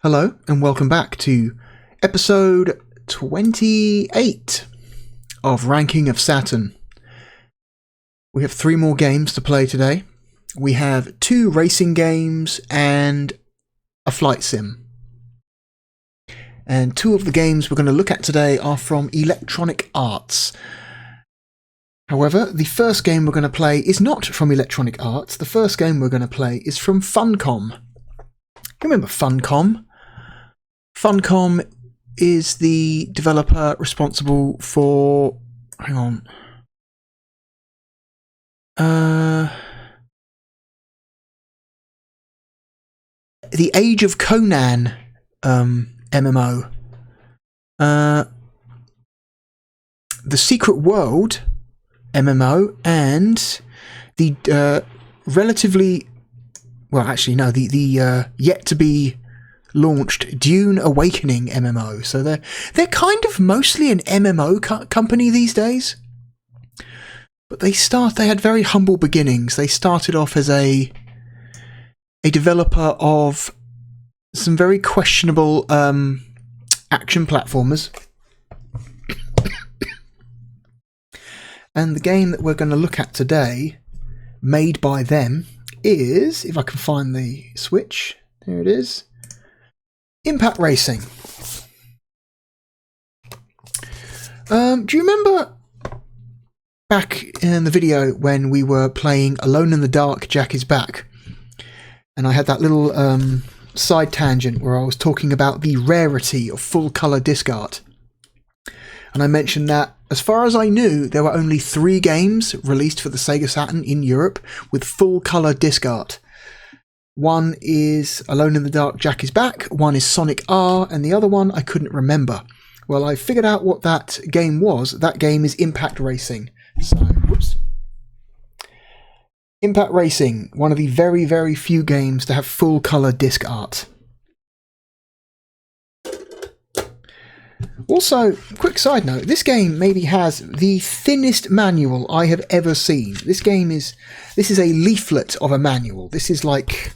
Hello and welcome back to episode 28 of Ranking of Saturn. We have 3 more games to play today. We have 2 racing games and a flight sim. And 2 of the games we're going to look at today are from Electronic Arts. However, the first game we're going to play is not from Electronic Arts. The first game we're going to play is from Funcom. Remember Funcom? Funcom is the developer responsible for... hang on. The Age of Conan MMO. The Secret World MMO and the relatively... well, actually, no, the yet to be launched Dune Awakening MMO. So they're kind of mostly an MMO company these days. But they had very humble beginnings. They started off as a developer of some very questionable action platformers. And the game that we're going to look at today, made by them, is, if I can find the switch, there it is, Impact Racing. Do you remember back in the video when we were playing Alone in the Dark, Jack is Back? And I had that little side tangent where I was talking about the rarity of full colour disc art. And I mentioned that, as far as I knew, there were only 3 games released for the Sega Saturn in Europe with full colour disc art. One is Alone in the Dark, Jack is Back, one is Sonic R, and the other one I couldn't remember. Well, I figured out what that game was. That game is Impact Racing. So, whoops. Impact Racing, one of the very, very few games to have full colour disc art. Also, quick side note, this game maybe has the thinnest manual I have ever seen. This is a leaflet of a manual. This is like,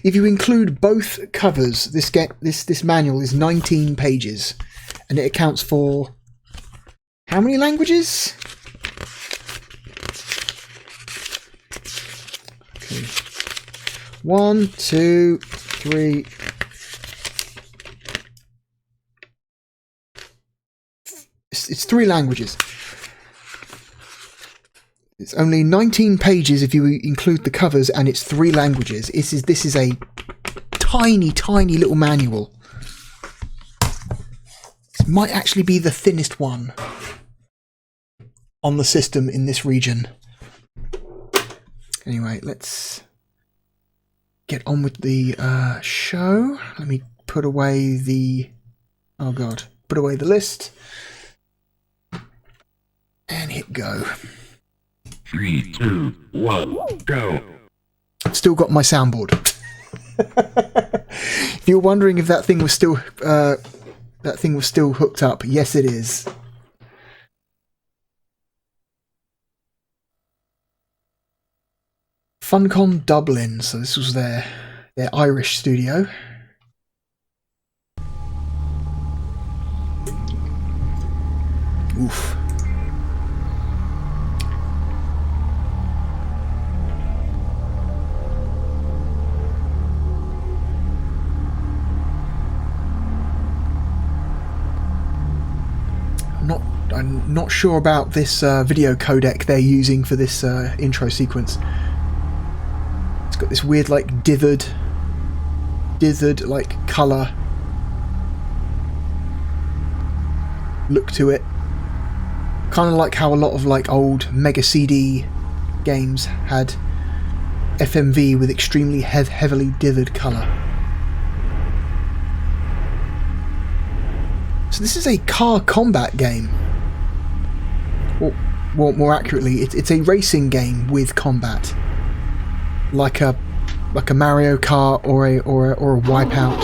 if you include both covers, this manual is 19 pages, and it accounts for how many languages? Okay. 1, 2, 3. It's 3 languages. It's only 19 pages if you include the covers, and it's 3 languages. This is a tiny, tiny little manual. This might actually be the thinnest one on the system in this region. Anyway, let's get on with the show. Let me put away the... oh god. Put away the list. And hit go. 3, 2, 1, go. Still got my soundboard. If you're wondering if that thing was still hooked up, yes it is. Funcom Dublin, so this was their Irish studio. Oof. I'm not sure about this video codec they're using for this intro sequence. It's got this weird, like, dithered like colour look to it. Kind of like how a lot of like old Mega CD games had FMV with extremely heavily dithered colour. So this is a car combat game. Or more accurately, it's a racing game with combat, like a Mario Kart or a Wipeout.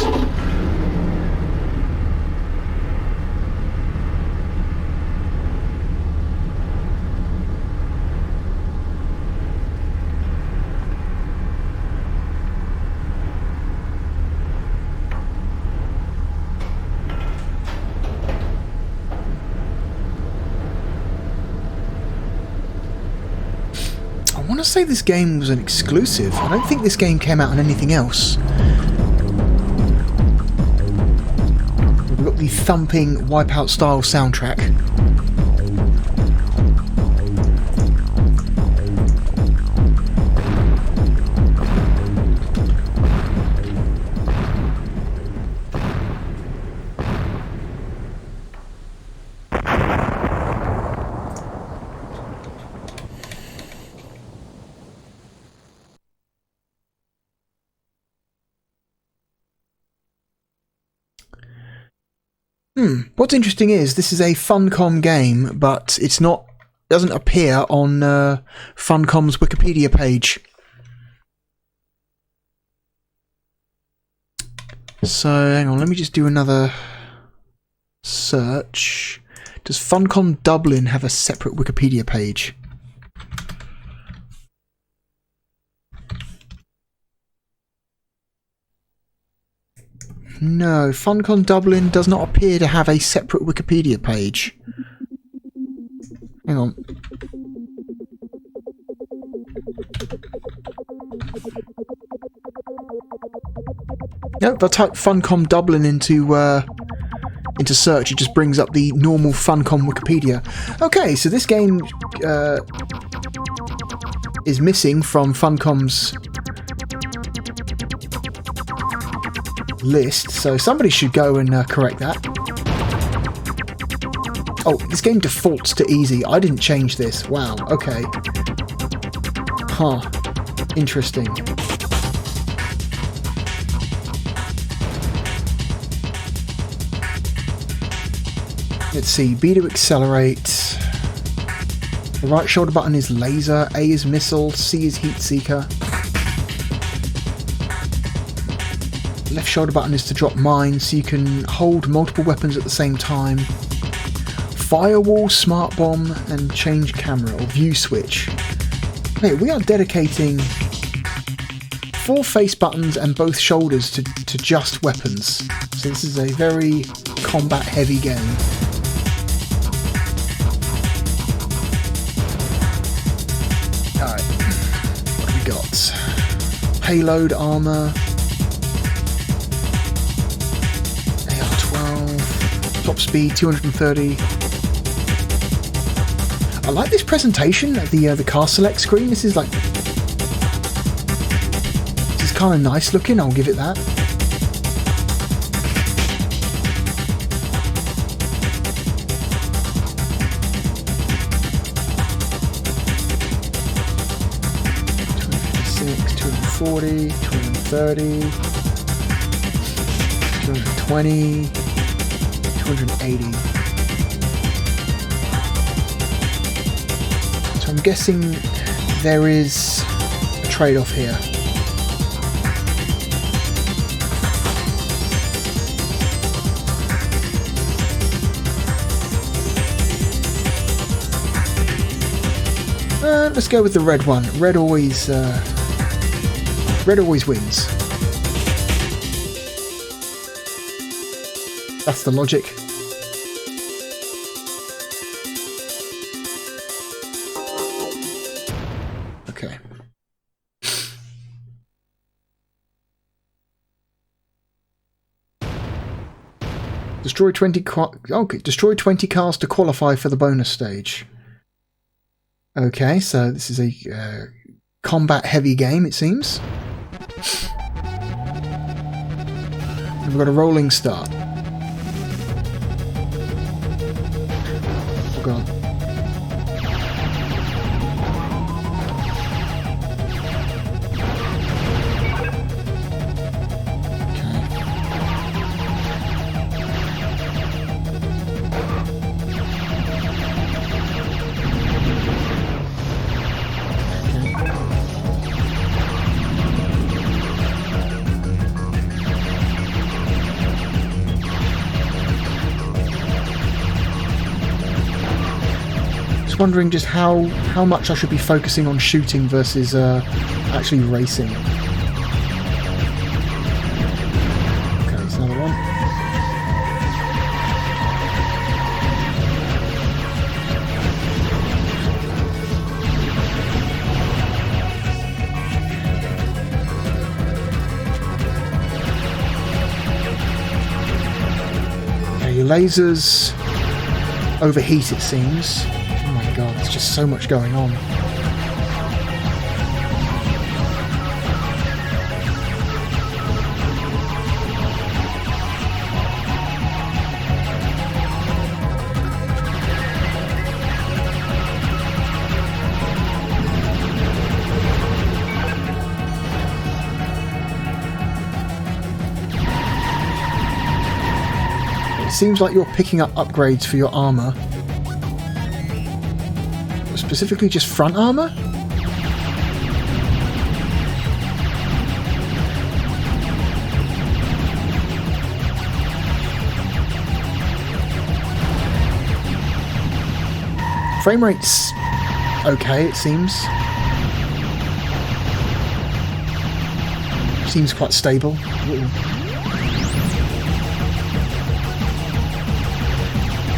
to say this game was an exclusive. I don't think this game came out on anything else. We've got the thumping Wipeout style soundtrack. What's interesting is this is a Funcom game, but it's not. Doesn't appear on Funcom's Wikipedia page. So hang on, let me just do another search. Does Funcom Dublin have a separate Wikipedia page? No, Funcom Dublin does not appear to have a separate Wikipedia page. Hang on. Nope, if I type Funcom Dublin into search, it just brings up the normal Funcom Wikipedia. Okay, so this game is missing from Funcom's list, so somebody should go and correct that. Oh, this game defaults to easy. I didn't change this. Wow, okay. Huh. Interesting. Let's see. B to accelerate. The right shoulder button is laser. A is missile. C is heat seeker. Left shoulder button is to drop mines, so you can hold multiple weapons at the same time. Firewall, smart bomb, and change camera or view switch. Okay, we are dedicating 4 face buttons and both shoulders to just weapons. So this is a very combat heavy game. Alright, what have we got? Payload armor. Top speed 230. I like this presentation of the car select screen. This is kind of nice looking. I'll give it that. $240, $230, $220. 280. So I'm guessing there is a trade-off here. Let's go with the red one. Red always wins. That's the logic. Okay. Destroy 20 cars to qualify for the bonus stage. Okay, so this is a combat heavy game, it seems. And we've got a rolling start. Oh god. Wondering just how much I should be focusing on shooting versus actually racing. Okay, there's another one. your lasers overheat, it seems. Oh my god, there's just so much going on. Seems like you're picking up upgrades for your armor. Specifically just front armor? Frame rate's okay, it seems. Seems quite stable. Ooh.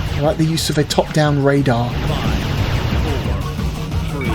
I like the use of a top-down radar. 5, 4, 3.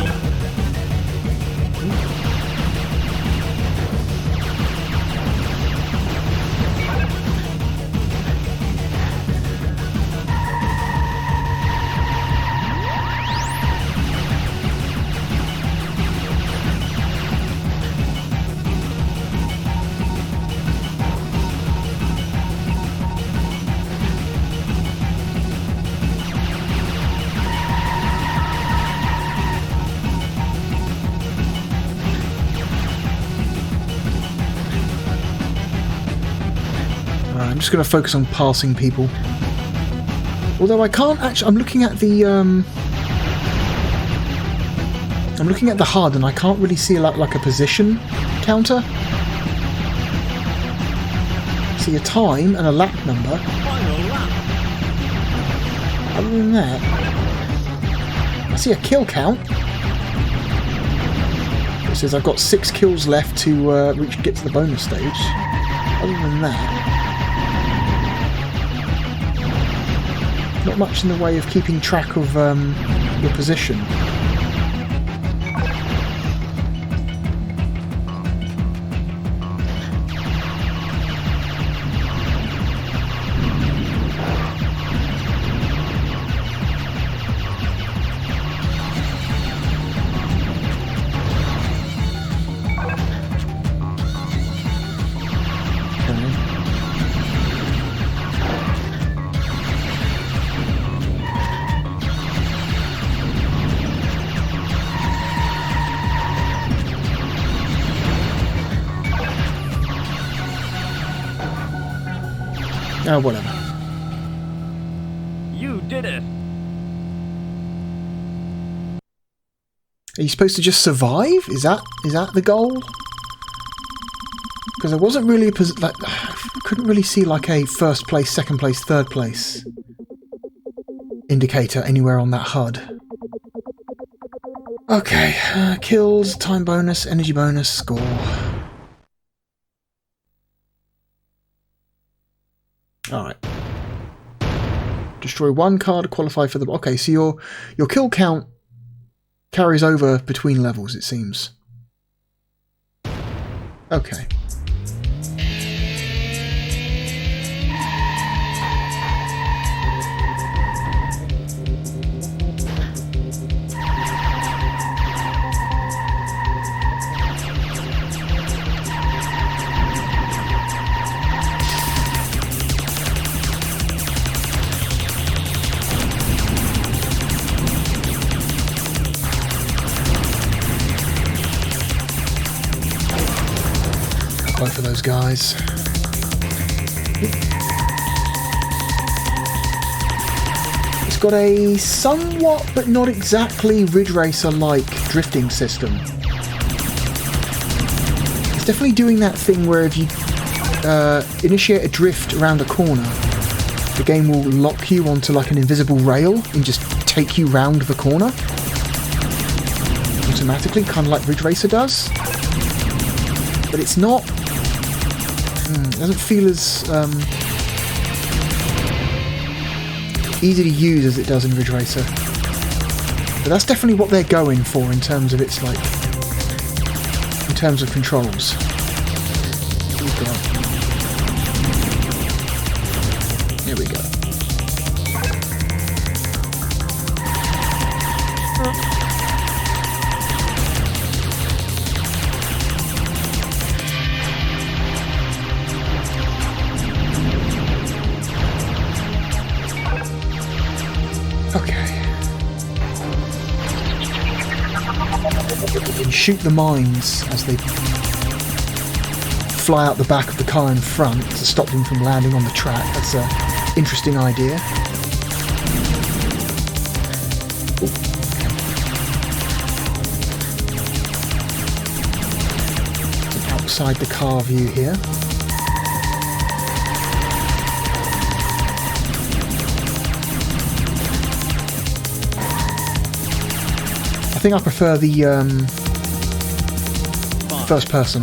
I'm just going to focus on passing people. Although I can't actually... I'm looking at the HUD and I can't really see like a position counter. I see a time and a lap number. Final lap. Other than that, I see a kill count. It says I've got 6 kills left to get to the bonus stage. Other than that, not much in the way of keeping track of your position. Oh, whatever. You did it. Are you supposed to just survive? Is that the goal? Because there wasn't really a I couldn't really see like a first place, second place, third place indicator anywhere on that HUD. Okay, kills, time bonus, energy bonus, score. Alright. Destroy 1 card, qualify for the... Okay, so your kill count carries over between levels, it seems. Okay. Both of those guys. It's got a somewhat, but not exactly, Ridge Racer-like drifting system. It's definitely doing that thing where if you initiate a drift around a corner, the game will lock you onto like an invisible rail and just take you round the corner automatically, kind of like Ridge Racer does. But it's not... It doesn't feel as easy to use as it does in Ridge Racer. But that's definitely what they're going for in terms of its like... in terms of controls. Oh god. Here we go. shoot the mines as they fly out the back of the car in front to stop them from landing on the track. That's an interesting idea. Outside the car view here. I think I prefer the first person.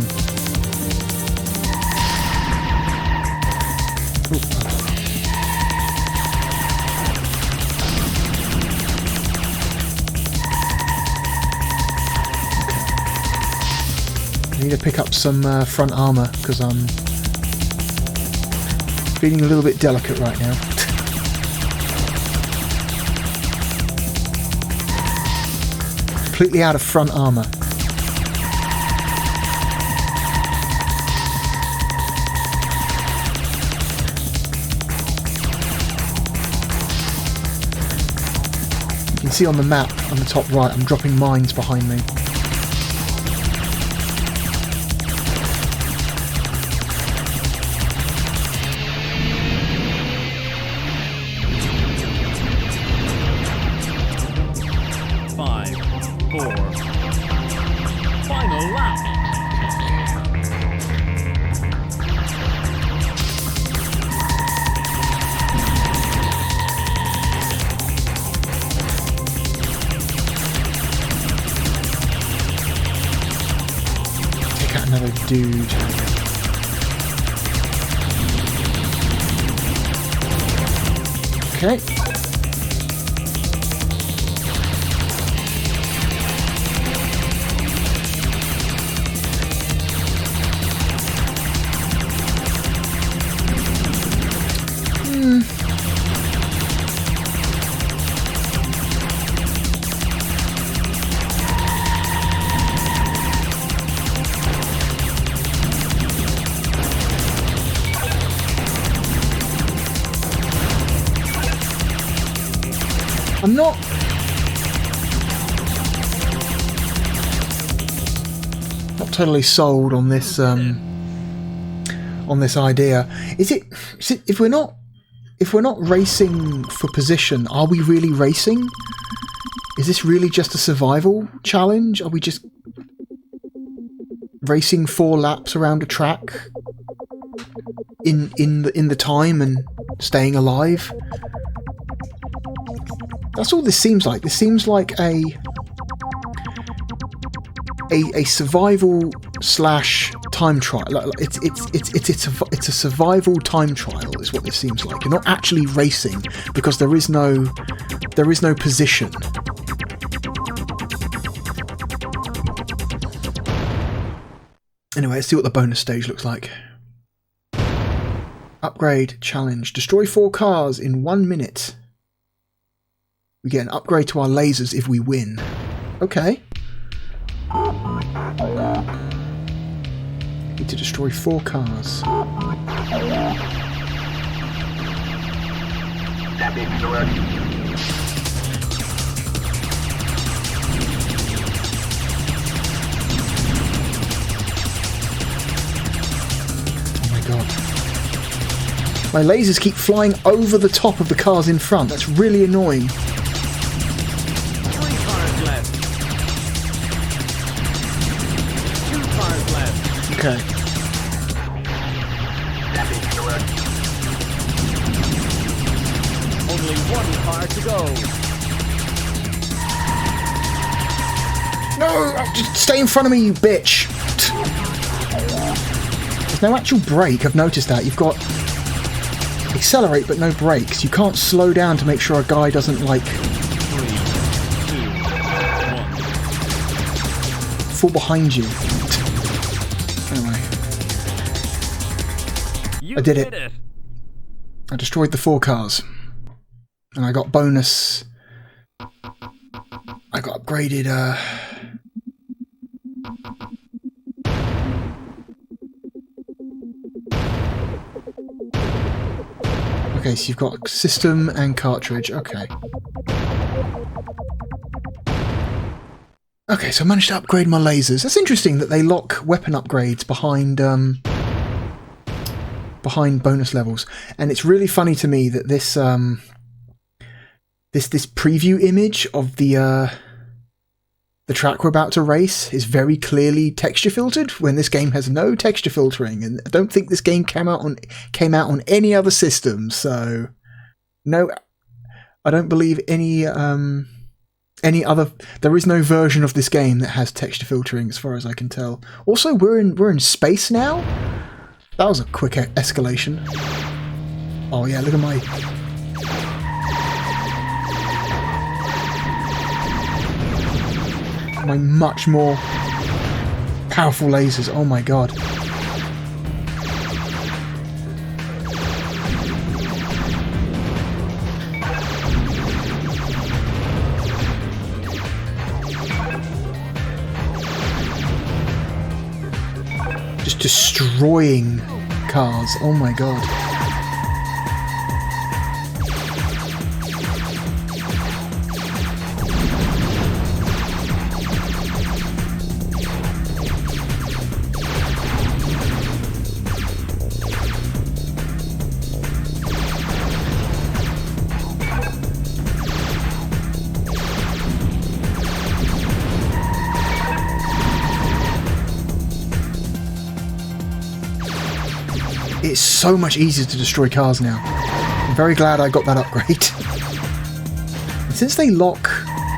I need to pick up some front armor because I'm feeling a little bit delicate right now. Completely out of front armor. You can see on the map on the top right, I'm dropping mines behind me. Dude. Okay. I'm not totally sold on this idea. Is it if we're not racing for position, are we really racing? Is this really just a survival challenge? Are we just racing 4 laps around a track in the time and staying alive? That's all this seems like. This seems like a survival slash time trial. It's a survival time trial is what this seems like. You're not actually racing because there is no position. Anyway, let's see what the bonus stage looks like. Upgrade challenge. Destroy 4 cars in 1 minute. We get an upgrade to our lasers if we win. Okay. Need to destroy 4 cars. Oh my god. My lasers keep flying over the top of the cars in front. That's really annoying. Okay. Only 1 car to go. No! Just stay in front of me, you bitch! There's no actual brake, I've noticed that. You've got accelerate but no brakes. You can't slow down to make sure a guy doesn't, like, 3, 2, 1. fall behind you. Anyway. I did it. I destroyed the 4 cars. And I got bonus. I got upgraded, Okay, so you've got system and cartridge. Okay. Okay, so I managed to upgrade my lasers. That's interesting that they lock weapon upgrades behind behind bonus levels. And it's really funny to me that this this preview image of the track we're about to race is very clearly texture filtered when this game has no texture filtering, and I don't think this game came out on any other system. So no, I don't believe any other. There is no version of this game that has texture filtering, as far as I can tell. Also, we're in space now. That was a quick escalation. Oh yeah, look at my much more powerful lasers. Oh my god. Just destroying cars. Oh my god. It's so much easier to destroy cars now. I'm very glad I got that upgrade. And since they lock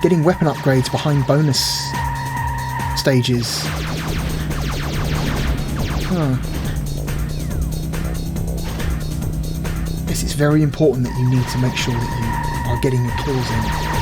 getting weapon upgrades behind bonus stages... I guess it's very important that you need to make sure that you are getting your kills in.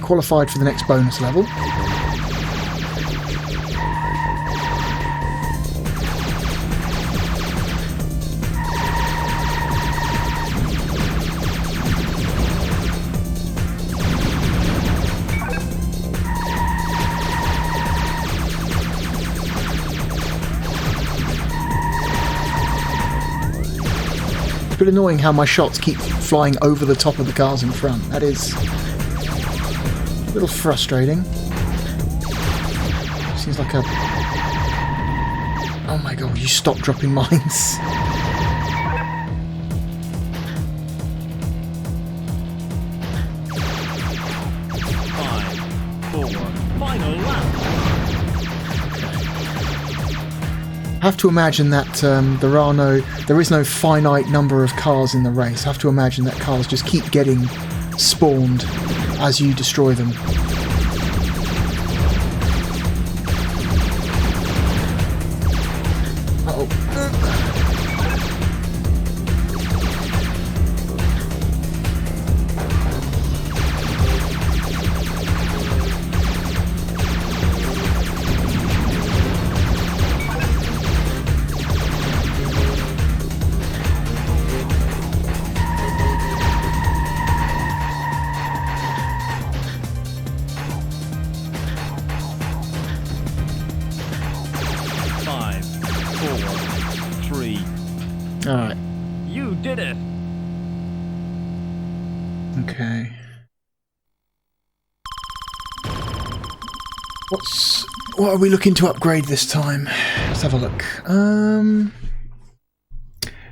Qualified for the next bonus level. It's a bit annoying how my shots keep flying over the top of the cars in front. That is a little frustrating. Seems like a... Oh my god, you stop dropping mines. Final lap. I have to imagine that there is no finite number of cars in the race. I have to imagine that cars just keep getting spawned as you destroy them. Uh-oh. 5, 4, 3. Alright. You did it. Okay. What are we looking to upgrade this time? Let's have a look.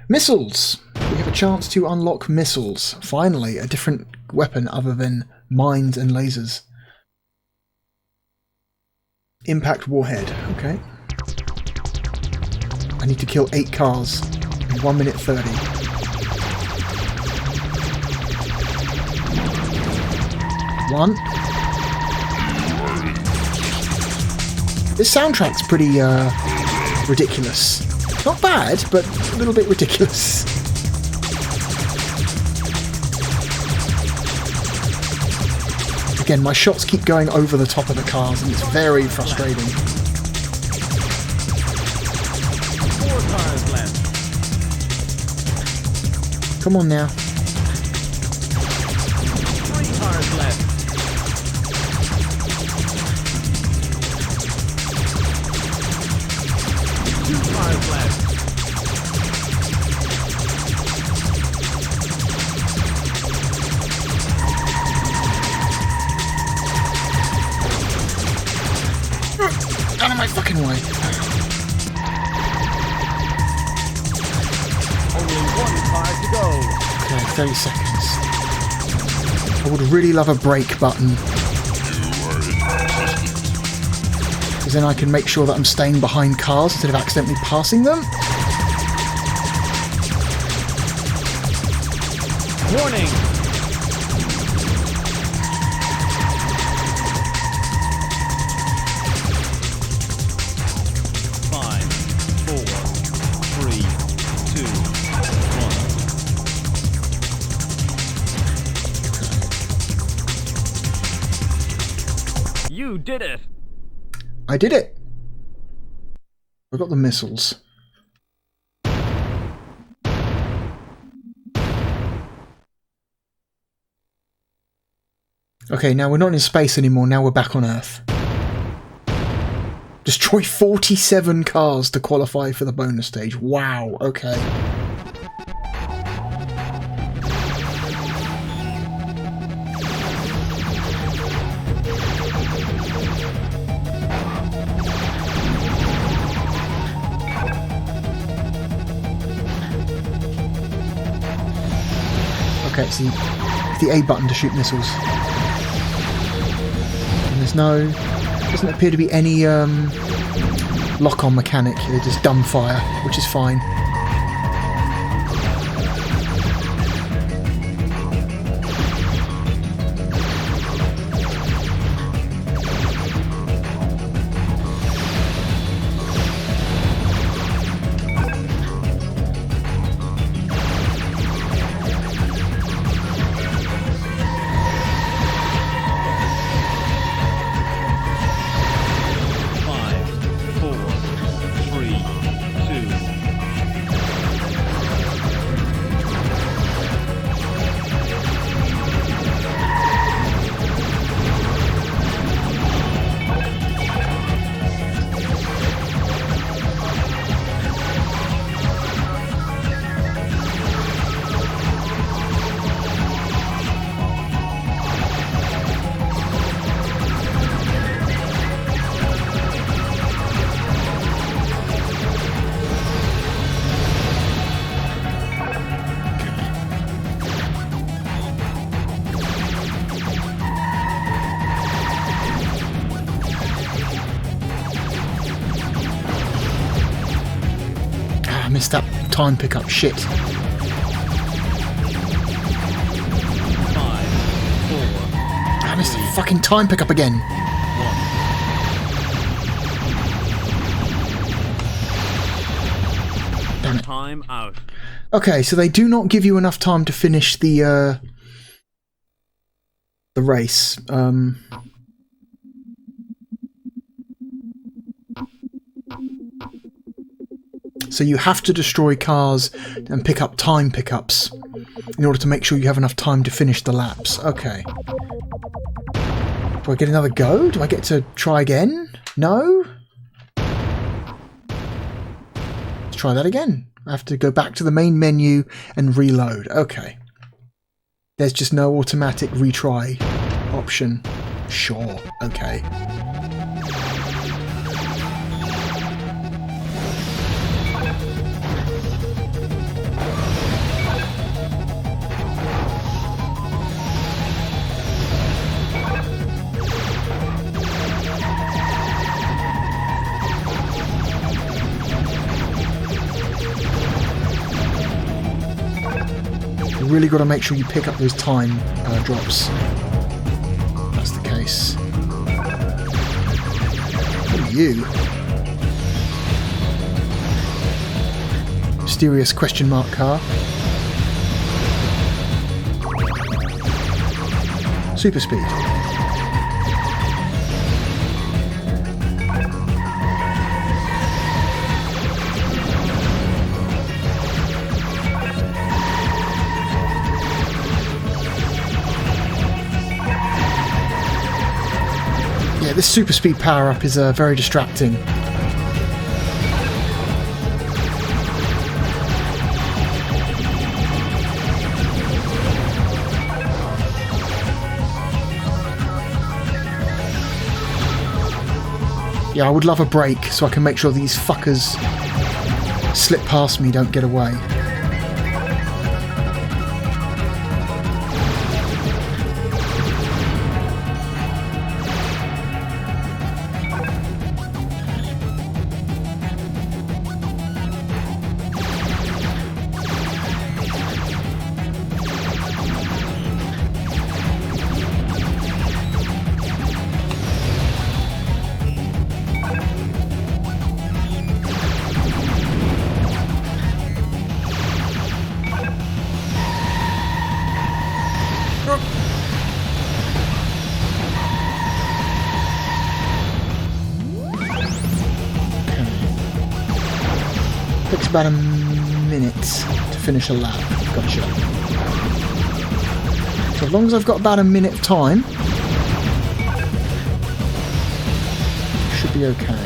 Missiles. We have a chance to unlock missiles. Finally, a different weapon other than mines and lasers. Impact warhead. Okay. I need to kill 8 cars in 1 minute 30. One. This soundtrack's pretty ridiculous. Not bad, but a little bit ridiculous. Again, my shots keep going over the top of the cars, and it's very frustrating. 4 cars left. Come on now. 3 cars left. 2 cars left. Out of my fucking way. Only 1 car to go. Okay, 30 seconds. I would really love a brake button. Because then I can make sure that I'm staying behind cars instead of accidentally passing them. Warning. 5, 4, 3, 2, 1. You did it! I did it! I got the missiles. Okay, now we're not in space anymore, now we're back on Earth. Destroy 47 cars to qualify for the bonus stage. Wow, okay. Okay, it's the A button to shoot missiles. And there's no... doesn't appear to be any lock-on mechanic. They just dumb fire, which is fine. Missed that time pickup. Shit. 5, 4, I missed the fucking time pickup again. 1. Damn it. Time out. Okay, so they do not give you enough time to finish the race. So you have to destroy cars and pick up time pickups in order to make sure you have enough time to finish the laps. Okay. Do I get another go? Do I get to try again? No? Let's try that again. I have to go back to the main menu and reload. Okay. There's just no automatic retry option. Sure. Okay. Really got to make sure you pick up those time drops. That's the case. Who are you? mysterious question mark car. Super speed. Yeah, this super speed power-up is very distracting. Yeah, I would love a break so I can make sure these fuckers slip past me, don't get away. Takes about a minute to finish a lap. Gotcha. So as long as I've got about a minute of time, should be okay.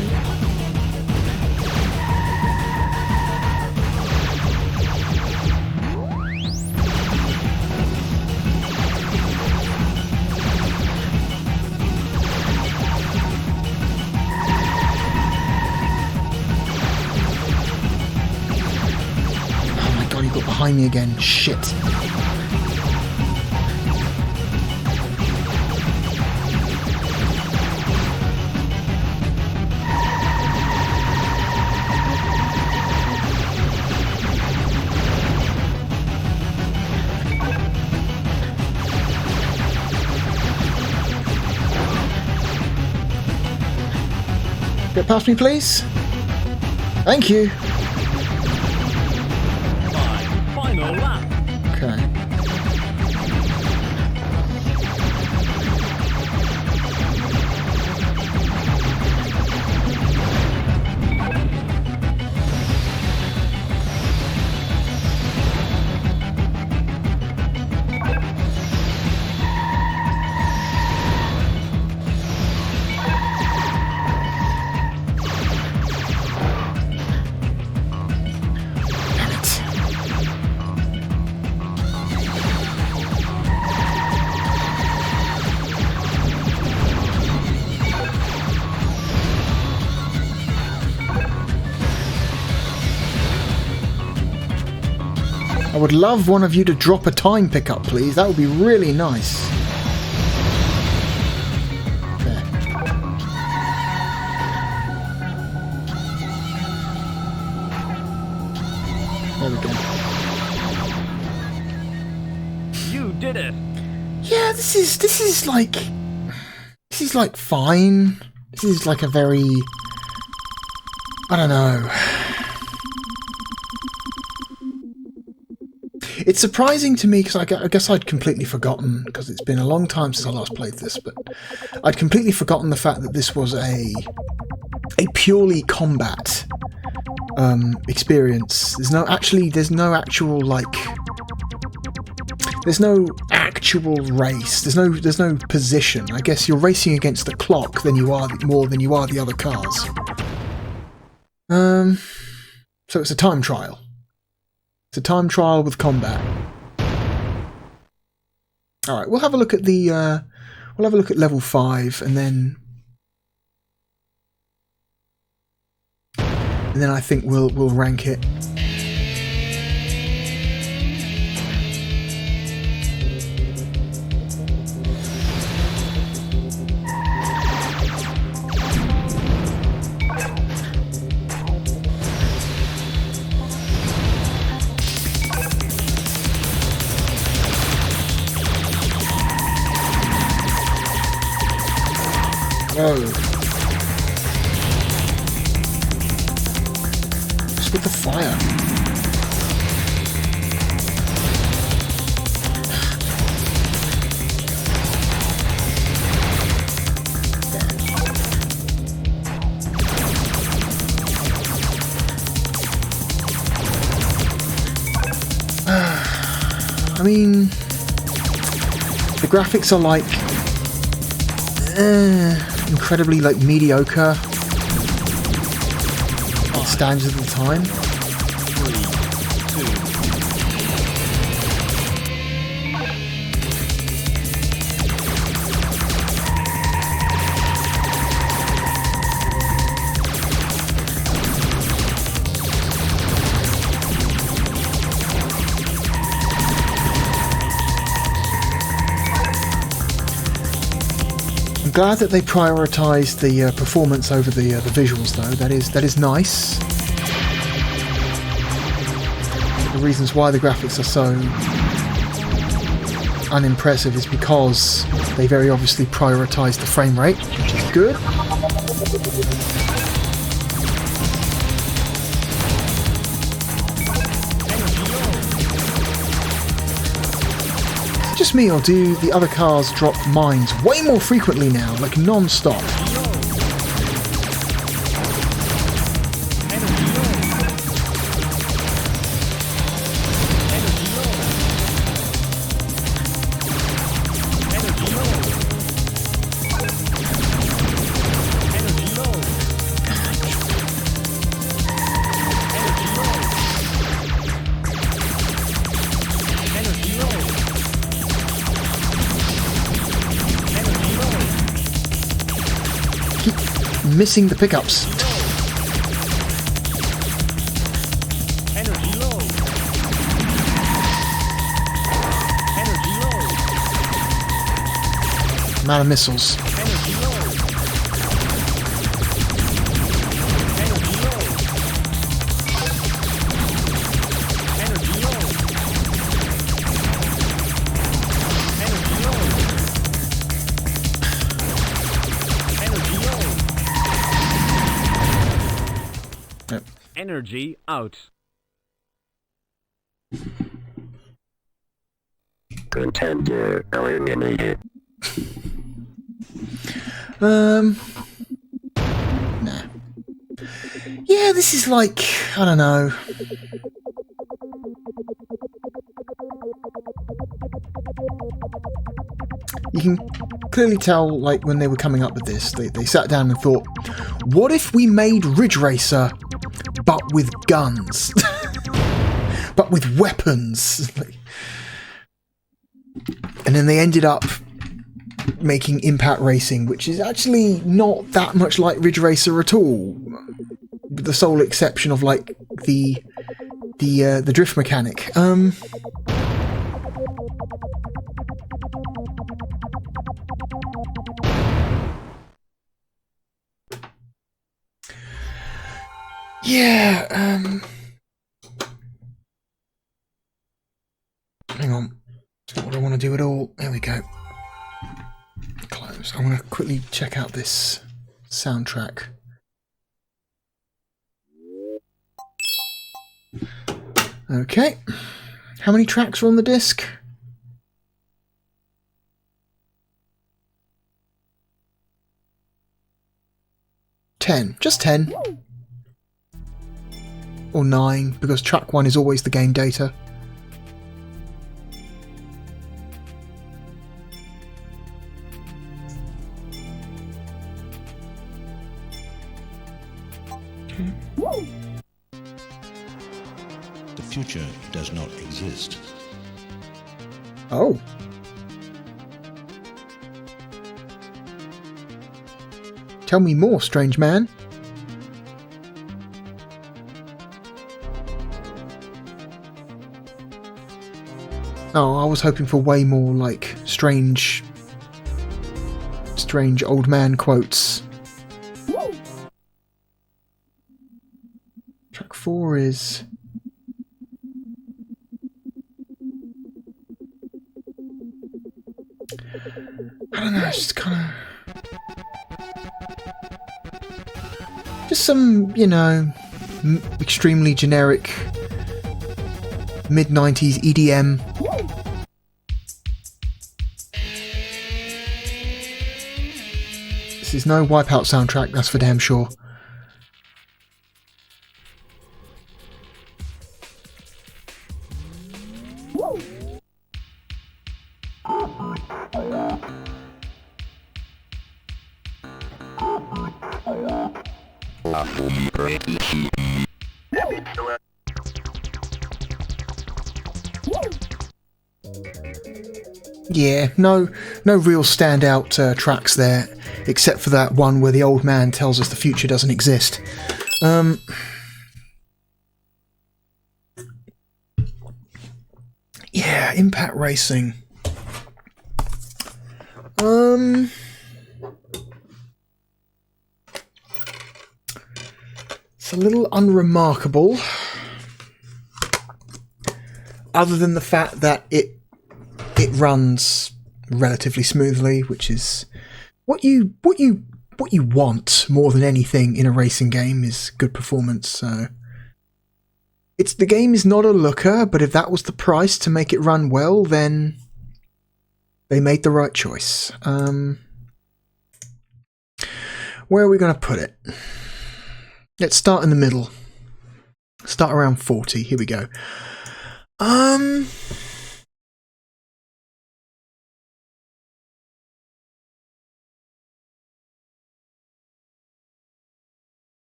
Behind me again. Shit. Get past me, please. Thank you. Final lap. Okay. I would love one of you to drop a time pickup, please. That would be really nice. There. There we go. You did it. Yeah, this is like fine. This is like a very, I don't know. It's surprising to me because I guess I'd completely forgotten, because it's been a long time since I last played this, but I'd completely forgotten the fact that this was a purely combat experience. There's no actual race. There's no position. I guess you're racing against the clock more than you are the other cars. So it's a time trial. It's a time trial with combat. All right, we'll have a look at level 5, and then I think we'll rank it. Whoa. Just with the fire. The graphics are like incredibly like mediocre standards of the time. 3, 2. I'm glad that they prioritised the performance over the visuals, though. That is nice. The reasons why the graphics are so unimpressive is because they very obviously prioritised the frame rate, which is good. Just me, or do the other cars drop mines way more frequently now, like non-stop? Missing the pickups. Energy low. Energy low. Amount of missiles. Energy low. Energy low. Energy low. Energy low. Energy low. Yep. Energy out. Contender eliminated. Nah. Yeah, this is like, I don't know. You can clearly tell, like, when they were coming up with this, they sat down and thought, what if we made Ridge Racer, but with guns? But with weapons? And then they ended up making Impact Racing, which is actually not that much like Ridge Racer at all. With the sole exception of, like, the drift mechanic. Yeah, hang on. It's not what I want to do at all. There we go. Close. I want to quickly check out this soundtrack. Okay. How many tracks are on the disc? 10. Just 10. Or 9, because track 1 is always the game data. The future does not exist. Oh. Tell me more, strange man. Oh, I was hoping for way more, like, strange old man quotes. Track 4 is... I don't know, it's just kind of... Just some, you know, extremely generic mid-90s EDM. This is no Wipeout soundtrack, that's for damn sure. Yeah, no real standout tracks there, except for that one where the old man tells us the future doesn't exist. Yeah, Impact Racing. It's a little unremarkable, other than the fact that it runs relatively smoothly, which is what you want more than anything in a racing game, is good performance. So the game is not a looker, but if that was the price to make it run well, then they made the right choice. Where are we going to put it? Let's start in the middle. Start around 40. Here we go.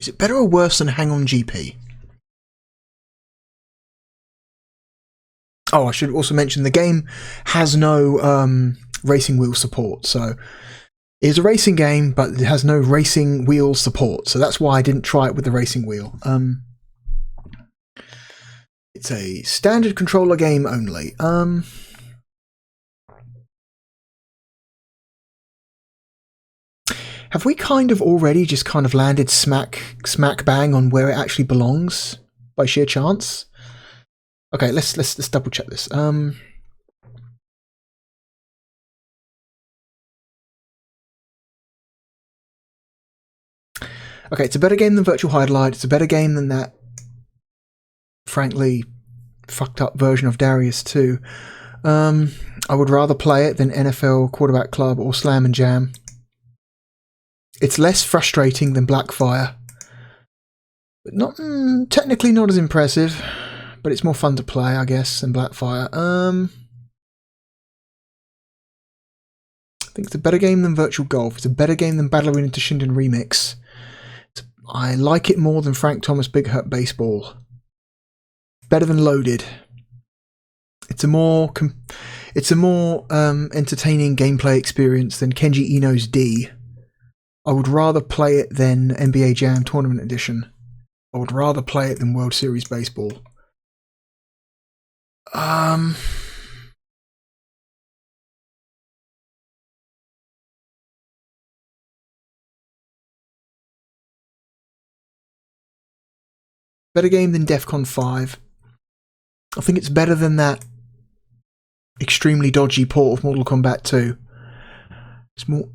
Is it better or worse than Hang On GP? Oh, I should also mention the game has no racing wheel support, so it is a racing game, but it has no racing wheel support, so that's why I didn't try it with the racing wheel. It's a standard controller game only. Have we kind of already just kind of landed smack bang on where it actually belongs by sheer chance? Okay, let's double check this. Okay, it's a better game than Virtual Highlight. It's a better game than that, frankly, fucked up version of Darius 2. I would rather play it than NFL Quarterback Club or Slam and Jam. It's less frustrating than Blackfire, but not technically not as impressive. But it's more fun to play, I guess, than Blackfire. I think it's a better game than Virtual Golf. It's a better game than Battle Arena Toshinden Remix. I like it more than Frank Thomas Big Hurt Baseball. Better than Loaded. It's a more entertaining gameplay experience than Kenji Ino's D. I would rather play it than NBA Jam Tournament Edition. I would rather play it than World Series Baseball. Better game than Defcon 5. I think it's better than that extremely dodgy port of Mortal Kombat 2. It's more...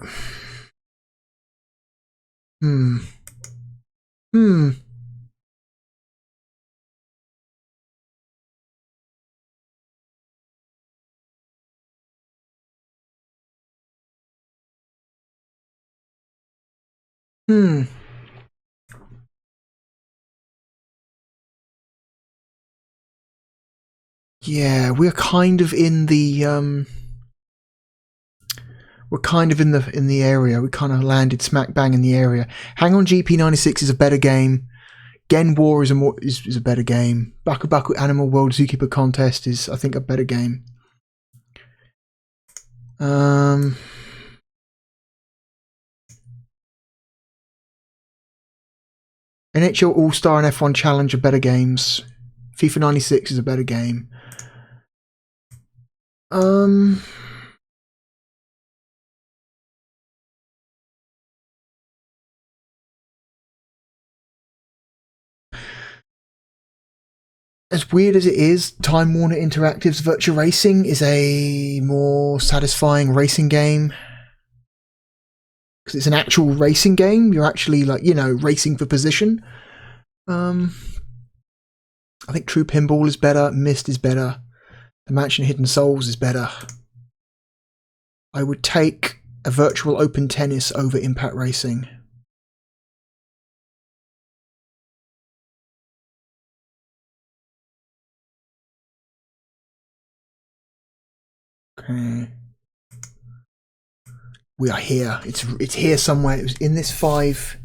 Yeah, we're kind of in the area. We kind of landed smack bang in the area. Hang On GP96 is a better game. Gen War is a better game. Baku Baku Animal World Zookeeper Contest is, I think, a better game. NHL All-Star and F1 Challenge are better games. FIFA 96 is a better game. As weird as it is, Time Warner Interactive's Virtua Racing is a more satisfying racing game. Because it's an actual racing game. You're actually, like, you know, racing for position. I think True Pinball is better. Myst is better. The Mansion Hidden Souls is better. I would take a Virtual Open Tennis over Impact Racing. Okay, We are here. It's here somewhere. It was in this 5.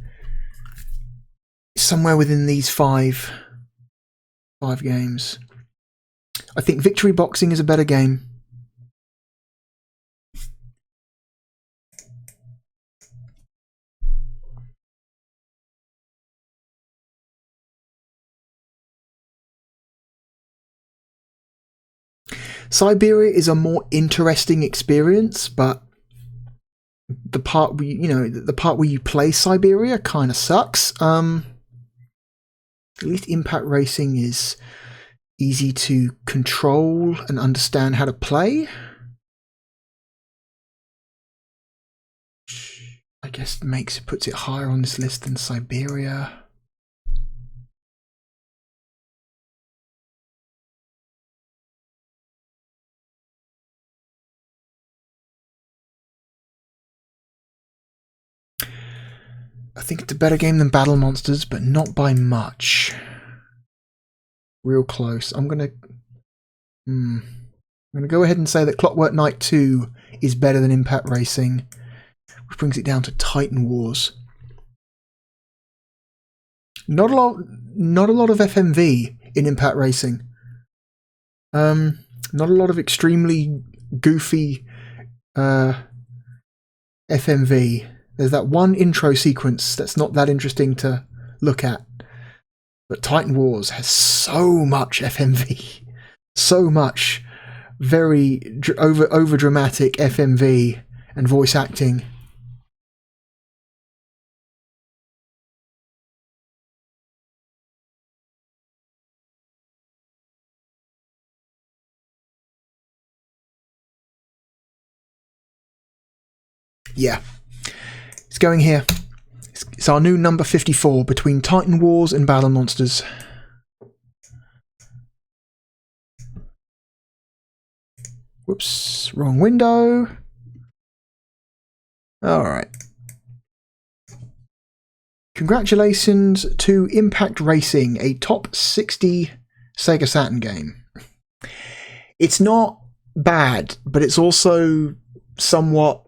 Somewhere within these five games. I think Victory Boxing is a better game. Siberia is a more interesting experience, but the part where you play Siberia kind of sucks. At least Impact Racing is easy to control and understand how to play. I guess puts it higher on this list than Siberia. I think it's a better game than Battle Monsters, but not by much. Real close. I'm gonna go ahead and say that Clockwork Knight 2 is better than Impact Racing, which brings it down to Titan Wars. Not a lot of FMV in Impact Racing. Not a lot of extremely goofy FMV. There's that one intro sequence that's not that interesting to look at. But Titan Wars has so much FMV. So much very over dramatic FMV and voice acting. Yeah. It's going here. It's our new number 54 between Titan Wars and Battle Monsters. Whoops, wrong window. Alright. Congratulations to Impact Racing, a top 60 Sega Saturn game. It's not bad, but it's also somewhat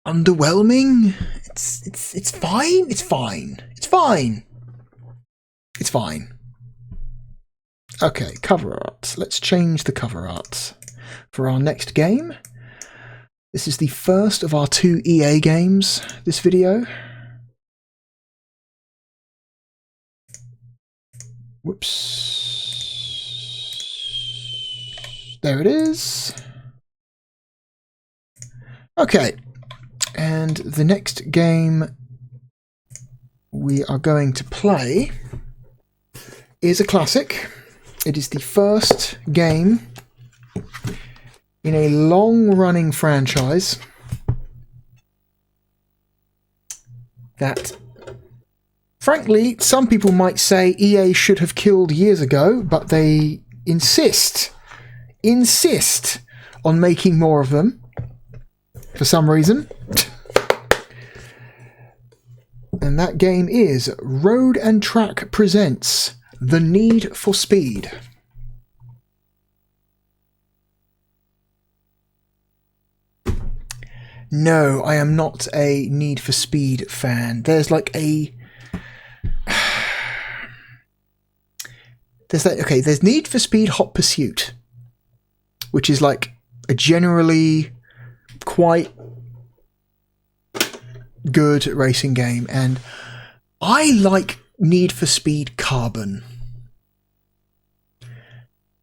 underwhelming. It's fine. It's fine. It's fine. It's fine. Okay, cover art. Let's change the cover art for our next game. This is the first of our 2 EA games this video. Whoops. There it is. Okay. And the next game we are going to play is a classic. It is the first game in a long-running franchise that, frankly, some people might say EA should have killed years ago, but they insist on making more of them for some reason. And that game is Road and Track presents The Need for Speed. No, I am not a Need for Speed fan. There's like a... There's Need for Speed Hot Pursuit, which is like a generally quite good racing game, and I like Need for Speed Carbon.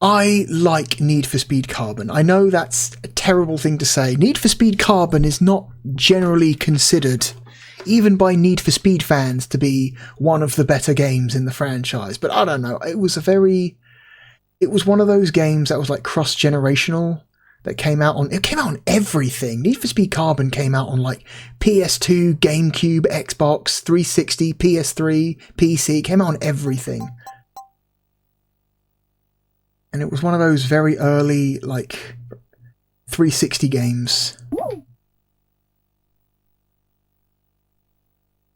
I like Need for Speed Carbon. I know that's a terrible thing to say. Need for Speed Carbon is not generally considered, even by Need for Speed fans, to be one of the better games in the franchise. But I don't know. It was one of those games that was like cross-generational. That came out on everything. Need for Speed Carbon came out on like PS2, GameCube, Xbox 360, PS3, PC. It came out on everything. And it was one of those very early like 360 games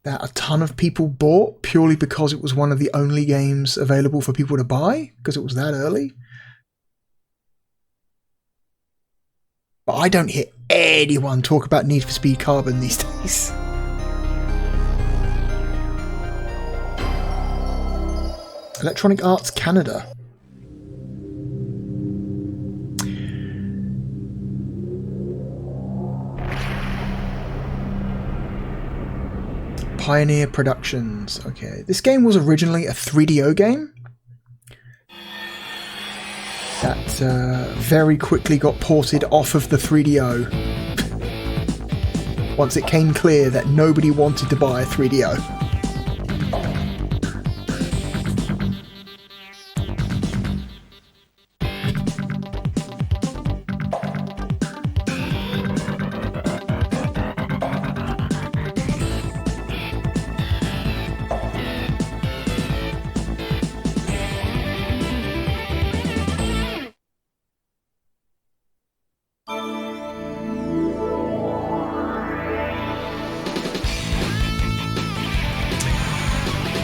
that a ton of people bought purely because it was one of the only games available for people to buy because it was that early. I don't hear anyone talk about Need for Speed Carbon these days. Electronic Arts Canada. Pioneer Productions. Okay, this game was originally a 3DO game that very quickly got ported off of the 3DO once it came clear that nobody wanted to buy a 3DO.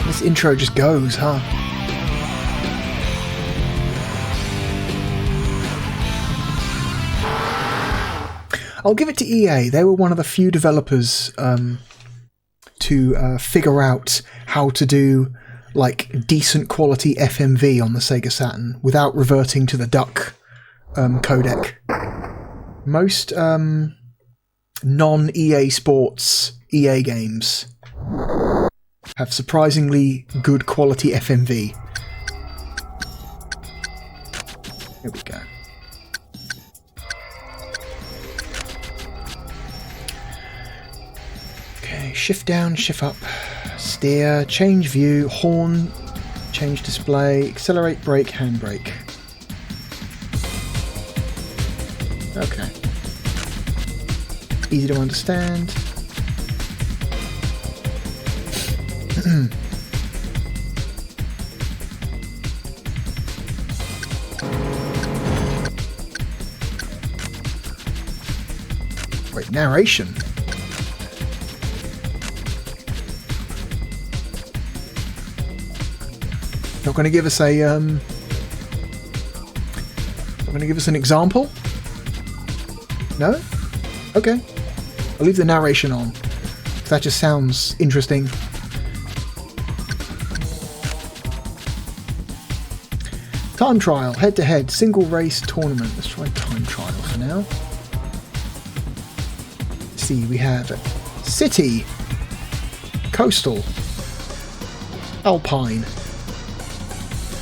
This intro just goes, huh? I'll give it to EA. They were one of the few developers to figure out how to do like decent quality FMV on the Sega Saturn without reverting to the duck codec. Most non-EA Sports EA games have surprisingly good quality FMV. Here we go. Okay, shift down, shift up, steer, change view, horn, change display, accelerate, brake, handbrake. Okay. Easy to understand. Wait, narration. Not going to give us a not going to give us an example? No? Okay. I'll leave the narration on. That just sounds interesting. Time trial, head-to-head, single race tournament. Let's try time trial for now. Let's see, we have City, Coastal, Alpine,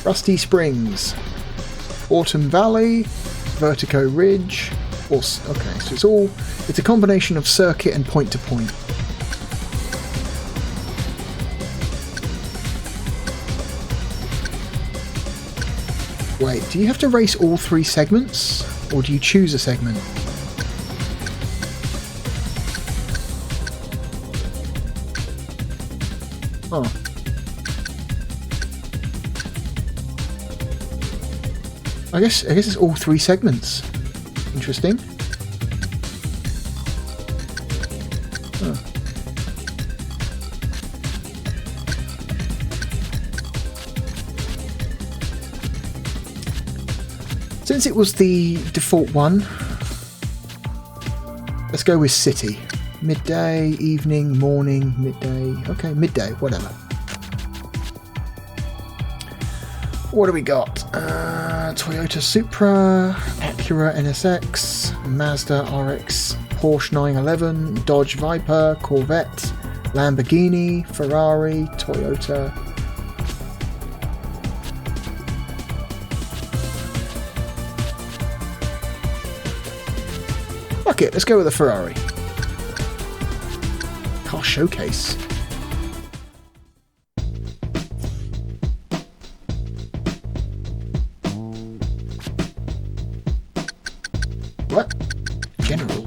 Rusty Springs, Autumn Valley, Vertigo Ridge. Okay, so it's a combination of circuit and point-to-point. Wait, do you have to race all 3 segments? Or do you choose a segment? Oh. I guess it's all 3 segments. Interesting. Huh. Since it was the default one, let's go with City. Midday, evening, morning, midday. Okay, midday, whatever. What do we got? Toyota Supra, Acura NSX, Mazda RX, Porsche 911, Dodge Viper, Corvette, Lamborghini, Ferrari, Toyota. Fuck it, let's go with a Ferrari. Car showcase. What? General.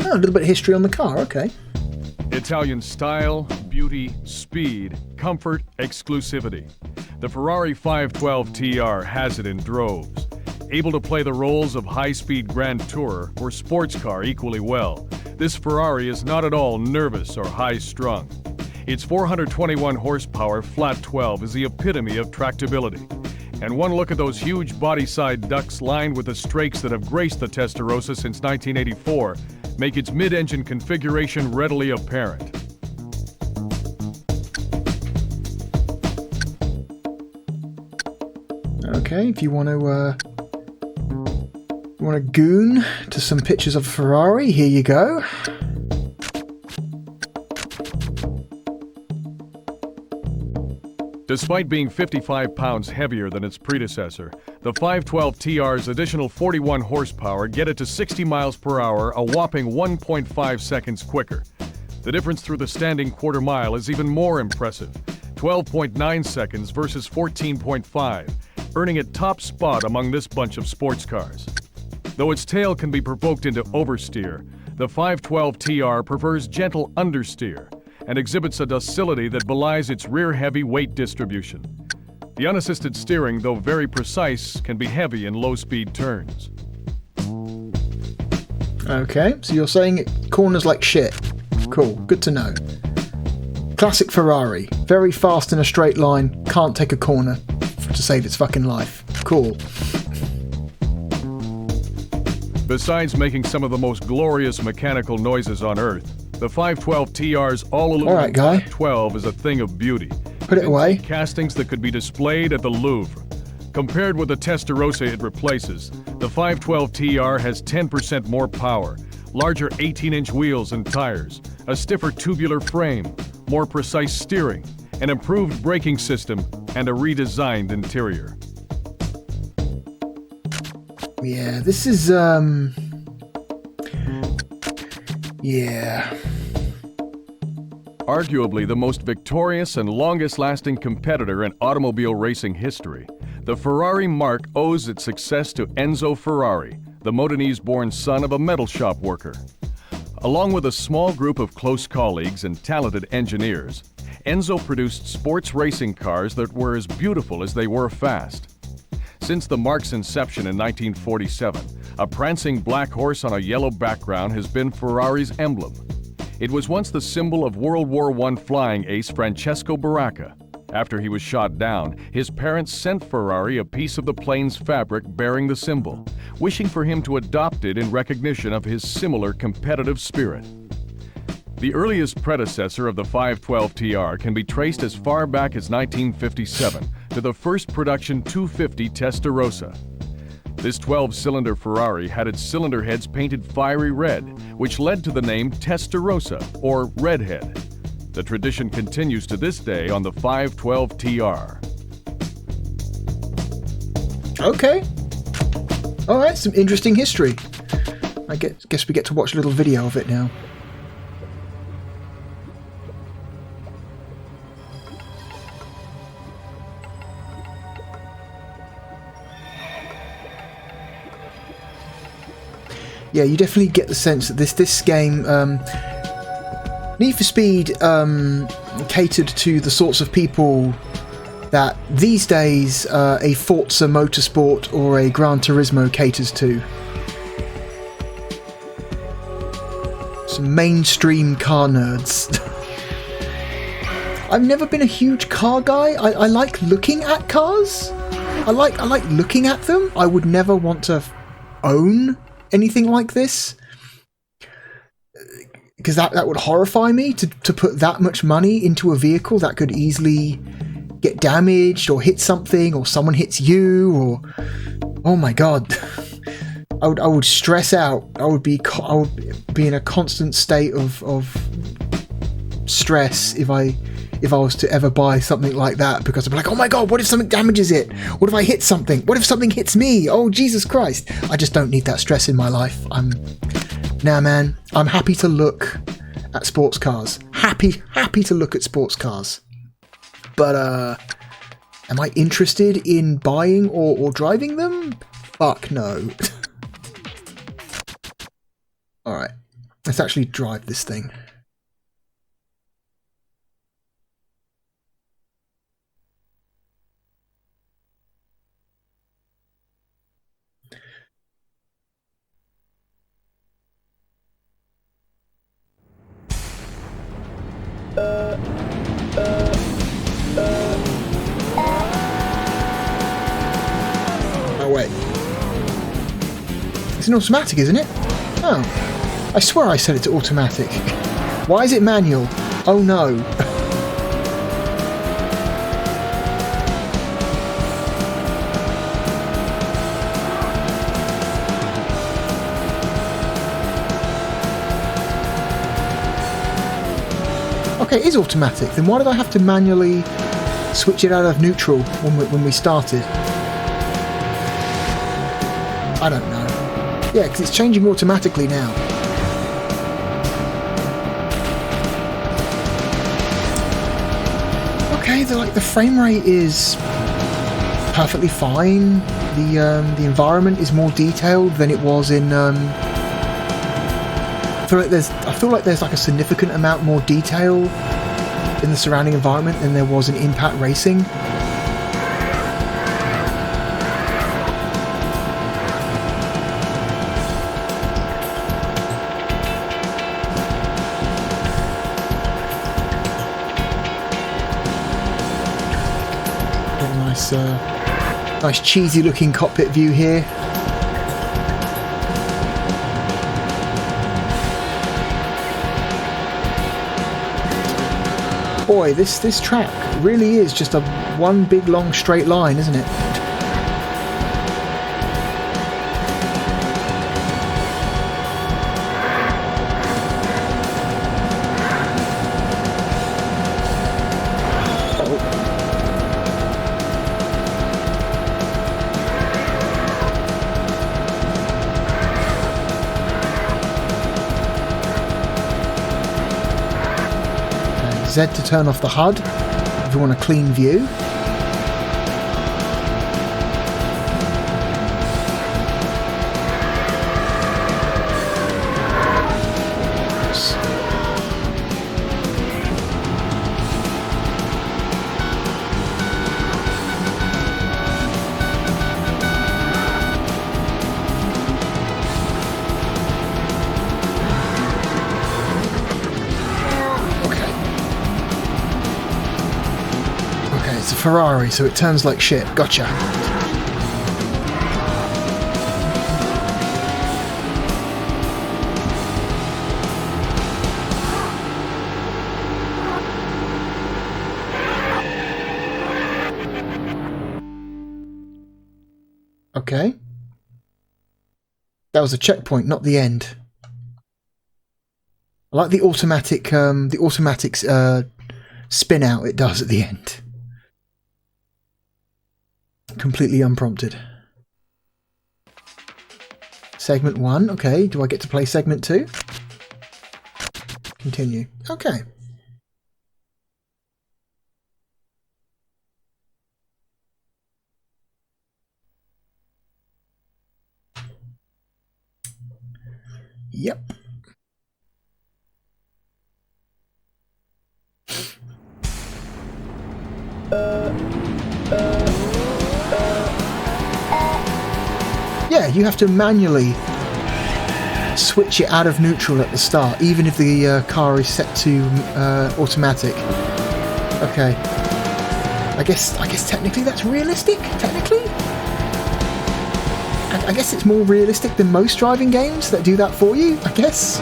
Oh, a little bit of history on the car, okay. Italian style, beauty, speed, comfort, exclusivity. The Ferrari 512 TR has it in droves. Able to play the roles of high-speed grand tourer or sports car equally well, this Ferrari is not at all nervous or high-strung. Its 421 horsepower flat 12 is the epitome of tractability. And one look at those huge body-side ducts lined with the strakes that have graced the Testarossa since 1984 make its mid-engine configuration readily apparent. Okay, if you want to goon to some pictures of a Ferrari, here you go. Despite being 55 pounds heavier than its predecessor, the 512TR's additional 41 horsepower get it to 60 miles per hour, a whopping 1.5 seconds quicker. The difference through the standing quarter mile is even more impressive, 12.9 seconds versus 14.5, earning it top spot among this bunch of sports cars. Though its tail can be provoked into oversteer, the 512TR prefers gentle understeer and exhibits a docility that belies its rear-heavy weight distribution. The unassisted steering, though very precise, can be heavy in low-speed turns. Okay, so you're saying it corners like shit. Cool, good to know. Classic Ferrari. Very fast in a straight line, can't take a corner to save its fucking life. Cool. Besides making some of the most glorious mechanical noises on Earth, the 512TR's all-aluminum Alright, guy. 12 is a thing of beauty. Put it away. Castings that could be displayed at the Louvre. Compared with the Testarossa it replaces, the 512TR has 10% more power, larger 18-inch wheels and tires, a stiffer tubular frame, more precise steering, an improved braking system, and a redesigned interior. Yeah, this is, yeah. Arguably the most victorious and longest-lasting competitor in automobile racing history, the Ferrari Mark owes its success to Enzo Ferrari, the Modenese-born son of a metal shop worker. Along with a small group of close colleagues and talented engineers, Enzo produced sports racing cars that were as beautiful as they were fast. Since the Mark's inception in 1947, a prancing black horse on a yellow background has been Ferrari's emblem. It was once the symbol of World War I flying ace Francesco Baracca. After he was shot down, his parents sent Ferrari a piece of the plane's fabric bearing the symbol, wishing for him to adopt it in recognition of his similar competitive spirit. The earliest predecessor of the 512TR can be traced as far back as 1957 to the first production 250 Testarossa. This 12-cylinder Ferrari had its cylinder heads painted fiery red, which led to the name Testarossa, or Redhead. The tradition continues to this day on the 512TR. Okay. Alright, some interesting history. I guess we get to watch a little video of it now. Yeah, you definitely get the sense that this game, Need for Speed, catered to the sorts of people that these days a Forza Motorsport or a Gran Turismo caters to. Some mainstream car nerds. I've never been a huge car guy. I like looking at cars. I like looking at them. I would never want to own anything like this, because that would horrify me, to put that much money into a vehicle that could easily get damaged or hit something, or someone hits you, or oh my god. I would stress out. I would be in a constant state of stress if I was to ever buy something like that, because I'd be like, oh my god, what if something damages it? What if I hit something? What if something hits me? Oh, Jesus Christ. I just don't need that stress in my life. Nah, man, I'm happy to look at sports cars. Happy to look at sports cars. But, am I interested in buying or driving them? Fuck no. Alright, let's actually drive this thing. It's an automatic, isn't it? Oh. I swear I set it to automatic. Why is it manual? Oh no. Okay, it is automatic. Then why did I have to manually switch it out of neutral when we started? I don't know. Yeah, because it's changing automatically now. Okay, the frame rate is perfectly fine. The environment is more detailed than it was in. I feel like there's like a significant amount more detail in the surrounding environment than there was in Impact Racing. Nice cheesy looking cockpit view here. Boy, this track really is just a one big long straight line, isn't it? Z to turn off the HUD if you want a clean view. Ferrari, so it turns like shit. Gotcha. Okay. That was a checkpoint, not the end. I like the automatic spin out it does at the end. Completely unprompted. Segment 1, okay. Do I get to play segment 2? Continue. Okay. Yep. Yeah, you have to manually switch it out of neutral at the start, even if the car is set to automatic. Okay. I guess technically that's realistic. Technically, I guess it's more realistic than most driving games that do that for you. I guess.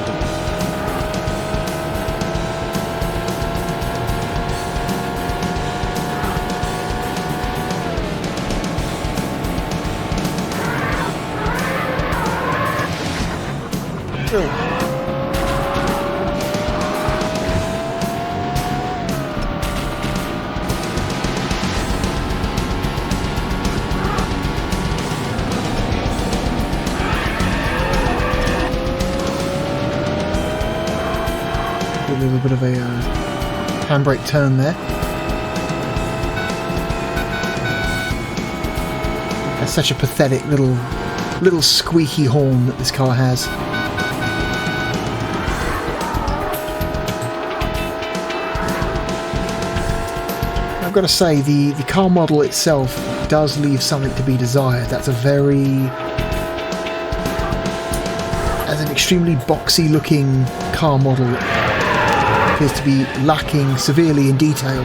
A little bit of a handbrake turn there. That's such a pathetic little squeaky horn that this car has. I've got to say, the car model itself does leave something to be desired. That's an extremely boxy looking car model. Appears to be lacking severely in detail.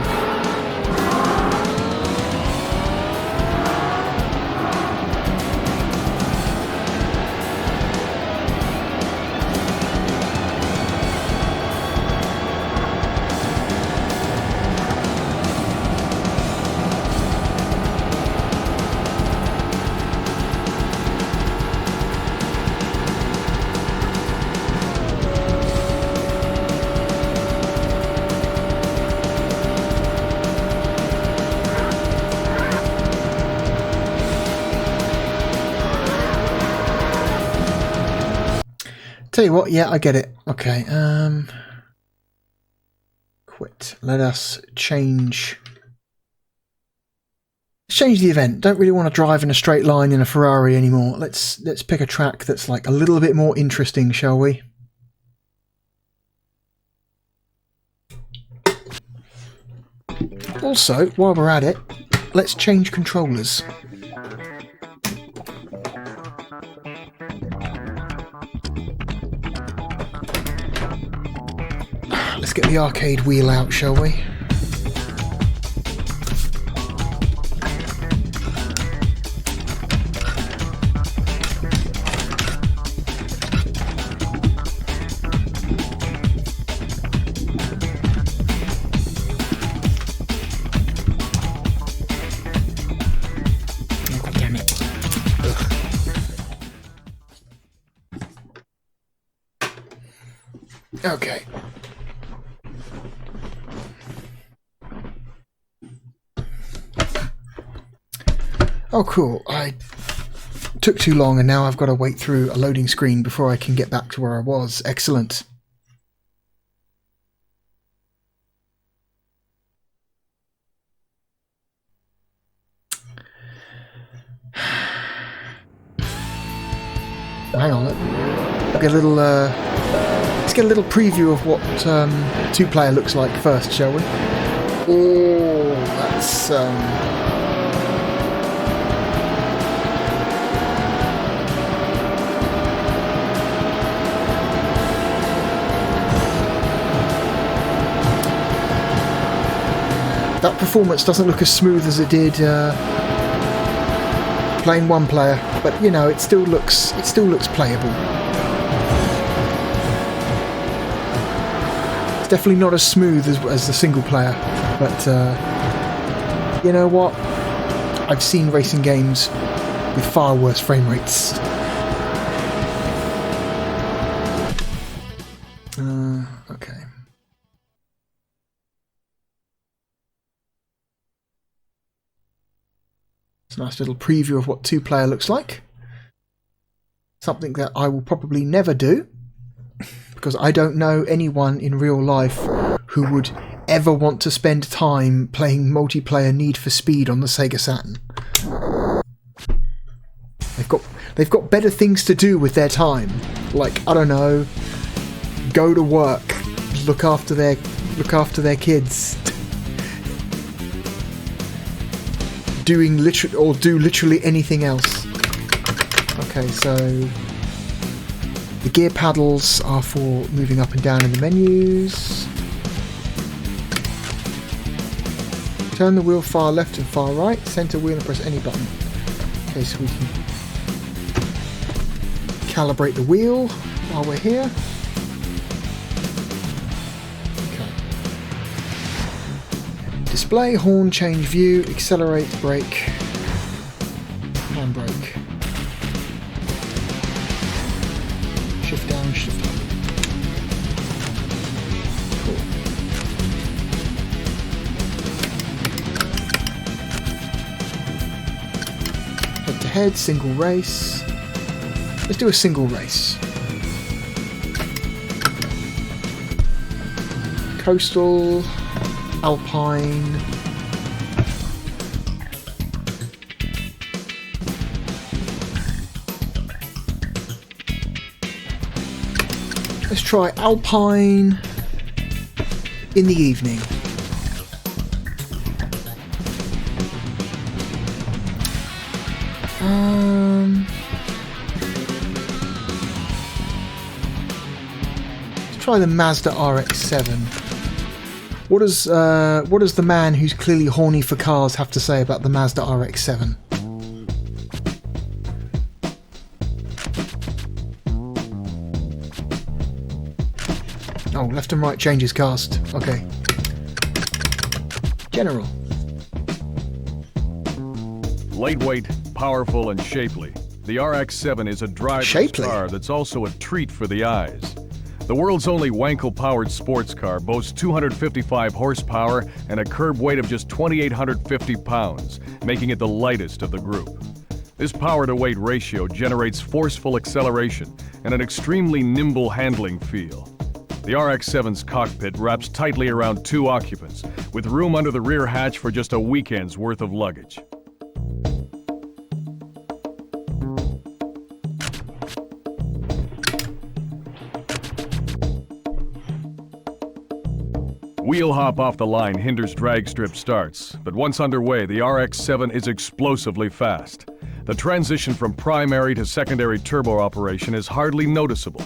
Tell you what, yeah, I get it. Okay, quit. Let us change the event. Don't really want to drive in a straight line in a Ferrari anymore. Let's pick a track that's like a little bit more interesting, shall we? Also, while we're at it, let's change controllers. Let's get the arcade wheel out, shall we? Oh, damn it. Ugh. Okay. Oh cool, I took too long and now I've got to wait through a loading screen before I can get back to where I was. Excellent. Hang on, let's get a little preview of what two-player looks like first, shall we? Oh, that's that performance doesn't look as smooth as it did playing one player, but you know, it still looks playable. It's definitely not as smooth as the single player, but you know what? I've seen racing games with far worse frame rates. Okay. It's a nice little preview of what two-player looks like. Something that I will probably never do, because I don't know anyone in real life who would ever want to spend time playing multiplayer Need for Speed on the Sega Saturn. They've got better things to do with their time. Like, I don't know, go to work, look after their kids. Do literally anything else. Okay, so the gear paddles are for moving up and down in the menus. Turn the wheel far left and far right, center wheel and press any button. Okay, so we can calibrate the wheel while we're here. Display, horn, change view, accelerate, brake, handbrake. Shift down, shift up. Cool. Head to head, single race. Let's do a single race. Coastal. Alpine. Let's try Alpine in the evening. Let's try the Mazda RX-7. What does the man who's clearly horny for cars have to say about the Mazda RX-7? Oh, left and right changes cast. Okay. General. Lightweight, powerful, and shapely, the RX-7 is a driver's car that's also a treat for the eyes. The world's only Wankel-powered sports car boasts 255 horsepower and a curb weight of just 2,850 pounds, making it the lightest of the group. This power-to-weight ratio generates forceful acceleration and an extremely nimble handling feel. The RX-7's cockpit wraps tightly around 2 occupants, with room under the rear hatch for just a weekend's worth of luggage. Wheel hop off the line hinders drag strip starts, but once underway, the RX-7 is explosively fast. The transition from primary to secondary turbo operation is hardly noticeable.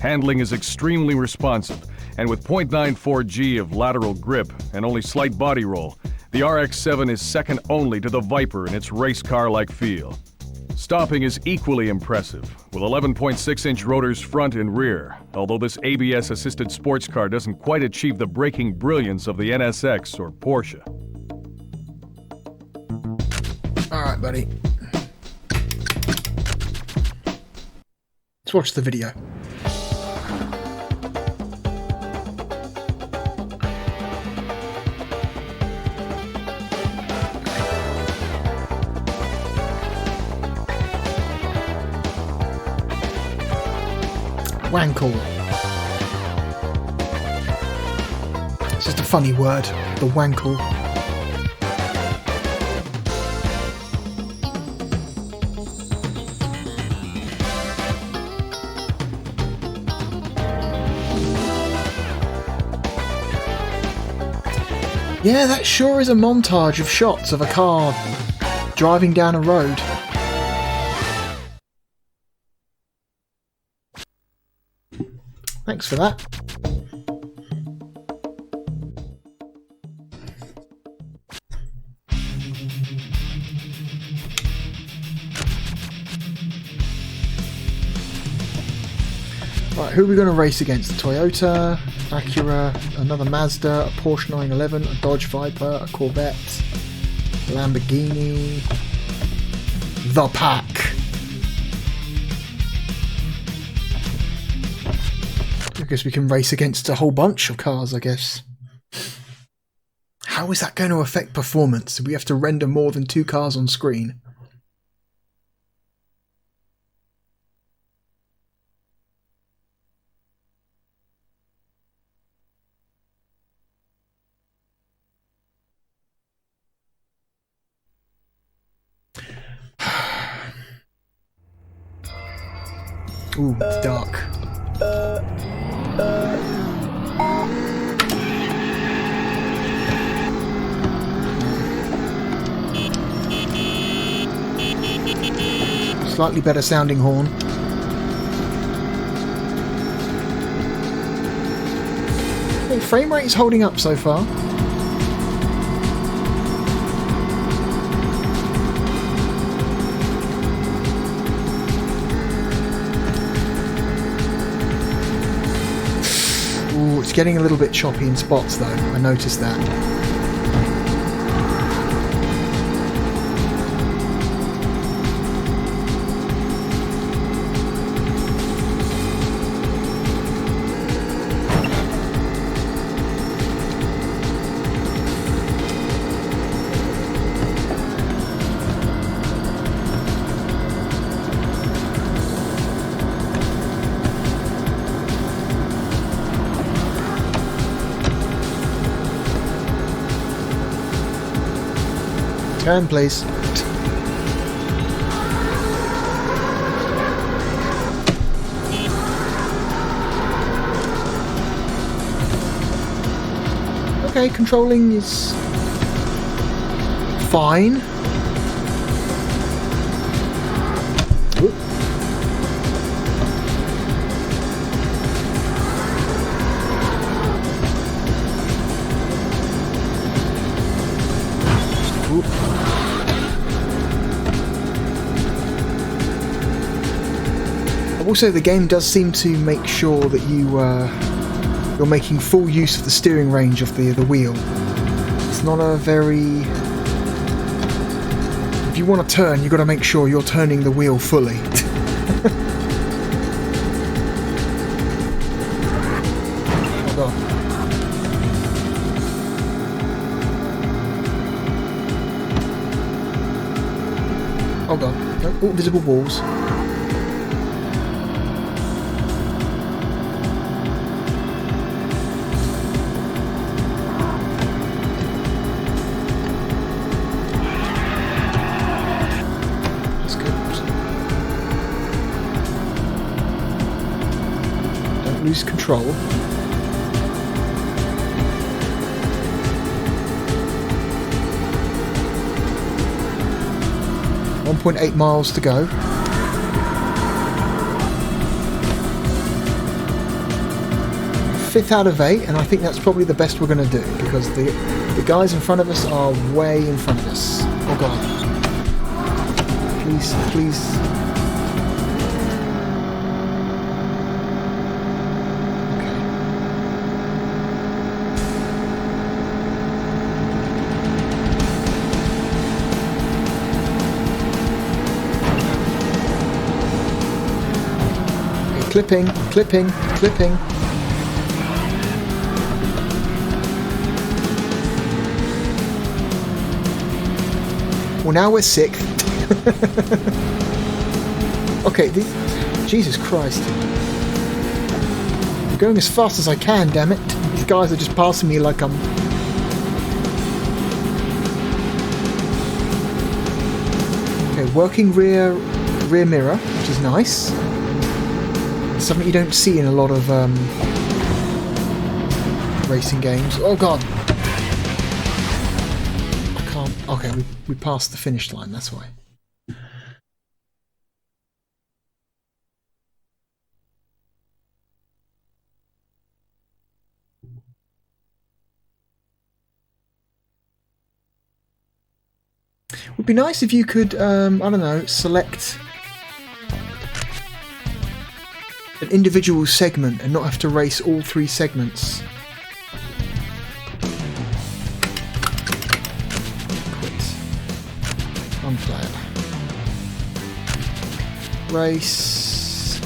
Handling is extremely responsive, and with 0.94 G of lateral grip and only slight body roll, the RX-7 is second only to the Viper in its race car-like feel. Stopping is equally impressive, with 11.6-inch rotors front and rear, although this ABS-assisted sports car doesn't quite achieve the braking brilliance of the NSX or Porsche. All right, buddy. Let's watch the video. Wankle. It's just a funny word, the wankle. Yeah, that sure is a montage of shots of a car driving down a road. Thanks for that. Right, who are we going to race against? A Toyota, Acura, another Mazda, a Porsche 911, a Dodge Viper, a Corvette, a Lamborghini, the pack. I guess we can race against a whole bunch of cars, I guess. How is that going to affect performance? Do we have to render more than 2 cars on screen? Ooh, it's dark. Slightly better sounding horn. Okay, frame rate is holding up so far. Ooh, it's getting a little bit choppy in spots though, I noticed that. Turn, please. Okay, controlling is fine. Oop. Oop. Also, the game does seem to make sure that you're making full use of the steering range of the wheel. It's not a very... If you want to turn, you've got to make sure you're turning the wheel fully. Hold on. Hold on. Oh, visible walls. lose control. 1.8 miles to go. Fifth out of 8, and I think that's probably the best we're going to do, because the guys in front of us are way in front of us. Oh god. Please, please. Clipping, clipping, clipping. Well, now we're sick. Okay, Jesus Christ. I'm going as fast as I can, damn it. These guys are just passing me like I'm... Okay, working rear mirror, which is nice. Something you don't see in a lot of racing games. Oh god! I can't... Okay, we passed the finish line, that's why. Would be nice if you could, I don't know, select an individual segment and not have to race all 3 segments. Quit. Unplay. Race.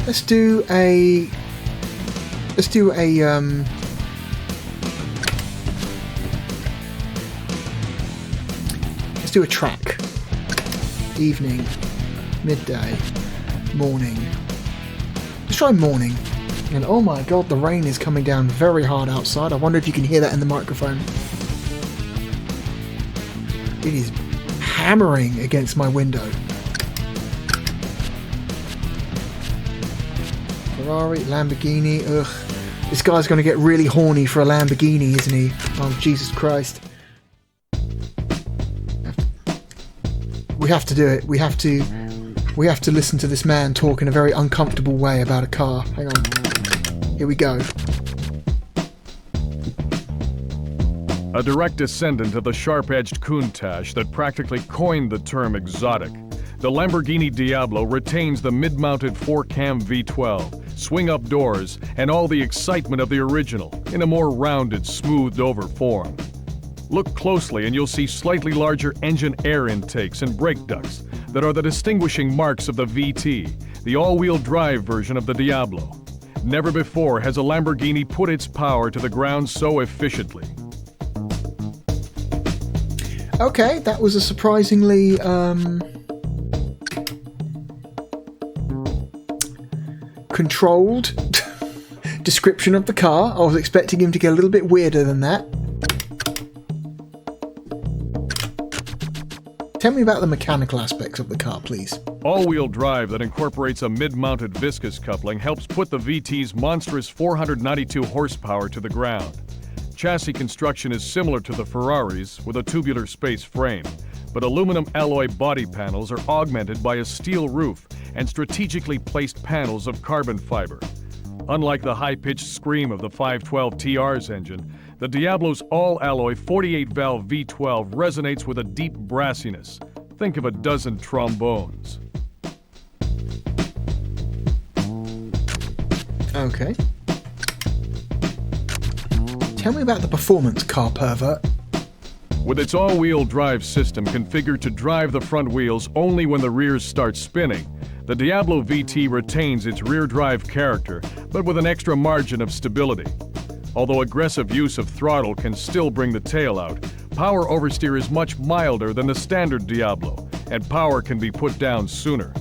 Let's do a track. Evening, midday, morning. Let's try morning. And oh my god, the rain is coming down very hard outside. I wonder if you can hear that in the microphone. It is hammering against my window. Ferrari, Lamborghini, ugh. This guy's going to get really horny for a Lamborghini, isn't he? Oh, Jesus Christ. We have to do it. We have to listen to this man talk in a very uncomfortable way about a car. Hang on. Here we go. A direct descendant of the sharp-edged Countach that practically coined the term exotic, the Lamborghini Diablo retains the mid-mounted 4-cam V12, swing-up doors, and all the excitement of the original in a more rounded, smoothed-over form. Look closely and you'll see slightly larger engine air intakes and brake ducts that are the distinguishing marks of the VT, the all-wheel drive version of the Diablo. Never before has a Lamborghini put its power to the ground so efficiently. Okay, that was a surprisingly controlled description of the car. I was expecting him to get a little bit weirder than that. Tell me about the mechanical aspects of the car, please. All-wheel drive that incorporates a mid-mounted viscous coupling helps put the VT's monstrous 492 horsepower to the ground. Chassis construction is similar to the Ferraris with a tubular space frame, but aluminum alloy body panels are augmented by a steel roof and strategically placed panels of carbon fiber. Unlike the high-pitched scream of the 512 TR's engine, the Diablo's all-alloy 48-valve V12 resonates with a deep brassiness. Think of a dozen trombones. Okay. Tell me about the performance, car pervert. With its all-wheel drive system configured to drive the front wheels only when the rears start spinning, the Diablo VT retains its rear drive character, but with an extra margin of stability. Although aggressive use of throttle can still bring the tail out, power oversteer is much milder than the standard Diablo, and power can be put down sooner.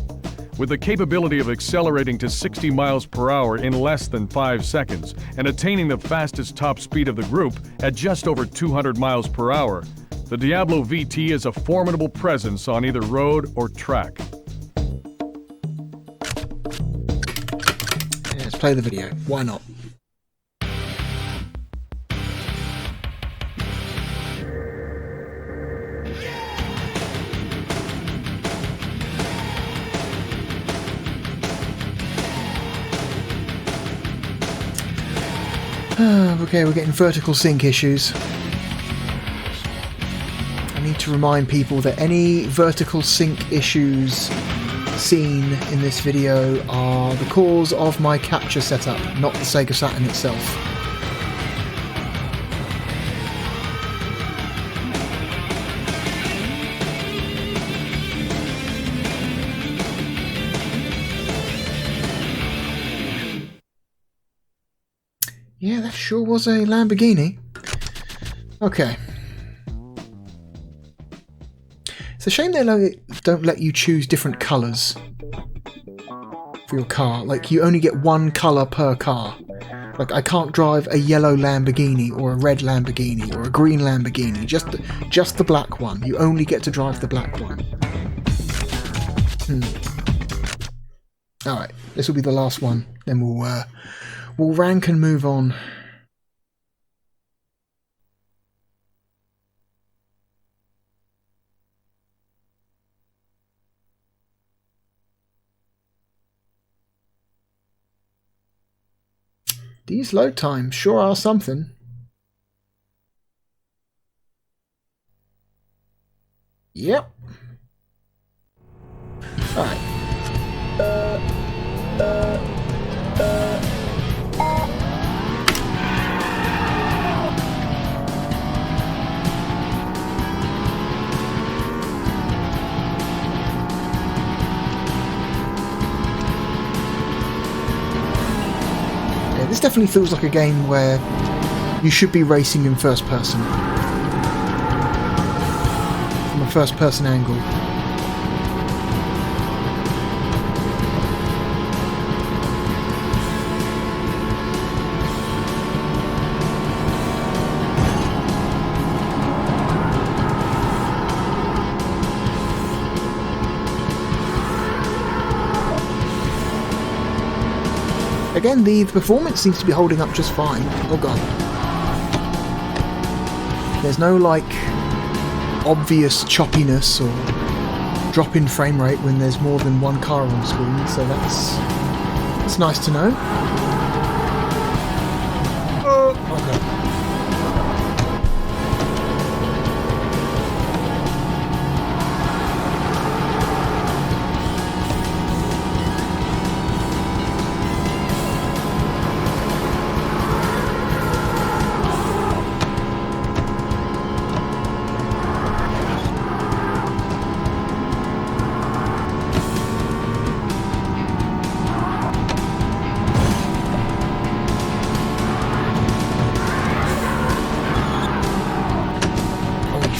With the capability of accelerating to 60 miles per hour in less than 5 seconds and attaining the fastest top speed of the group at just over 200 miles per hour, the Diablo VT is a formidable presence on either road or track. Let's play the video. Why not? Okay, we're getting vertical sync issues. I need to remind people that any vertical sync issues seen in this video are the cause of my capture setup, not the Sega Saturn itself. Yeah, that sure was a Lamborghini. Okay. It's a shame they don't let you choose different colours for your car. Like, you only get one colour per car. Like, I can't drive a yellow Lamborghini or a red Lamborghini or a green Lamborghini. Just the black one. You only get to drive the black one. Alright, this will be the last one. Then we'll rank and move on. These load times sure are something. Yep. Alright. This definitely feels like a game where you should be racing in first person. From a first person angle. Again, the performance seems to be holding up just fine. Oh god. There's no, like, obvious choppiness or drop in frame rate when there's more than one car on screen, so that's nice to know. Okay.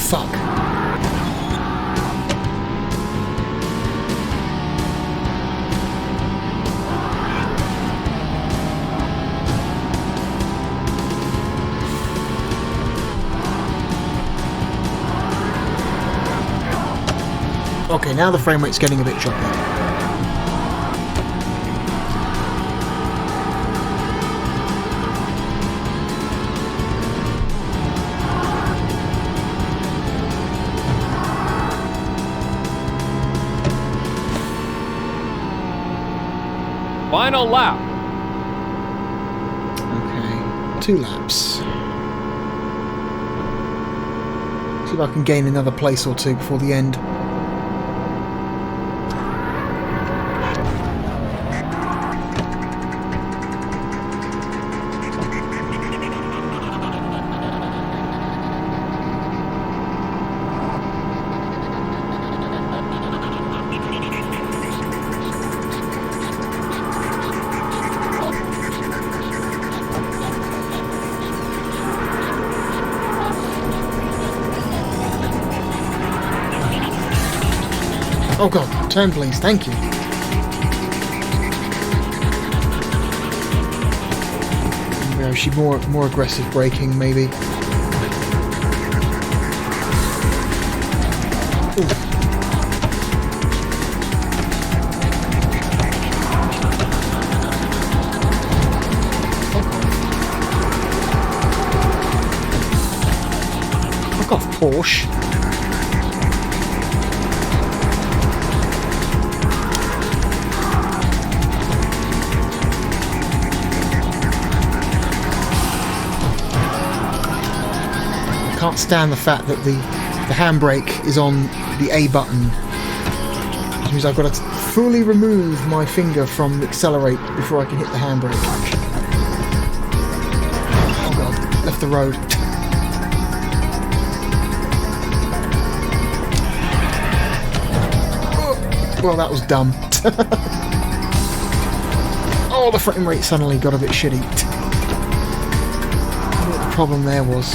Fuck. Okay, now the frame rate's getting a bit choppy. Final lap. Okay, 2 laps. See if I can gain another place or two before the end. Oh god, turn please, thank you. Maybe she more aggressive braking, maybe. Ooh. Porsche. I can't stand the fact that the handbrake is on the A button, which means I've got to fully remove my finger from accelerate before I can hit the handbrake. Oh god, left the road. Oh, well, that was dumb. Oh, the frame rate suddenly got a bit shitty. I don't know what the problem there was.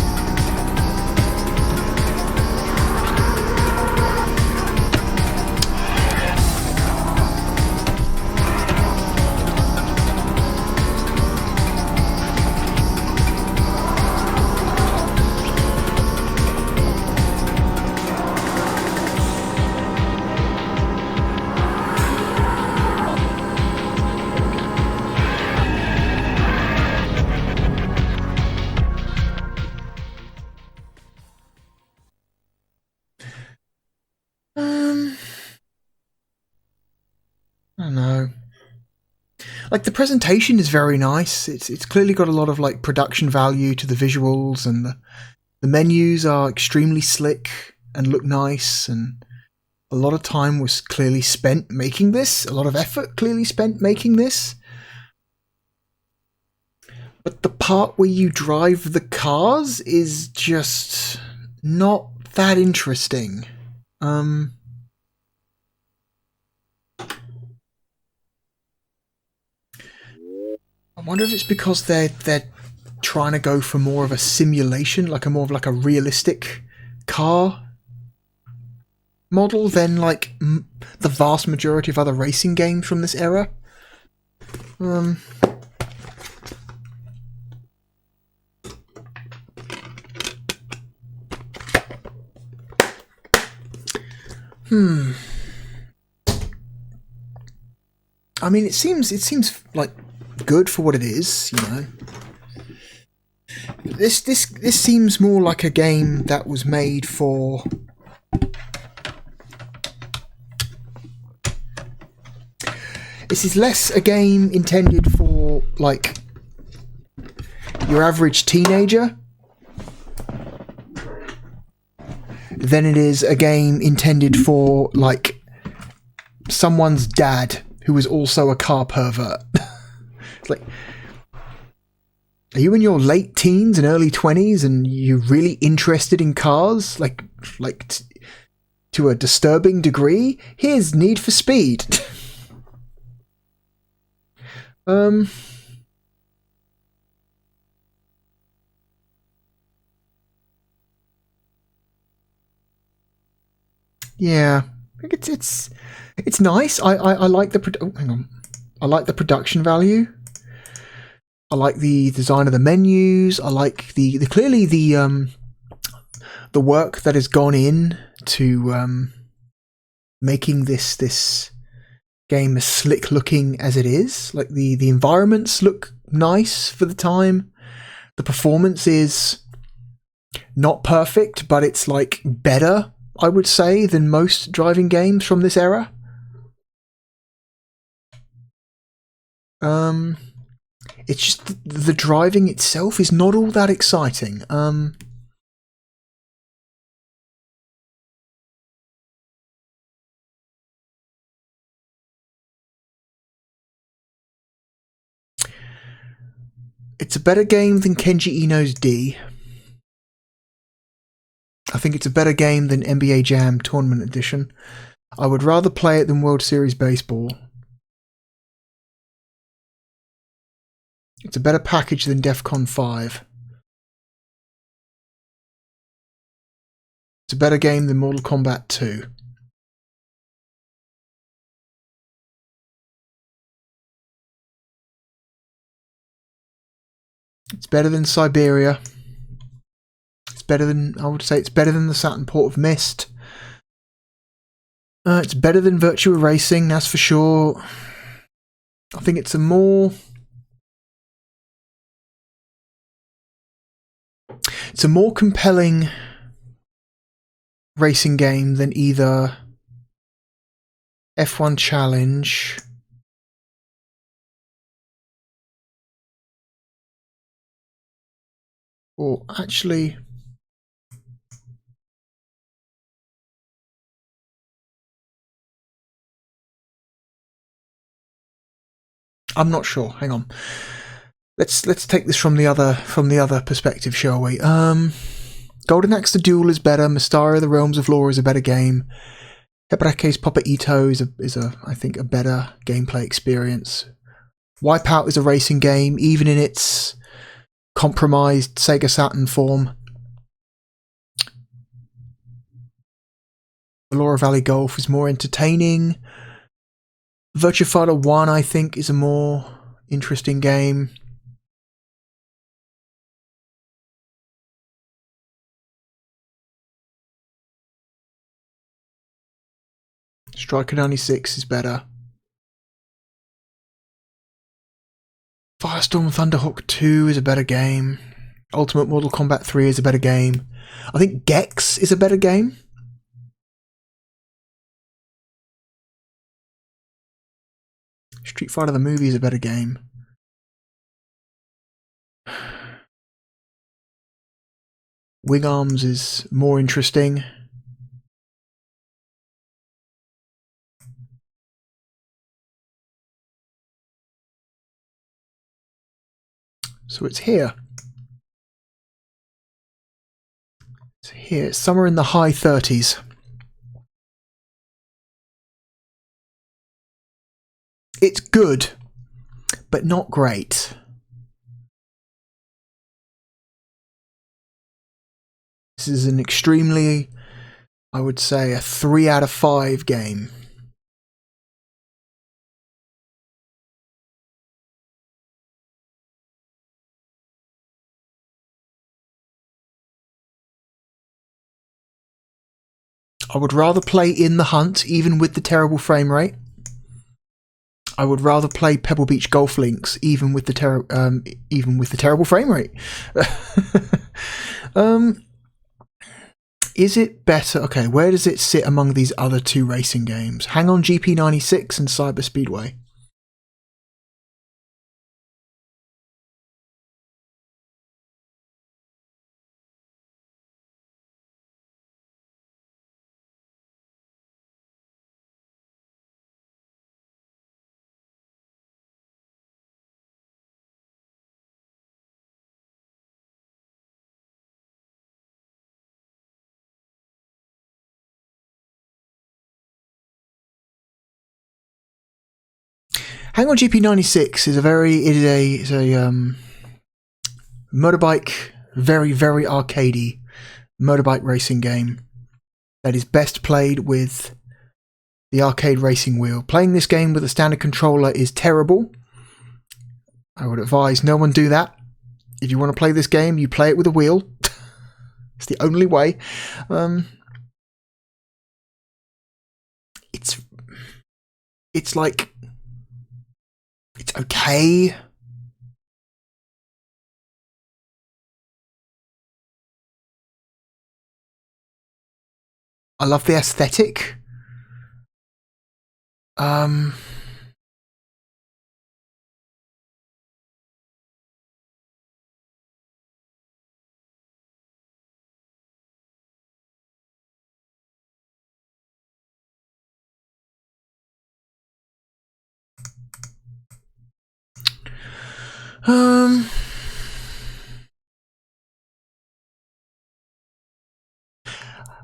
I don't know. Like, the presentation is very nice. It's clearly got a lot of like production value to the visuals, and the menus are extremely slick and look nice, and a lot of time was clearly spent making this. A lot of effort clearly spent making this. But the part where you drive the cars is just not that interesting. I wonder if it's because they're trying to go for more of a simulation, like a realistic car model than like the vast majority of other racing games from this era. I mean, it seems like good for what it is, you know. This seems more like a game that was made for this is less a game intended for like your average teenager than it is a game intended for like someone's dad who is also a car pervert. It's like, are you in your late teens and early 20s and you're really interested in cars? Like to a disturbing degree? Here's Need for Speed. Yeah, I think it's nice. I like the hang on. I like the production value. I like the design of the menus. I like the clearly the work that has gone in to making this game as slick looking as it is. Like the environments look nice for the time. The performance is not perfect, but it's like better, I would say, than most driving games from this era. It's just the driving itself is not all that exciting. It's a better game than Kenji Ino's D. I think it's a better game than NBA Jam Tournament Edition. I would rather play it than World Series Baseball. It's a better package than DEFCON 5. It's a better game than Mortal Kombat 2. It's better than Siberia. It's better than, I would say it's better than the Saturn Port of Mist. It's better than Virtua Racing, that's for sure. I think it's a more compelling racing game than either F1 Challenge or actually I'm not sure. Hang on. Let's take this from the other perspective, shall we? Golden Axe the Duel is better. Mysteria the Realms of Lore is a better game. Hebrake's Papa Ito is I think a better gameplay experience. Wipeout is a racing game, even in its compromised Sega Saturn form. Laura Valley Golf is more entertaining. Virtua Fighter 1, I think, is a more interesting game. Striker 96 is better. Firestorm Thunderhawk 2 is a better game. Ultimate Mortal Kombat 3 is a better game. I think Gex is a better game. Street Fighter the movie is a better game. Wing Arms is more interesting. So it's here. It's here. It's somewhere in the high 30s. It's good, but not great. This is an extremely, I would say, a 3 out of 5 game. I would rather play In the Hunt, even with the terrible frame rate. I would rather play Pebble Beach Golf Links, even with the terrible frame rate. Is it better? Okay, where does it sit among these other two racing games? Hang On GP96 and Cyber Speedway. Hang On GP96 is a motorbike, very arcadey motorbike racing game that is best played with the arcade racing wheel. Playing this game with a standard controller is terrible. I would advise no one do that. If you want to play this game, you play it with a wheel. It's the only way. It's like, it's okay. I love the aesthetic.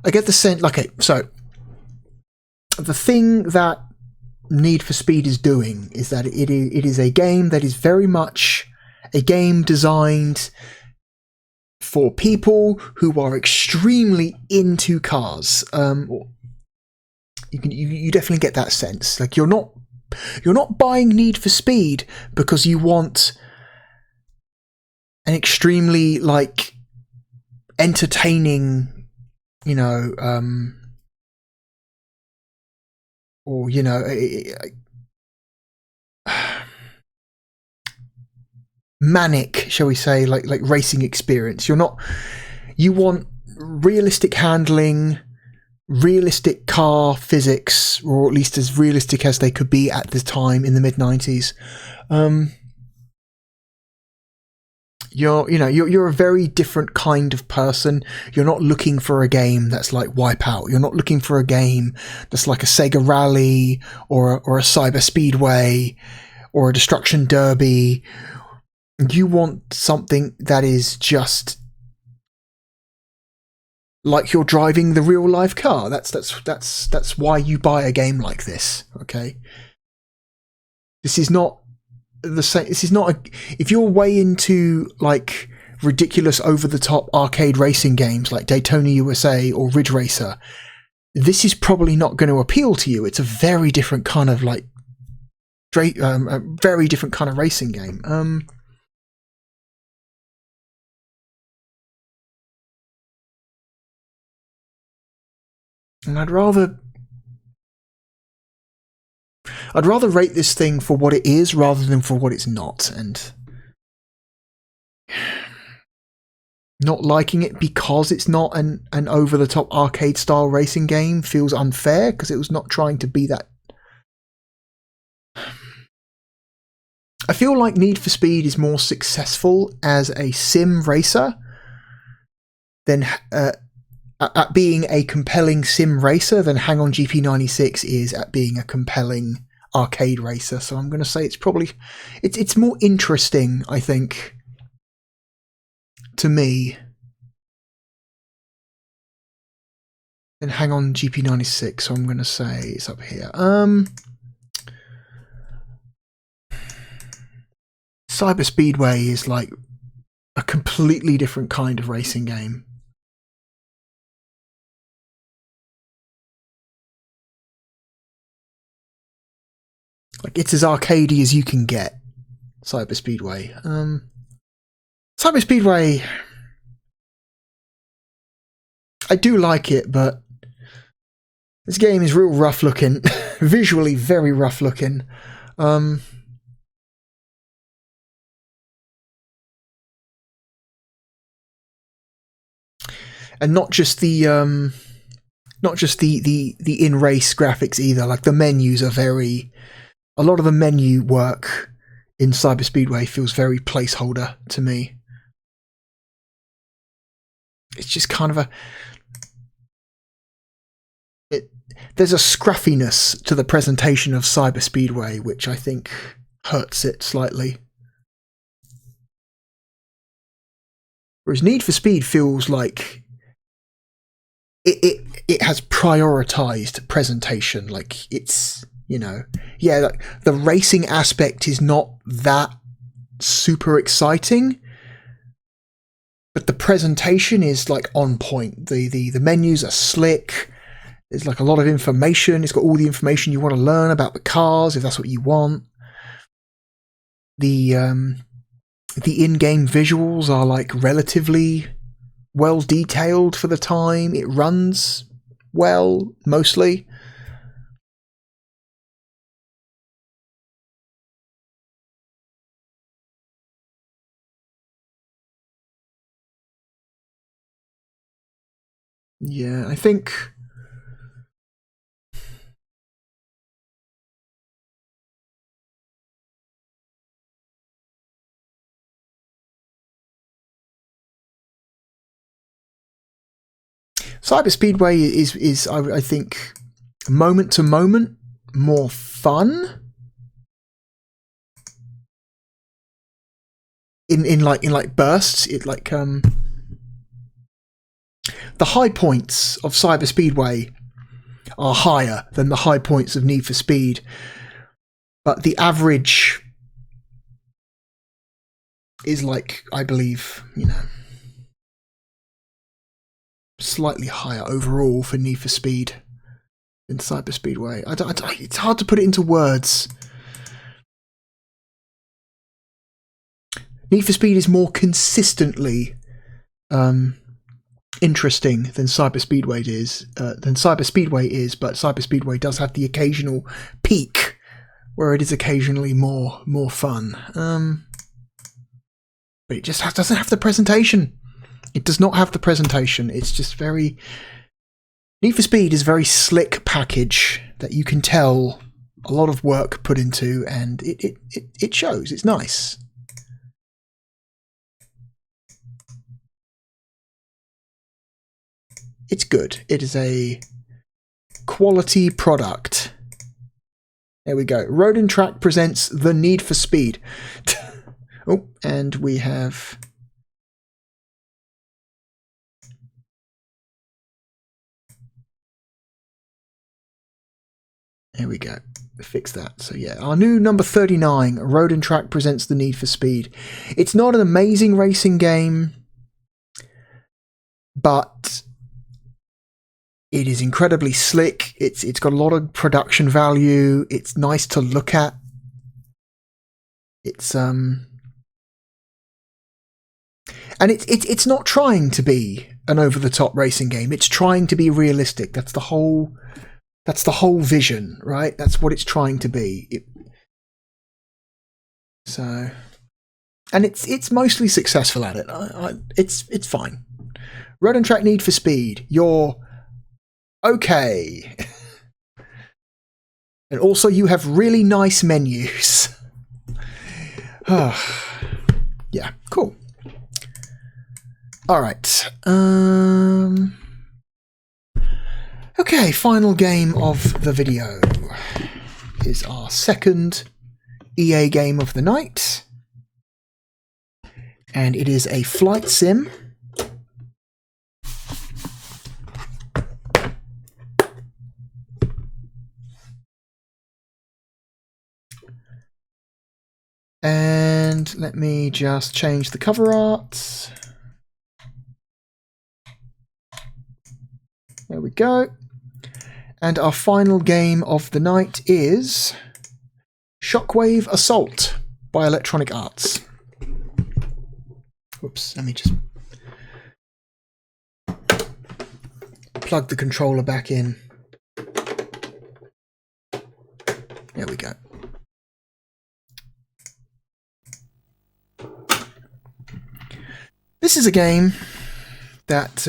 I get the sense, okay, so the thing that Need for Speed is doing is that it is a game that is very much a game designed for people who are extremely into cars. You definitely get that sense. Like you're not buying Need for Speed because you want an extremely like entertaining, you know, or you know, manic, shall we say, like racing experience. You want realistic handling, realistic car physics, or at least as realistic as they could be at the time in the mid-90s. You're a very different kind of person. You're not looking for a game that's like Wipeout. You're not looking for a game that's like a Sega Rally or a Cyber Speedway or a Destruction Derby. You want something that is just like you're driving the real life car. That's why you buy a game like this. Okay, this is not the same. This is not if you're way into like ridiculous over the top arcade racing games like Daytona USA or Ridge Racer, this is probably not going to appeal to you. It's a very different kind of like a very different kind of racing game. And I'd rather rate this thing for what it is rather than for what it's not, and not liking it because it's not an over-the-top arcade-style racing game feels unfair, because it was not trying to be that. I feel like Need for Speed is more successful as a sim racer than at being a compelling sim racer than Hang On GP96 is at being a compelling arcade racer. So I'm going to say it's probably it's more interesting, I think, to me than Hang On GP96. So I'm going to say it's up here. Cyber Speedway is like a completely different kind of racing game. Like, it's as arcadey as you can get. Cyber Speedway. Cyber Speedway, I do like it, but this game is real rough looking. Visually very rough looking. And not just the in-race graphics either. Like, the menus are very. A lot of the menu work in Cyber Speedway feels very placeholder to me. It's just kind of there's a scruffiness to the presentation of Cyber Speedway, which I think hurts it slightly. Whereas Need for Speed feels like it has prioritized presentation. Like, it's, yeah, like the racing aspect is not that super exciting, but the presentation is like on point. The menus are slick. There's like a lot of information. It's got all the information you want to learn about the cars, if that's what you want. The in-game visuals are like relatively well detailed for the time. It runs well, mostly. Yeah, I think Cyber Speedway is I think moment to moment more fun in like bursts. It like the high points of Cyber Speedway are higher than the high points of Need for Speed, but the average is like, I believe, slightly higher overall for Need for Speed than Cyber Speedway. It's hard to put it into words. Need for Speed is more consistently interesting than Cyber Speedway is. But Cyber Speedway does have the occasional peak where it is occasionally more fun. But it just doesn't have the presentation. It does not have the presentation. It's just very. Need for Speed is a very slick package that you can tell a lot of work put into, and it shows. It's nice. It's good. It is a quality product. There we go. Road and Track presents The Need for Speed. Oh, and we have... There we go. Fix that. So yeah, our new number 39, Road and Track presents The Need for Speed. It's not an amazing racing game, but it is incredibly slick. It's got a lot of production value. It's nice to look at. It's and it's not trying to be an over-the-top racing game. It's trying to be realistic. That's the whole vision, right? That's what it's trying to be. So, and it's mostly successful at it. It's fine. Road and Track Need for Speed. You're okay. And also you have really nice menus. Yeah, cool. All right. Okay, final game of the video is our second EA game of the night. And it is a flight sim. And let me just change the cover art. There we go. And our final game of the night is Shockwave Assault by Electronic Arts. Whoops, let me just plug the controller back in. There we go. This is a game that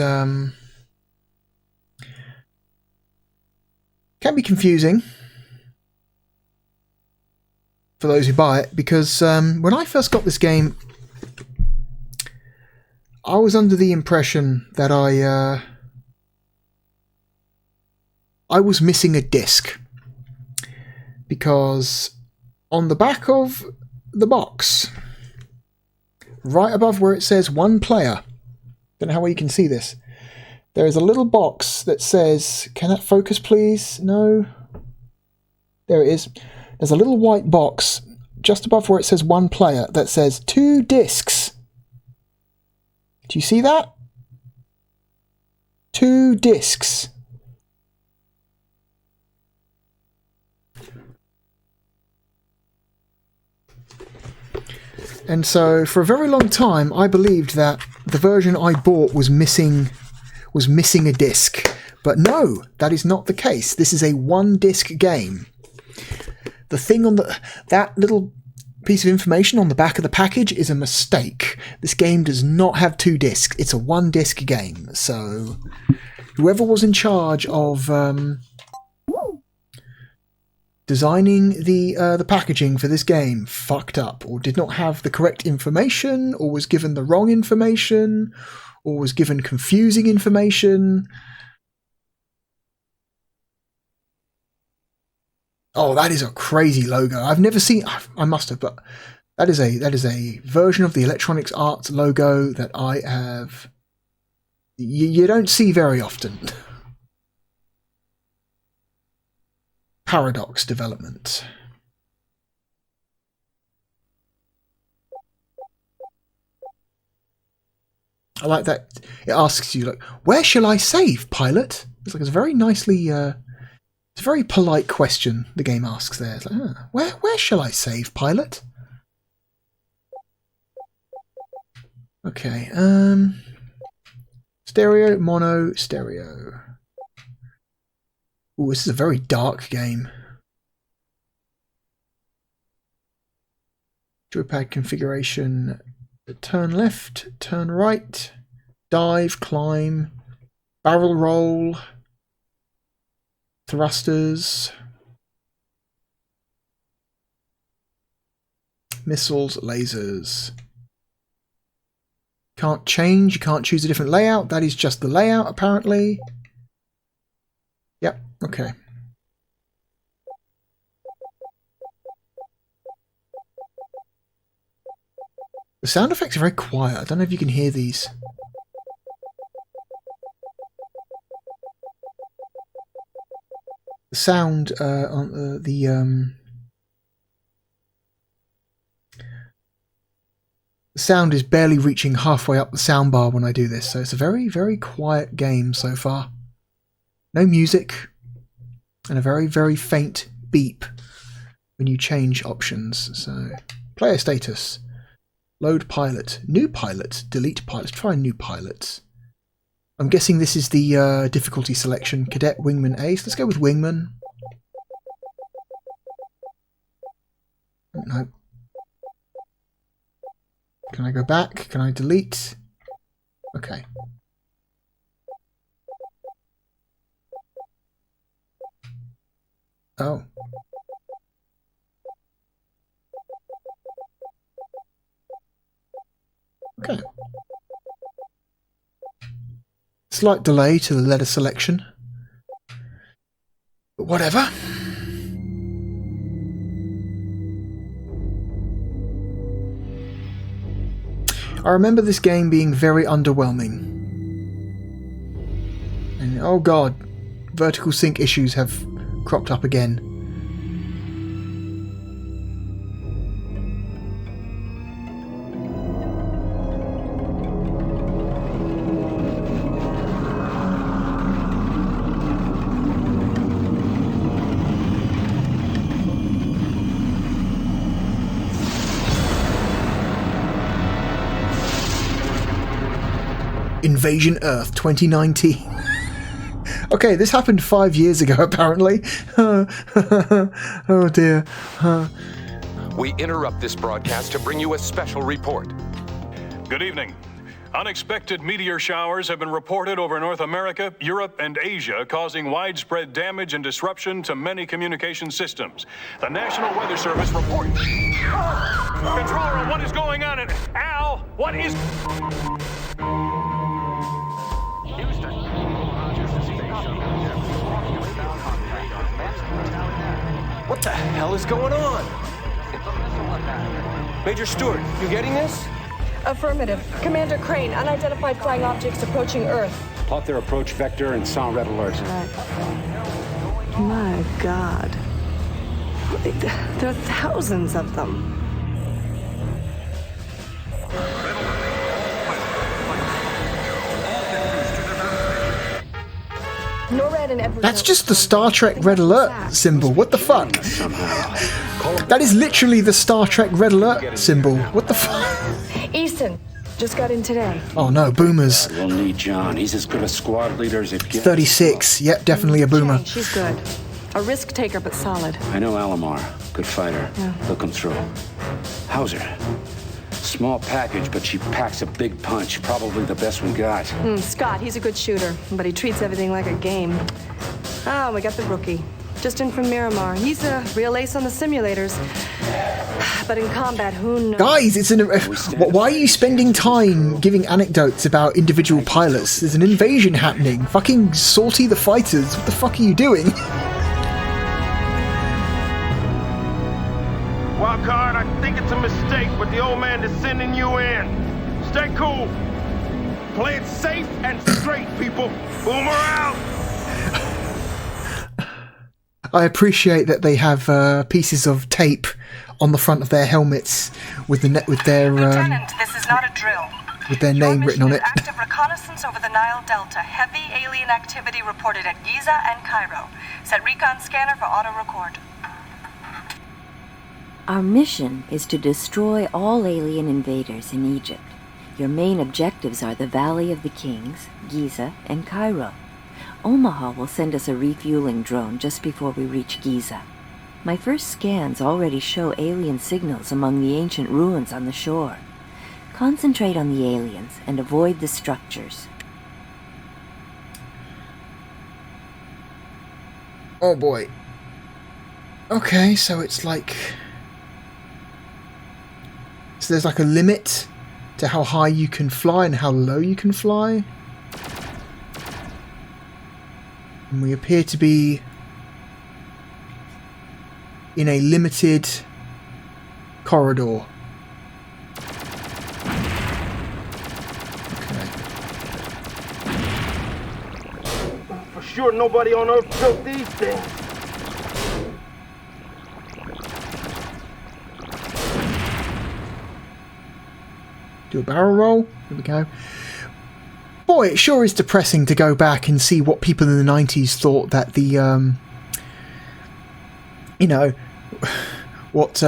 can be confusing for those who buy it, because when I first got this game, I was under the impression that I was missing a disc, because on the back of the box, right above where it says 1 player, don't know how well you can see this, there is a little box that says, can that focus please? No. There it is. There's a little white box just above where it says 1 player that says 2 discs. Do you see that? 2 discs. And so for a very long time I believed that the version I bought was missing a disc. But no, that is not the case. This is a 1-disc game. The thing on that little piece of information on the back of the package is a mistake. This game does not have 2 discs. It's a 1-disc game. So whoever was in charge of designing the packaging for this game fucked up, or did not have the correct information, or was given the wrong information, or was given confusing information. Oh, that is a crazy logo. I've never seen. I must have, but that is a version of the Electronic Arts logo that I have. You don't see very often. Paradox Development. I like that. It asks you, like, where shall I save, pilot? It's like, it's very nicely. It's a very polite question the game asks there. It's like, where shall I save, pilot? Okay. Stereo, mono, stereo. Ooh, this is a very dark game. Joypad configuration. Turn left, turn right, dive, climb, barrel roll, Thrusters. Missiles, lasers. Can't change, you can't choose a different layout. That is just the layout, apparently. Yep, okay. The sound effects are very quiet. I don't know if you can hear these. The sound on the sound is barely reaching halfway up the soundbar when I do this, so it's a very, very quiet game so far. No music, and a very, very faint beep when you change options. So, player status, load pilot, new pilot, delete pilot. Let's try new pilot. I'm guessing this is the difficulty selection, cadet, wingman, ace. Let's go with wingman. No. Can I go back? Can I delete? Okay. Oh. Okay. Slight delay to the letter selection. But whatever. I remember this game being very underwhelming. And oh god, vertical sync issues have cropped up again. Invasion Earth 2019. Okay, this happened 5 years ago, apparently. Oh dear. We interrupt this broadcast to bring you a special report. Good evening. Unexpected meteor showers have been reported over North America, Europe, and Asia, causing widespread damage and disruption to many communication systems. The National Weather Service reports... Control room, what is going on? Al, what is... What the hell is going on? Major Stewart, you getting this? Affirmative. Commander Crane, unidentified flying objects approaching Earth. Plot their approach vector and sound red alert. My God. There are thousands of them. NORAD and every... That's just the Star Trek Red Alert symbol. What the fuck? That is literally the Star Trek Red Alert symbol. What the fuck? Easton, just got in today. Oh no, boomers. We'll need John. He's as good a squad leader as it gets. 36. Yep, definitely a boomer. Okay, she's good. A risk taker, but solid. I know Alamar. Good fighter. Yeah. He'll come through. Hauser. Small package, but she packs a big punch. Probably the best we got. Scott, he's a good shooter, but he treats everything like a game. Ah, we got the rookie. Just in from Miramar. He's a real ace on the simulators. But in combat, who knows? Guys, it's an... Why are you spending time giving anecdotes about individual pilots? There's an invasion happening. Fucking Salty the Fighters. What the fuck are you doing? Wildcard, I think it's a mistake, but the old man is sending you in. Stay cool. Play it safe and straight, people. Boomer out. I appreciate that they have pieces of tape on the front of their helmets with their Lieutenant, this is not a drill. with their name written on it. Active reconnaissance over the Nile Delta. Heavy alien activity reported at Giza and Cairo. Set recon scanner for auto record. Our mission is to destroy all alien invaders in Egypt. Your main objectives are the Valley of the Kings, Giza, and Cairo. Omaha will send us a refueling drone just before we reach Giza. My first scans already show alien signals among the ancient ruins on the shore. Concentrate on the aliens and avoid the structures. Oh boy. Okay, so it's like... So there's like a limit to how high you can fly and how low you can fly. And we appear to be in a limited corridor. Okay. For sure nobody on Earth built these things. Do a barrel roll. Here we go. Boy, it sure is depressing to go back and see what people in the 90s thought that the, you know, what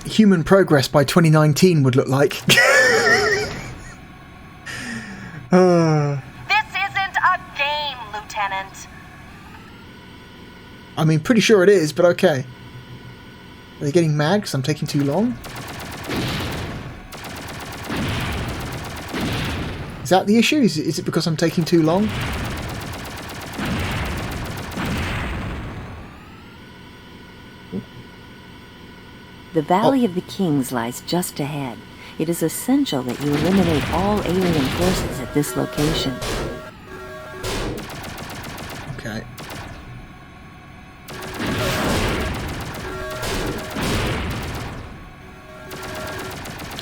human progress by 2019 would look like. This isn't a game, Lieutenant. I mean, pretty sure it is, but okay. Are they getting mad because I'm taking too long? Is that the issue? Is it because I'm taking too long? The Valley of the Kings lies just ahead. It is essential that you eliminate all alien forces at this location. Okay.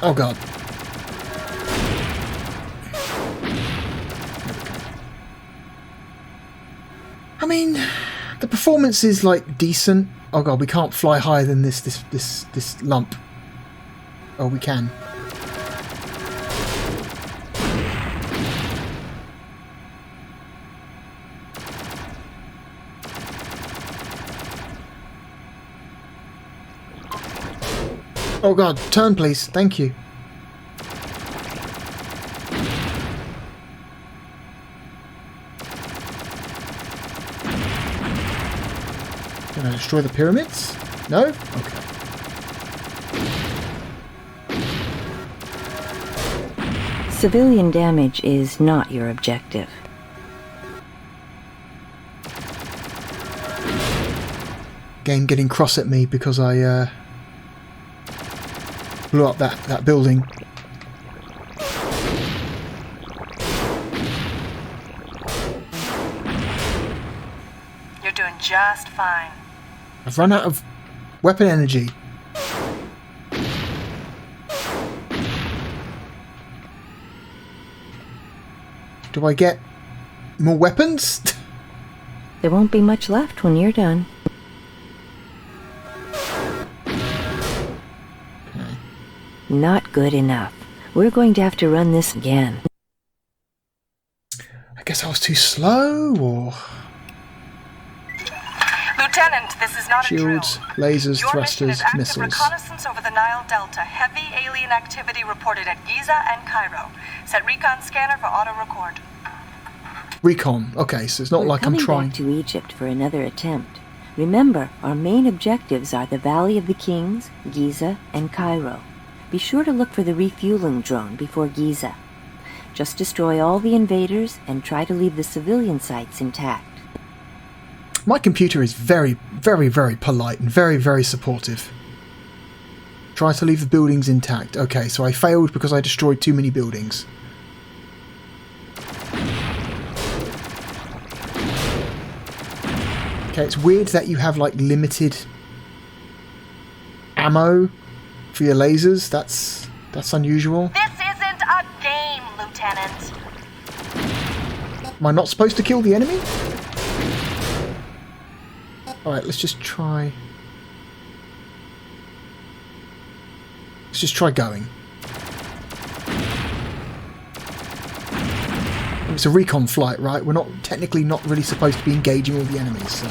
Oh god. I mean, the performance is like decent. Oh god, we can't fly higher than this lump. Oh, we can. Oh god, turn please. Thank you. Can I destroy the pyramids? No? Okay. Civilian damage is not your objective. Game getting cross at me because I blew up that building. You're doing just fine. I've run out of weapon energy. Do I get more weapons? There won't be much left when you're done. Okay. Not good enough. We're going to have to run this again. I guess I was too slow, or... Lieutenant, this is not Shields, a drill. lasers, Your mission is thrusters, active missiles. reconnaissance over the Nile Delta. Heavy alien activity reported at Giza and Cairo. Set recon scanner for auto record. Recon. Okay, so it's not We're like I'm coming trying. back to Egypt for another attempt. Remember, our main objectives are the Valley of the Kings, Giza, and Cairo. Be sure to look for the refueling drone before Giza. Just destroy all the invaders and try to leave the civilian sites intact. My computer is very, very, very polite and very, very supportive. Try to leave the buildings intact. Okay, so I failed because I destroyed too many buildings. Okay, it's weird that you have like limited ammo for your lasers. That's unusual. This isn't a game, Lieutenant. Am I not supposed to kill the enemy? Alright, let's just try... Let's just try going. It's a recon flight, right? We're technically not really supposed to be engaging all the enemies, so...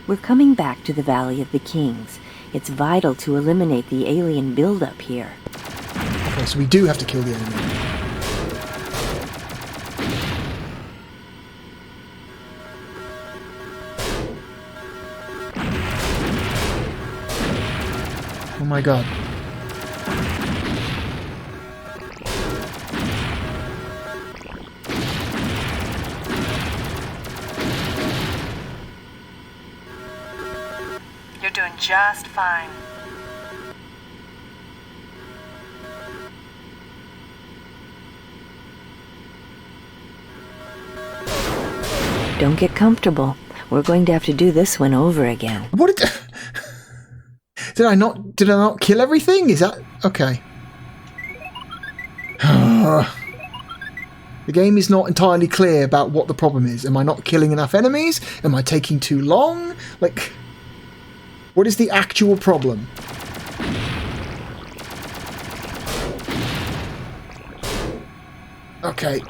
We're coming back to the Valley of the Kings. It's vital to eliminate the alien buildup here. Okay, so we do have to kill the enemy. Oh my god. just fine. Don't get comfortable. We're going to have to do this one over again. What did I not kill everything? Is that okay? The game is not entirely clear about what the problem is. Am I not killing enough enemies? Am I taking too long? Like, what is the actual problem? Okay.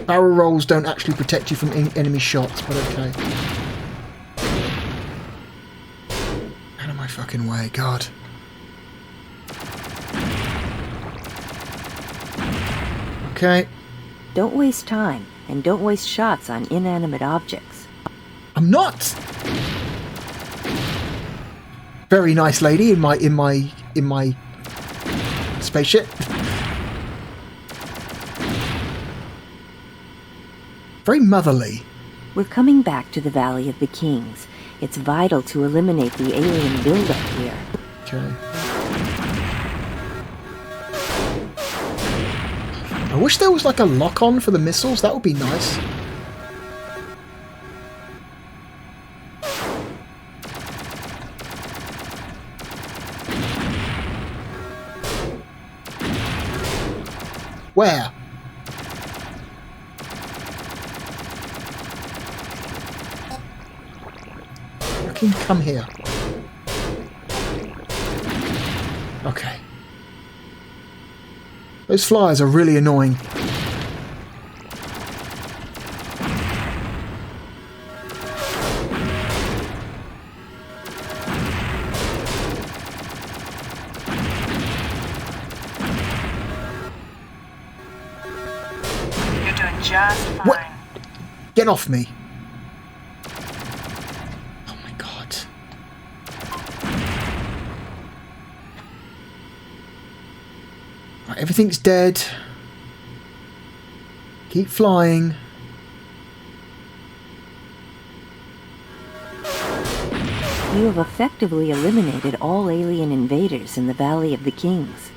Barrel rolls don't actually protect you from enemy shots, but okay. Out of my fucking way, God. Okay. Don't waste time, and don't waste shots on inanimate objects. I'm not! Very nice lady in my spaceship. Very motherly. We're coming back to the Valley of the Kings. It's vital to eliminate the alien buildup here. Okay. I wish there was like a lock-on for the missiles. That would be nice. Where? Come here. Okay. Those flyers are really annoying. You're doing just fine. What? Get off me. Everything's dead. Keep flying. You have effectively eliminated all alien invaders in the Valley of the Kings.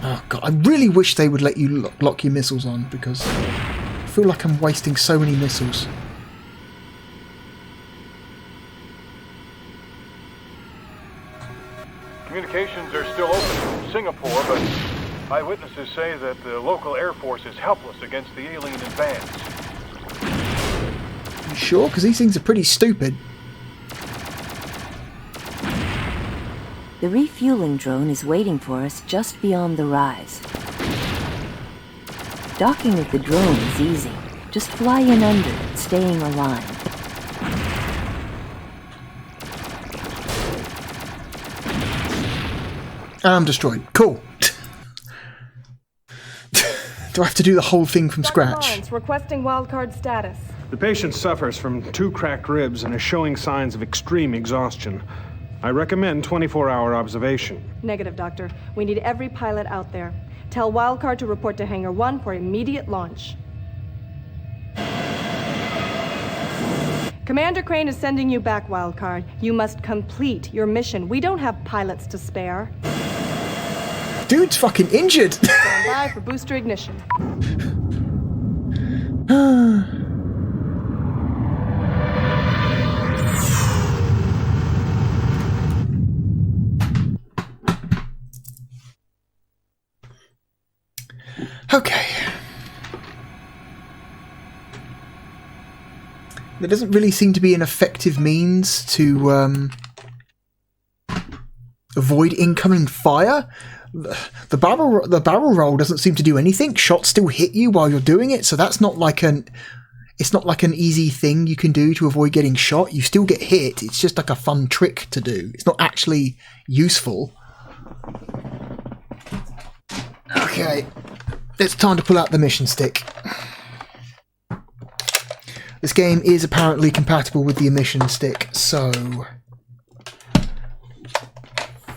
Oh God, I really wish they would let you lock your missiles on, because I feel like I'm wasting so many missiles. Communications are still open from Singapore, but eyewitnesses say that the local Air Force is helpless against the alien advance. You sure? Because these things are pretty stupid. The refueling drone is waiting for us just beyond the rise. Docking with the drone is easy. Just fly in under it, staying aligned. I'm destroyed. Cool. Do I have to do the whole thing from scratch? Lawrence, requesting wildcard status. The patient suffers from 2 cracked ribs and is showing signs of extreme exhaustion. I recommend 24-hour observation. Negative, Doctor. We need every pilot out there. Tell wildcard to report to Hangar 1 for immediate launch. Commander Crane is sending you back, wildcard. You must complete your mission. We don't have pilots to spare. Dude's fucking injured. Stand by for booster ignition. Okay. There doesn't really seem to be an effective means to avoid incoming fire. The barrel roll doesn't seem to do anything. Shots still hit you while you're doing it, so that's not like it's not like an easy thing you can do to avoid getting shot. You still get hit. It's just like a fun trick to do. It's not actually useful. Okay. It's time to pull out the mission stick. This game is apparently compatible with the emission stick, so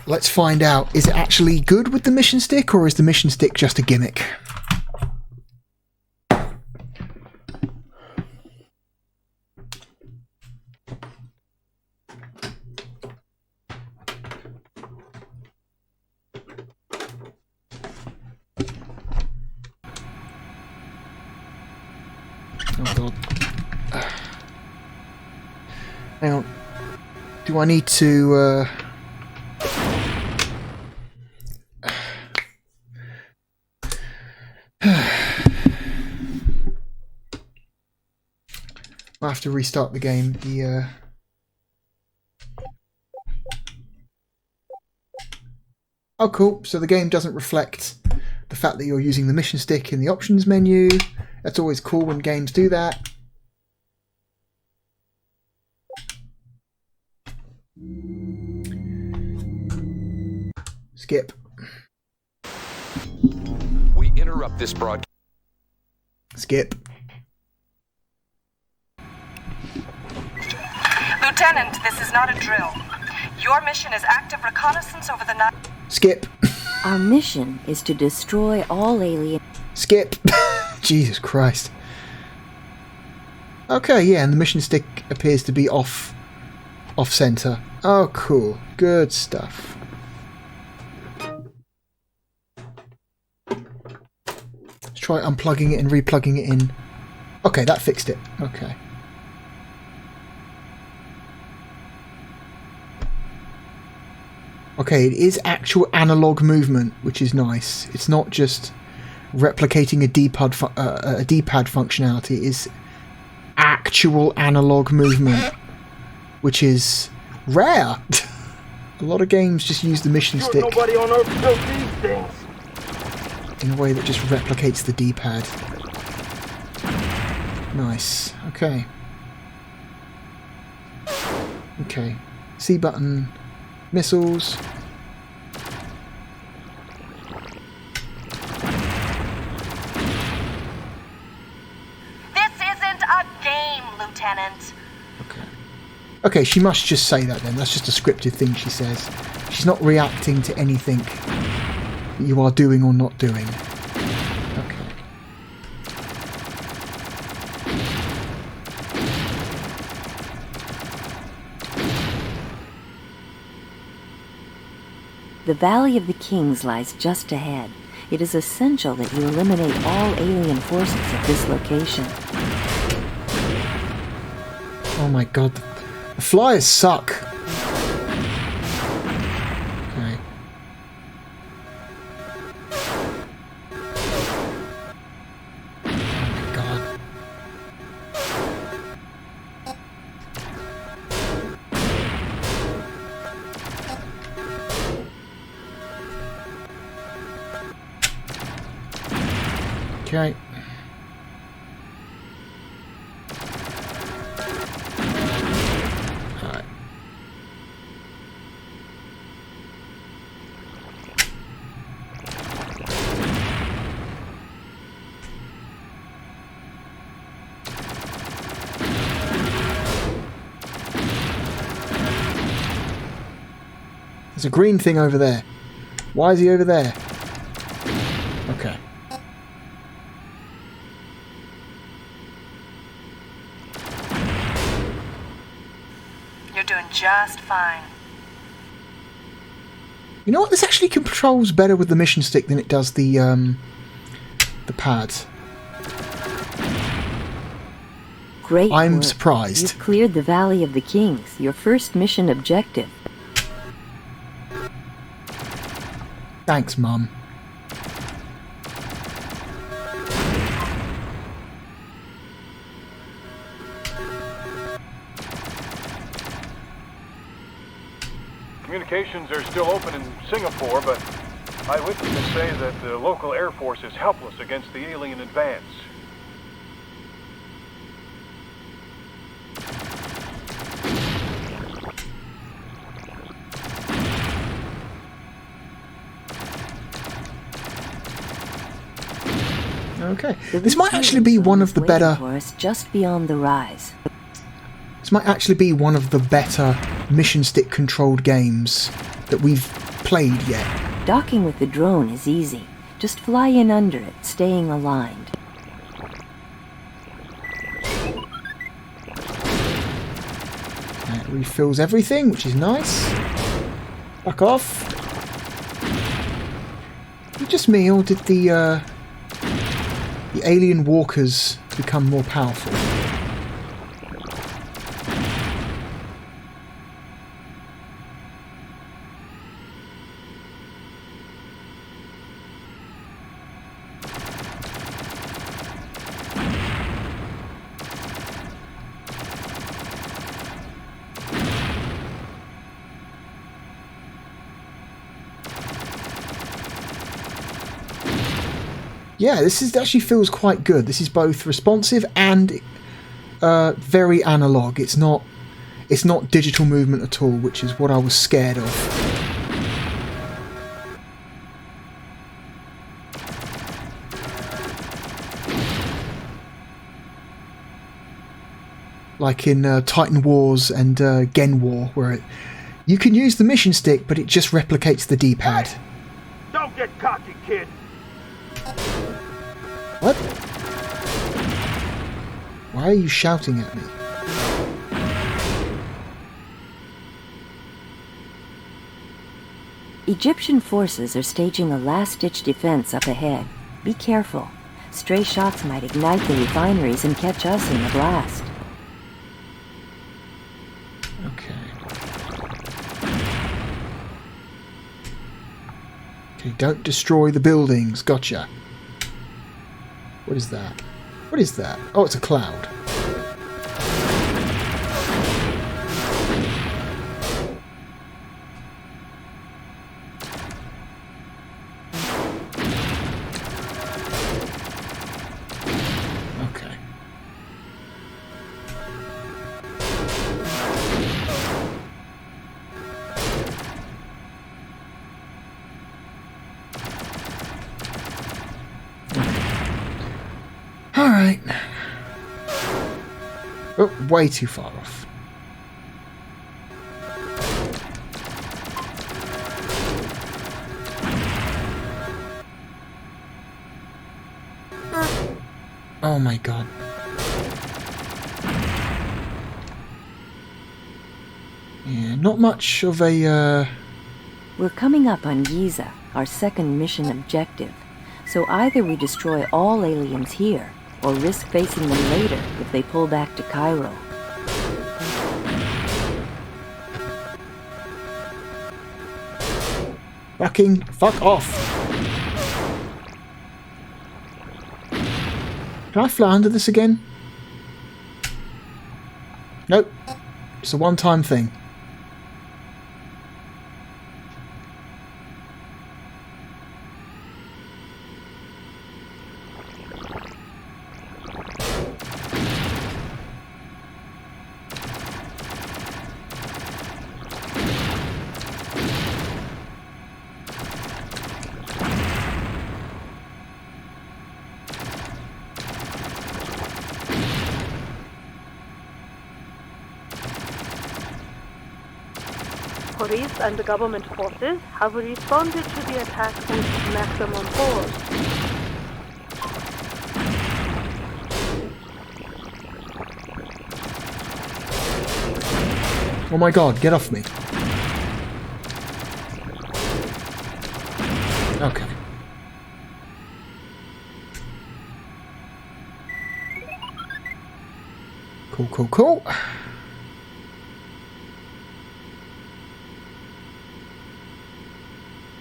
let's find out. Is it actually good with the mission stick, or is the mission stick just a gimmick? Hang on. Do I need to... I'll have to restart the game. Oh, cool. So the game doesn't reflect the fact that you're using the mission stick in the options menu. That's always cool when games do that. Skip. We interrupt this broadcast. Skip. Lieutenant, this is not a drill. Your mission is active reconnaissance over the night. Skip. Our mission is to destroy all alien... Skip. Jesus Christ. Okay, yeah, and the mission stick appears to be off center. Oh, cool. Good stuff. Let's try unplugging it and replugging it in. Okay, that fixed it. Okay. Okay, it is actual analog movement, which is nice. It's not just replicating a D-pad functionality. It is actual analog movement, which is rare. A lot of games just use the mission stick Nobody on Earth built these things. in a way that just replicates the D-pad. Nice. Okay. Okay. C button. Missiles. This isn't a game, Lieutenant. Okay. Okay, she must just say that then. That's just a scripted thing she says. She's not reacting to anything that you are doing or not doing. Okay. The Valley of the Kings lies just ahead. It is essential that you eliminate all alien forces at this location. Oh my god, the flyers suck. Okay. Oh my god. Okay. Alright. There's a green thing over there. Why is he over there? Okay. Just fine. You know what? This actually controls better with the mission stick than it does the pad. Great I'm work. surprised. You've cleared the Valley of the Kings, your first mission objective. Thanks, Mum. Communications are still open in Singapore, but eyewitnesses say that the local Air Force is helpless against the alien advance. Okay. This might actually be one of the better... For us just beyond the rise. This might actually be one of the better mission stick controlled games that we've played yet. Docking with the drone is easy. Just fly in under it, staying aligned. It refills everything, which is nice. Fuck off. Was it just me, or did the alien walkers become more powerful? Yeah, this actually feels quite good. This is both responsive and very analog. It's not digital movement at all, which is what I was scared of. Like in Titan Wars and Gen War, where you can use the mission stick, but it just replicates the D-pad. Hey, don't get cocky, kid. What? Why are you shouting at me? Egyptian forces are staging a last-ditch defense up ahead. Be careful. Stray shots might ignite the refineries and catch us in the blast. Okay, don't destroy the buildings. Gotcha. What is that? What is that? Oh, it's a cloud. Okay. Alright. Oh, way too far off. Oh my god. Yeah, not much of a, We're coming up on Giza, our second mission objective. So either we destroy all aliens here, or risk facing them later if they pull back to Cairo. Fuck off. Can I fly under this again? Nope. It's a one-time thing. Police and the government forces have responded to the attack with maximum force. Oh my god, get off me. Okay. Cool.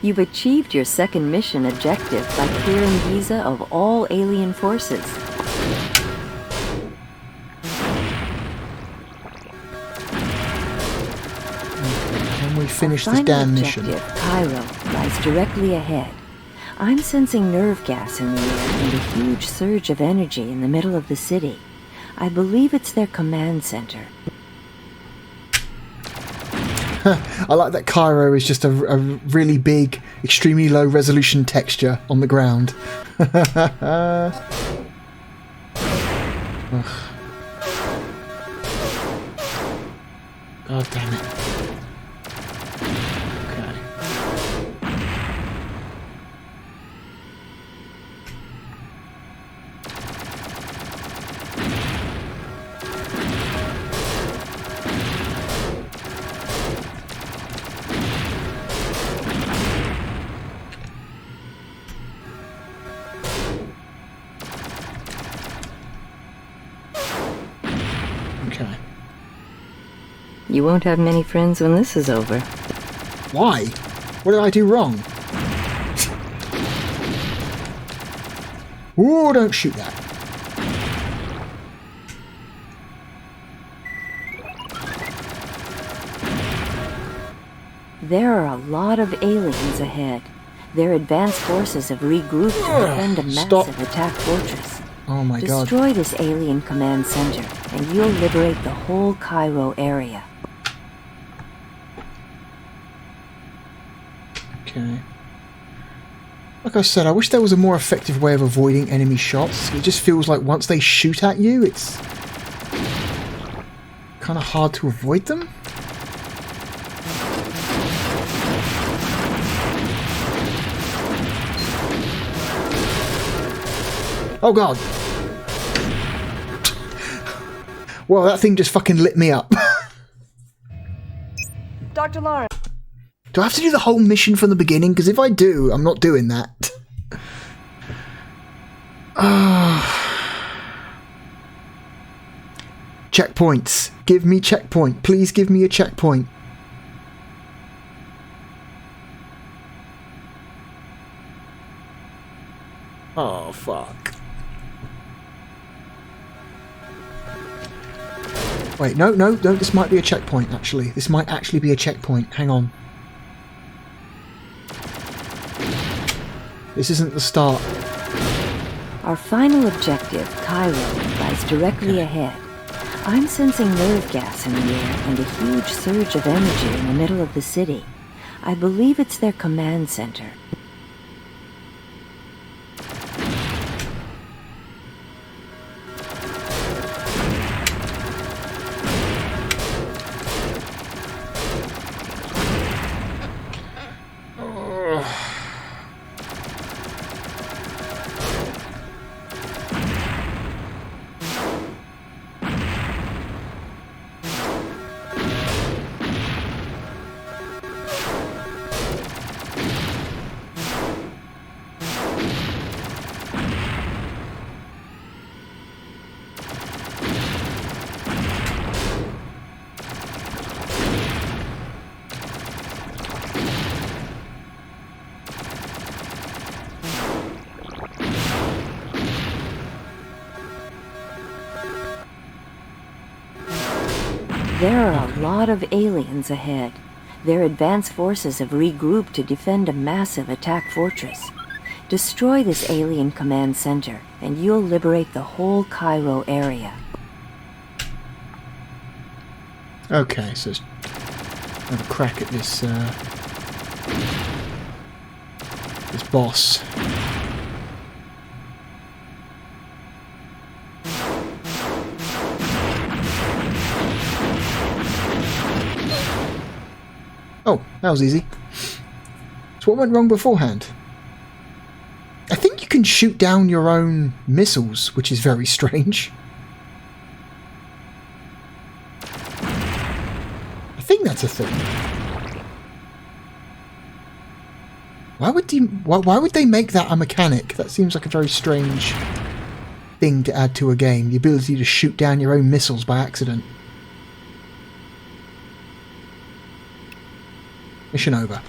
You've achieved your second mission objective by clearing Giza of all alien forces. Can we finish this damn mission? Cairo lies directly ahead. I'm sensing nerve gas in the air and a huge surge of energy in the middle of the city. I believe it's their command center. I like that Cairo is just a really big, extremely low resolution texture on the ground. God damn it. Okay. You won't have many friends when this is over. Why? What did I do wrong? Ooh, don't shoot that. There are a lot of aliens ahead. Their advanced forces have regrouped to defend a massive attack fortress. Oh my god. Destroy this alien command center, and you'll liberate the whole Cairo area. Okay. Like I said, I wish there was a more effective way of avoiding enemy shots. It just feels like once they shoot at you, it's kind of hard to avoid them. Oh god. Well, that thing just fucking lit me up. Dr. Lawrence. Do I have to do the whole mission from the beginning? Because if I do, I'm not doing that. Checkpoints. Give me checkpoint. Please give me a checkpoint. Oh, fuck. Wait, no, this might be a checkpoint, actually. This might actually be a checkpoint. Hang on. This isn't the start. Our final objective, Cairo, lies directly ahead. I'm sensing nerve gas in the air and a huge surge of energy in the middle of the city. I believe it's their command center. There are a lot of aliens ahead. Their advanced forces have regrouped to defend a massive attack fortress. Destroy this alien command center, and you'll liberate the whole Cairo area. Okay, so let's have a crack at this, this boss. Oh, that was easy. So what went wrong beforehand? I think you can shoot down your own missiles, which is very strange. I think that's a thing. Why would they make that a mechanic? That seems like a very strange thing to add to a game. The ability to shoot down your own missiles by accident. Mission over.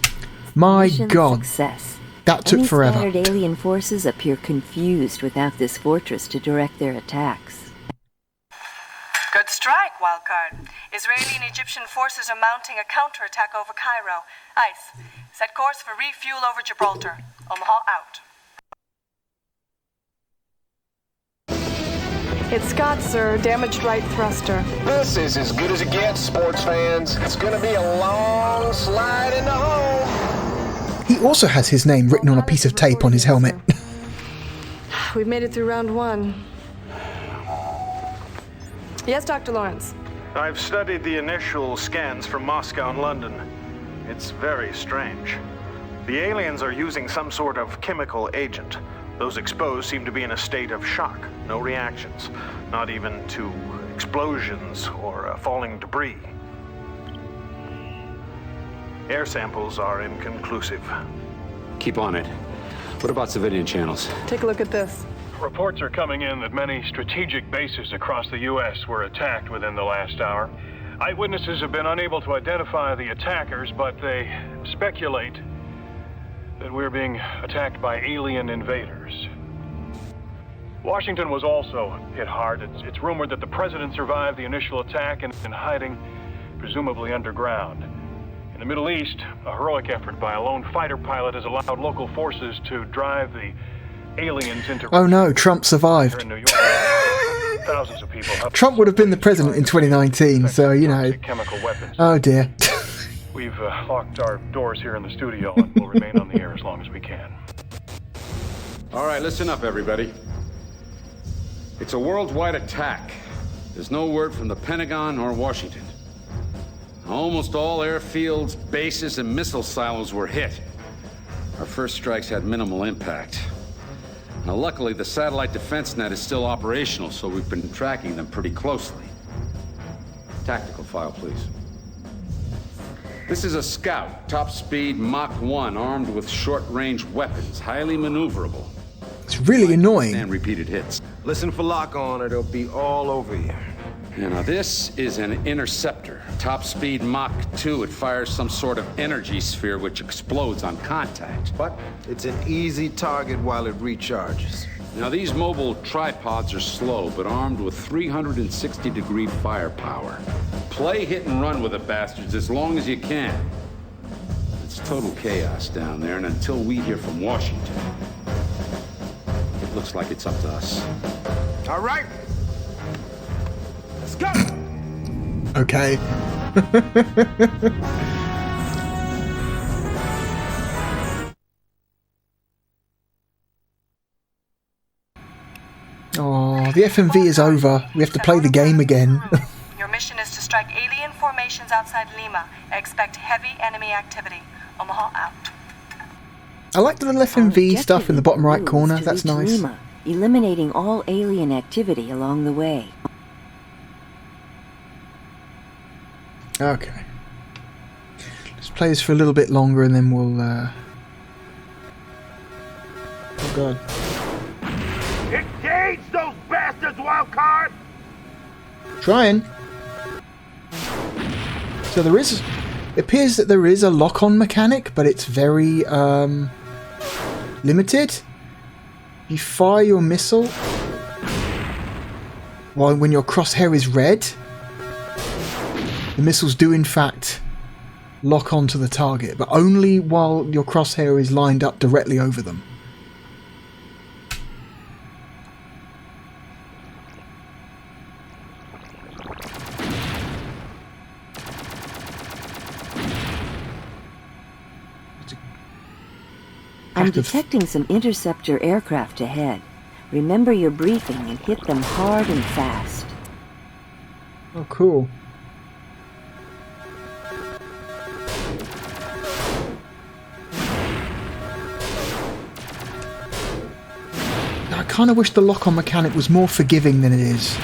My god. Success. That took forever. Any scattered alien forces appear confused without this fortress to direct their attacks. Good strike, Wildcard. Israeli and Egyptian forces are mounting a counterattack over Cairo. ICE, set course for refuel over Gibraltar. Omaha out. It's Scott, sir. Damaged right thruster. This is as good as it gets, sports fans. It's gonna be a long slide into home. He also has his name written on a piece of tape on his helmet. We've made it through round one. Yes, Dr. Lawrence. I've studied the initial scans from Moscow and London. It's very strange. The aliens are using some sort of chemical agent. Those exposed seem to be in a state of shock. No reactions. Not even to explosions or falling debris. Air samples are inconclusive. Keep on it. What about civilian channels? Take a look at this. Reports are coming in that many strategic bases across the U.S. were attacked within the last hour. Eyewitnesses have been unable to identify the attackers, but they speculate that we're being attacked by alien invaders. Washington was also hit hard. It's rumored that the president survived the initial attack and is in hiding, presumably underground. In the Middle East, a heroic effort by a lone fighter pilot has allowed local forces to drive the aliens into... Oh no, Trump survived. Here in New York, thousands of people have... Trump would have been the president in 2019, so, you know. Chemical weapons. Oh dear. We've locked our doors here in the studio and will remain on the air as long as we can. All right, listen up, everybody. It's a worldwide attack. There's no word from the Pentagon or Washington. Almost all airfields, bases, and missile silos were hit. Our first strikes had minimal impact. Now, luckily, the satellite defense net is still operational, so we've been tracking them pretty closely. Tactical file, please. This is a Scout, top speed Mach 1, armed with short-range weapons, highly maneuverable. It's really annoying. And repeated hits. Listen for lock on, or it'll be all over you. Now, this is an interceptor, top speed Mach 2. It fires some sort of energy sphere which explodes on contact. But it's an easy target while it recharges. Now, these mobile tripods are slow, but armed with 360-degree firepower. Play hit and run with the bastards as long as you can. It's total chaos down there, and until we hear from Washington, it looks like it's up to us. All right. Let's go! Okay. Oh, the FMV is over. We have to play the game again. Your mission is to strike alien formations outside Lima. Expect heavy enemy activity. Omaha out. I like the little FMV stuff in the bottom right corner. That's nice. Lima, eliminating all alien activity along the way. Okay. Let's play this for a little bit longer and then we'll... Oh god. Engage those bastards, wildcard! Trying. So there is... It appears that there is a lock-on mechanic, but it's very limited. You fire your missile when your crosshair is red. The missiles do in fact lock onto the target, but only while your crosshair is lined up directly over them. I'm detecting some interceptor aircraft ahead. Remember your briefing and hit them hard and fast. Oh, cool. I kind of wish the lock-on mechanic was more forgiving than it is.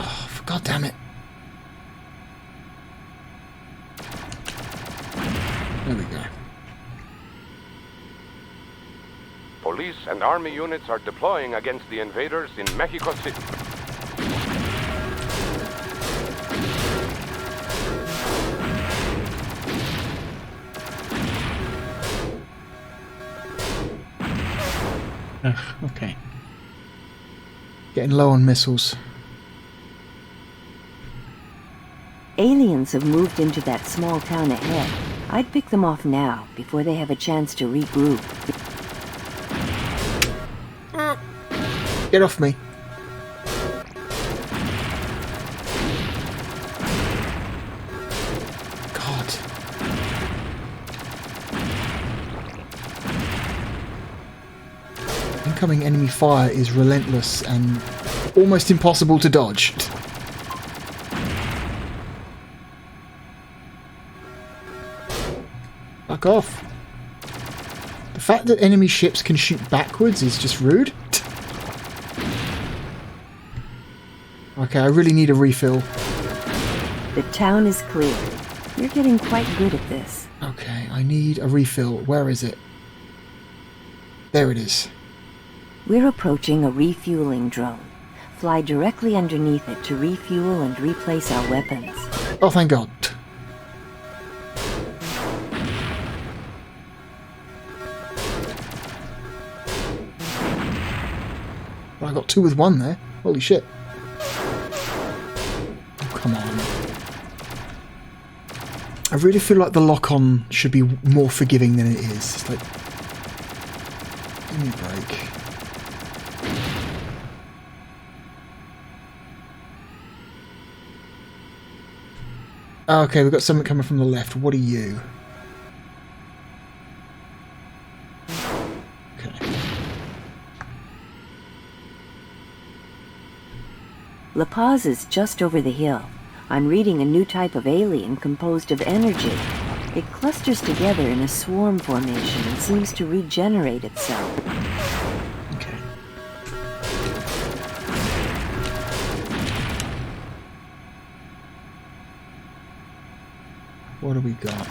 Oh, God damn it. There we go. Police and army units are deploying against the invaders in Mexico City. Okay. Getting low on missiles. Aliens have moved into that small town ahead. I'd pick them off now, before they have a chance to regroup. Get off me. God. Incoming enemy fire is relentless and almost impossible to dodge. Fuck off. The fact that enemy ships can shoot backwards is just rude. Okay, I really need a refill. The town is clear. You're getting quite good at this. Okay, I need a refill. Where is it? There it is. We're approaching a refueling drone. Fly directly underneath it to refuel and replace our weapons. Oh, thank God. I got 2 with 1 there. Holy shit. come on. I really feel like the lock-on should be more forgiving than it is. It's like, give me a break. Okay, we've got something coming from the left. What are you? La Paz is just over the hill. I'm reading a new type of alien composed of energy. It clusters together in a swarm formation and seems to regenerate itself. Okay. What do we got?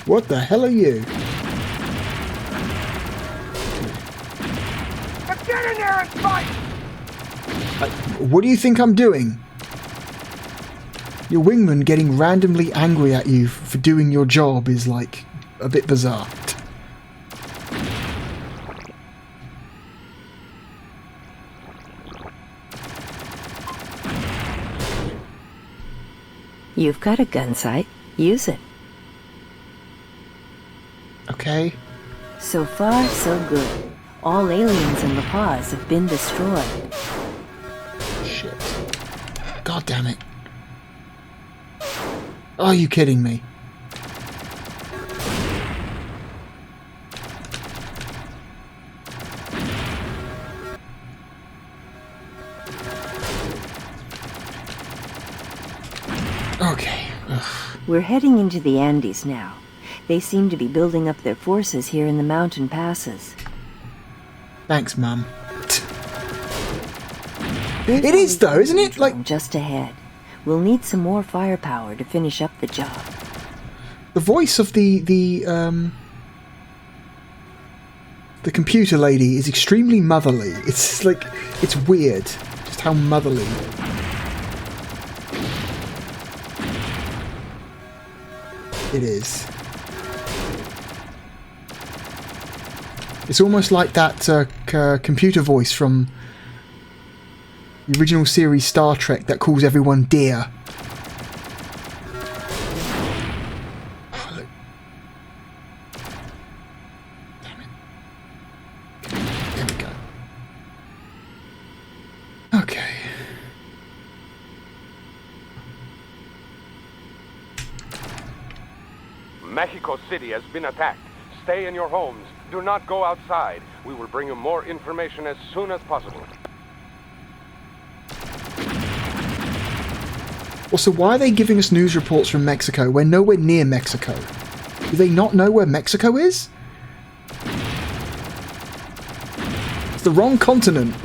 What the hell are you? Get in there and fight! What do you think I'm doing? Your wingman getting randomly angry at you for doing your job is like a bit bizarre. You've got a gun sight. Use it. Okay. So far, so good. All aliens in La Paz have been destroyed. Shit. God damn it. Are you kidding me? Okay. Ugh. We're heading into the Andes now. They seem to be building up their forces here in the mountain passes. Thanks, Mum. It is though, isn't it? Like, just ahead. We'll need some more firepower to finish up the job. the voice of the computer lady is extremely motherly. It's like, it's weird just how motherly. It is. It's almost like that computer voice from the original series Star Trek that calls everyone dear. Oh, look. Damn it. There we go. Okay. Mexico City has been attacked. Stay in your homes. Do not go outside. We will bring you more information as soon as possible. Also, why are they giving us news reports from Mexico? We're nowhere near Mexico. Do they not know where Mexico is? It's the wrong continent.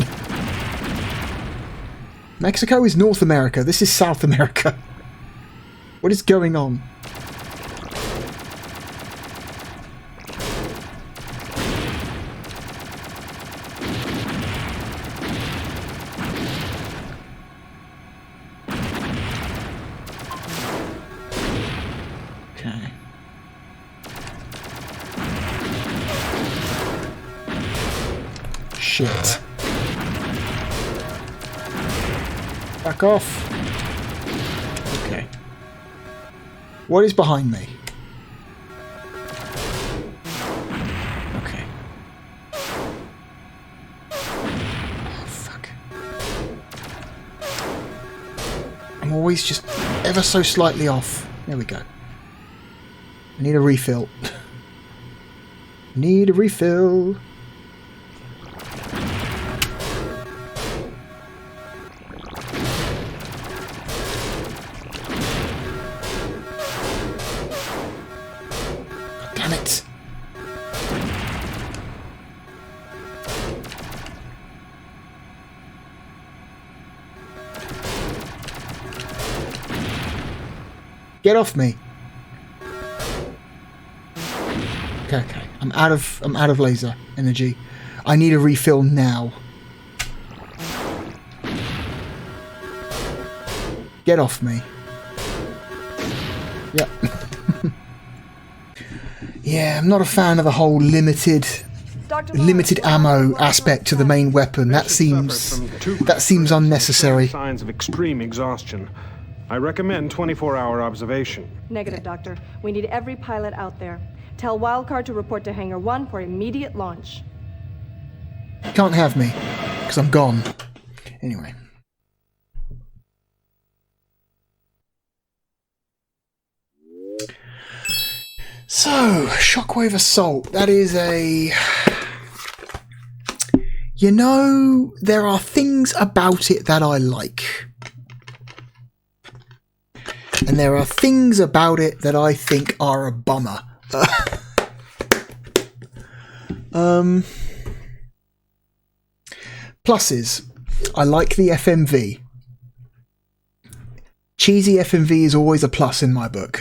Mexico is North America. This is South America. What is going on? Shit. Back off. Okay. What is behind me? Okay. Oh, fuck. I'm always just ever so slightly off. There we go. I need a refill. Need a refill. Get off me. Okay. I'm out of laser energy. I need a refill now. Get off me. Yep. Yeah, I'm not a fan of the whole limited ammo aspect to the main weapon. That seems unnecessary. Signs of extreme exhaustion. I recommend 24-hour observation. Negative, Doctor. We need every pilot out there. Tell Wildcard to report to Hangar 1 for immediate launch. Can't have me, because I'm gone. Anyway. So, Shockwave Assault. That is a... You know, there are things about it that I like. And there are things about it that I think are a bummer. Pluses. I like the FMV. Cheesy FMV is always a plus in my book.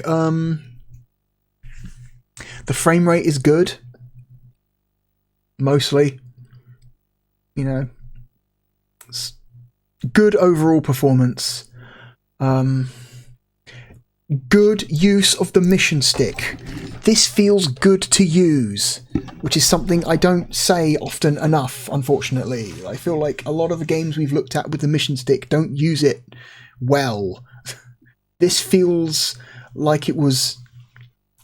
The frame rate is good. Mostly. You know. Good overall performance. Good use of the mission stick. This feels good to use, which is something I don't say often enough, unfortunately. I feel like a lot of the games we've looked at with the mission stick don't use it well. This feels like it was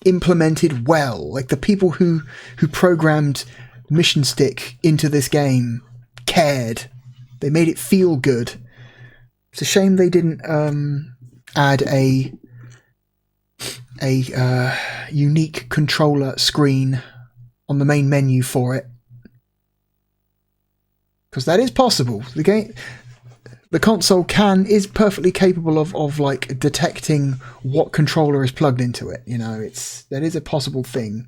implemented well. Like the people who programmed mission stick into this game cared. They made it feel good. It's a shame they didn't add a unique controller screen on the main menu for it, because that is possible. The console is perfectly capable of like detecting what controller is plugged into it. You know, that is a possible thing.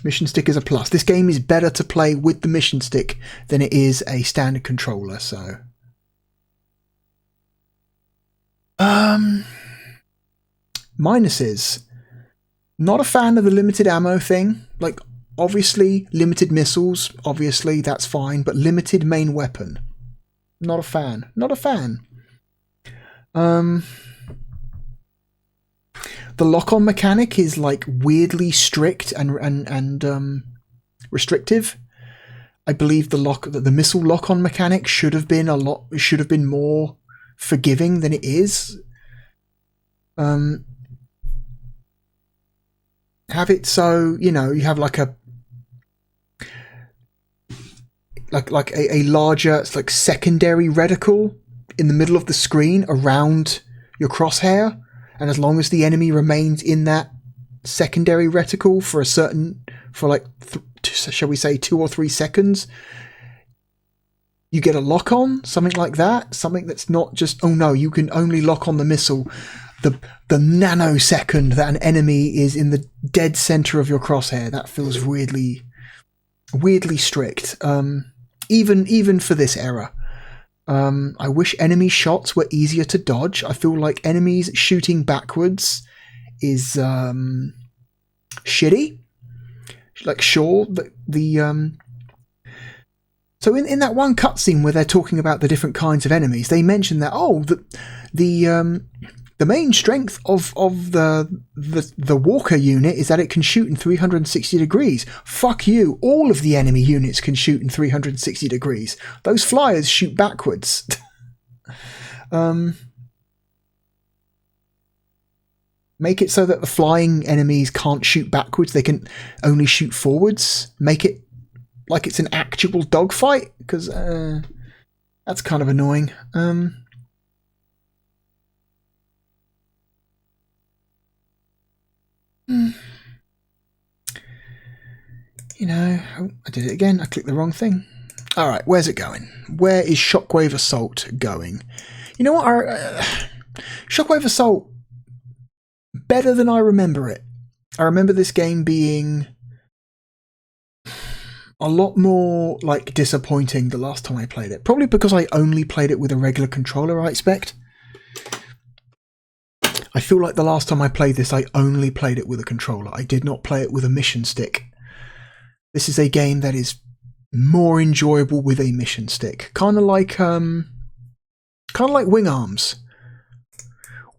Mission stick is a plus. This game is better to play with the mission stick than it is a standard controller. So. Minuses. Not a fan of the limited ammo thing. Like, obviously, limited missiles, obviously, that's fine, but limited main weapon. Not a fan. Not a fan. The lock-on mechanic is, like, weirdly strict and restrictive. I believe the missile lock-on mechanic should have been more forgiving than it is. Have it so, you know, you have like a larger, it's like secondary reticle in the middle of the screen around your crosshair, and as long as the enemy remains in that secondary reticle for shall we say 2 or 3 seconds, you get a lock on, something like that. Something that's not just, oh no, you can only lock on the missile the nanosecond that an enemy is in the dead center of your crosshair. That feels weirdly strict. Even for this era. I wish enemy shots were easier to dodge. I feel like enemies shooting backwards is shitty. Like, sure, so in that one cutscene where they're talking about the different kinds of enemies, they mention that the main strength of the Walker unit is that it can shoot in 360 degrees. Fuck you! All of the enemy units can shoot in 360 degrees. Those flyers shoot backwards. Make it so that the flying enemies can't shoot backwards; they can only shoot forwards. Make it like it's an actual dogfight, because that's kind of annoying. You know, oh, I did it again. I clicked the wrong thing. All right, where's it going? Where is Shockwave Assault going? You know what? Shockwave Assault, better than I remember it. I remember this game being a lot more like disappointing the last time I played it. Probably because I only played it with a regular controller, I expect. I feel like the last time I played this, I only played it with a controller. I did not play it with a mission stick. This is a game that is more enjoyable with a mission stick. Kind of like Wing Arms.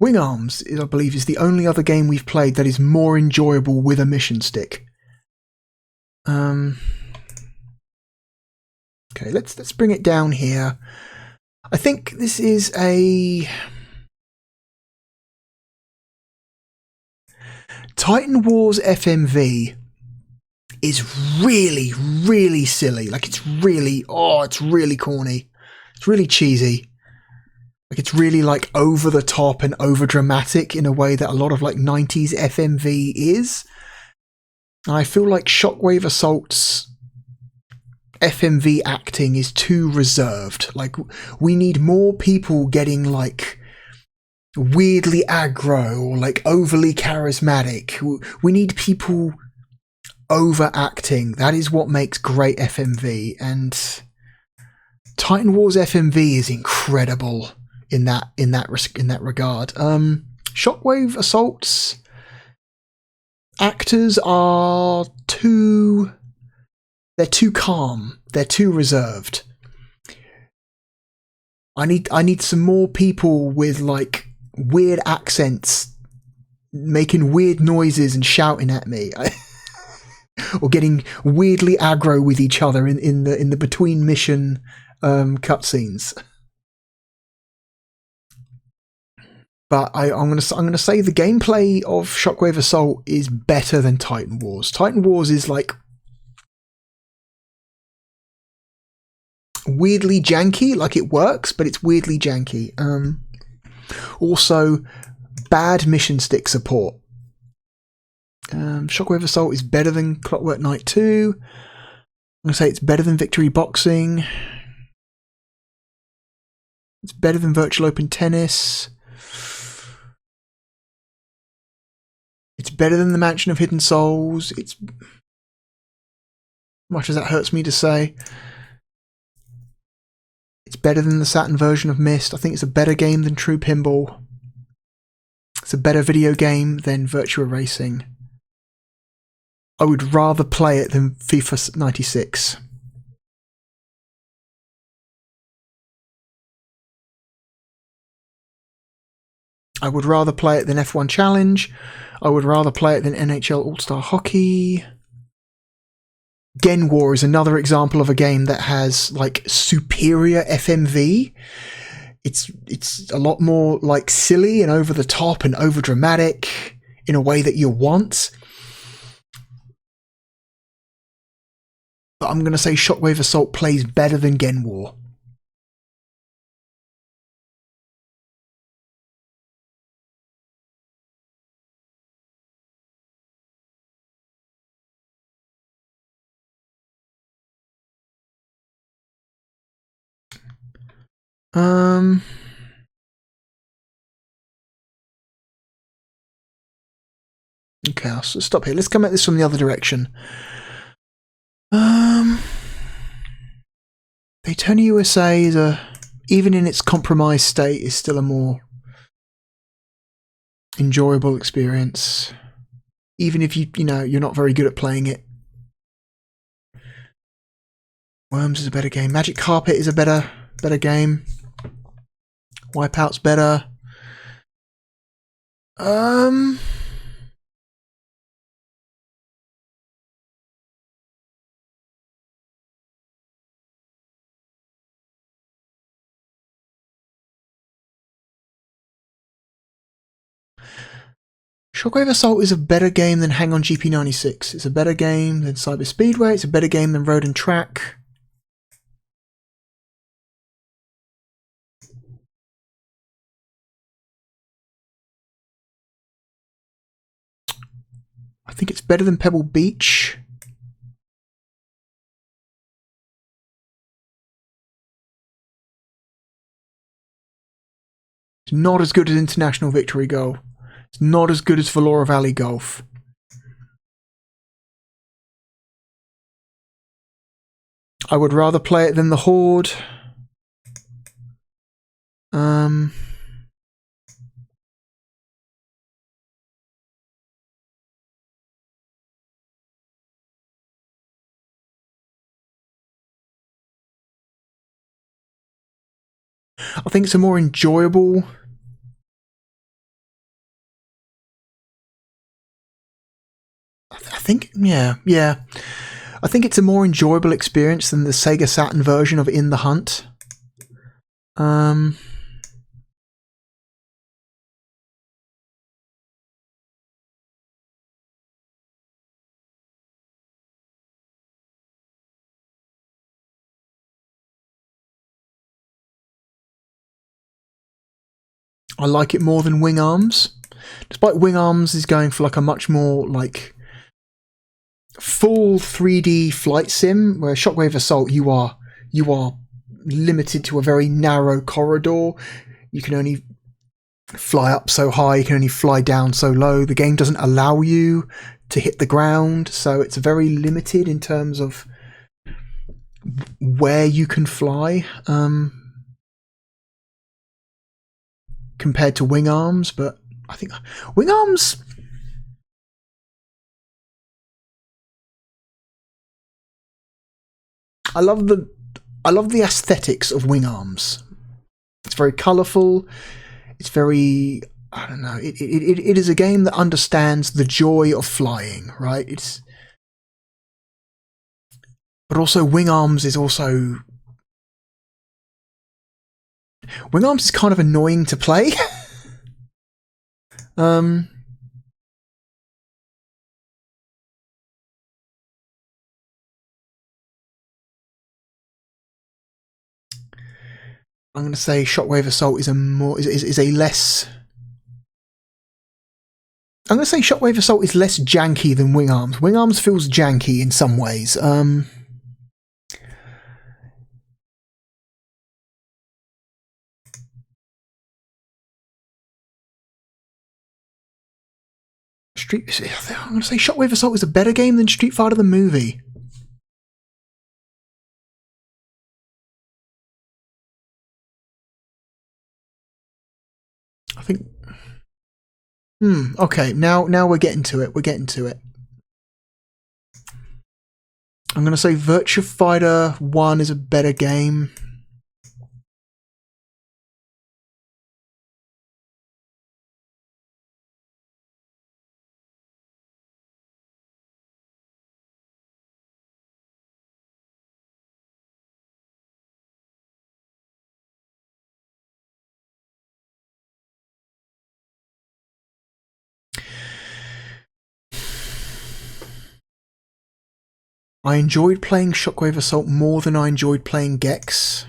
Wing Arms, I believe, is the only other game we've played that is more enjoyable with a mission stick. Okay, let's bring it down here. I think this is a Titan Wars FMV is really, really silly. Like, it's really corny. It's really cheesy. Like, it's really, like, over the top and over dramatic in a way that a lot of, like, 90s FMV is. And I feel like Shockwave Assault's FMV acting is too reserved. Like, we need more people getting, like, weirdly aggro or, like, overly charismatic. We need people overacting. That is what makes great FMV, and Titan Wars FMV is incredible in that regard. Shockwave Assault's actors are too calm. They're too reserved. I need some more people with, like, weird accents making weird noises and shouting at me. Or getting weirdly aggro with each other in the between mission cutscenes. But I'm gonna say the gameplay of Shockwave Assault is better than Titan Wars. Titan Wars is, like, weirdly janky. Like, it works, but it's weirdly janky. Also, bad mission stick support. Shockwave Assault is better than Clockwork Knight 2. I'm going to say it's better than Victory Boxing. It's better than Virtual Open Tennis. It's better than the Mansion of Hidden Souls. It's, much as that hurts me to say, it's better than the Saturn version of Myst. I think it's a better game than True Pinball. It's a better video game than Virtua Racing. I would rather play it than FIFA 96. I would rather play it than F1 Challenge. I would rather play it than NHL All-Star Hockey. Gen War is another example of a game that has, like, superior FMV. It's a lot more, like, silly and over the top and over dramatic in a way that you want. But I'm going to say Shockwave Assault plays better than Gen War. Okay, I'll stop here. Let's come at this from the other direction. Daytona USA is even in its compromised state, is still a more enjoyable experience. Even if you're not very good at playing it. Worms is a better game. Magic Carpet is a better game. Wipeout's better. Shockwave Assault is a better game than Hang On GP96. It's a better game than Cyber Speedway. It's a better game than Road and Track. I think it's better than Pebble Beach. It's not as good as International Victory Goal. It's not as good as Valora Valley Golf. I would rather play it than the Horde. I think it's a more enjoyable think, yeah. I think it's a more enjoyable experience than the Sega Saturn version of In the Hunt. I like it more than Wing Arms. Despite Wing Arms is going for like a much more like full 3D flight sim, where Shockwave Assault you are limited to a very narrow corridor. You can only fly up so high, you can only fly down so low. The game doesn't allow you to hit the ground, so it's very limited in terms of where you can fly. Compared to Wing Arms, but I think Wing Arms, I love the aesthetics of Wing Arms. It's very colourful. It's very, I don't know. It is a game that understands the joy of flying, right? But also Wing Arms is also. Wing Arms is kind of annoying to play. I'm going to say Shockwave Assault is a less. I'm going to say Shockwave Assault is less janky than Wing Arms. Wing Arms feels janky in some ways. I'm going to say Shockwave Assault is a better game than Street Fighter the movie. I think. Okay, now we're getting to it. I'm going to say Virtua Fighter 1 is a better game. I enjoyed playing Shockwave Assault more than I enjoyed playing Gex.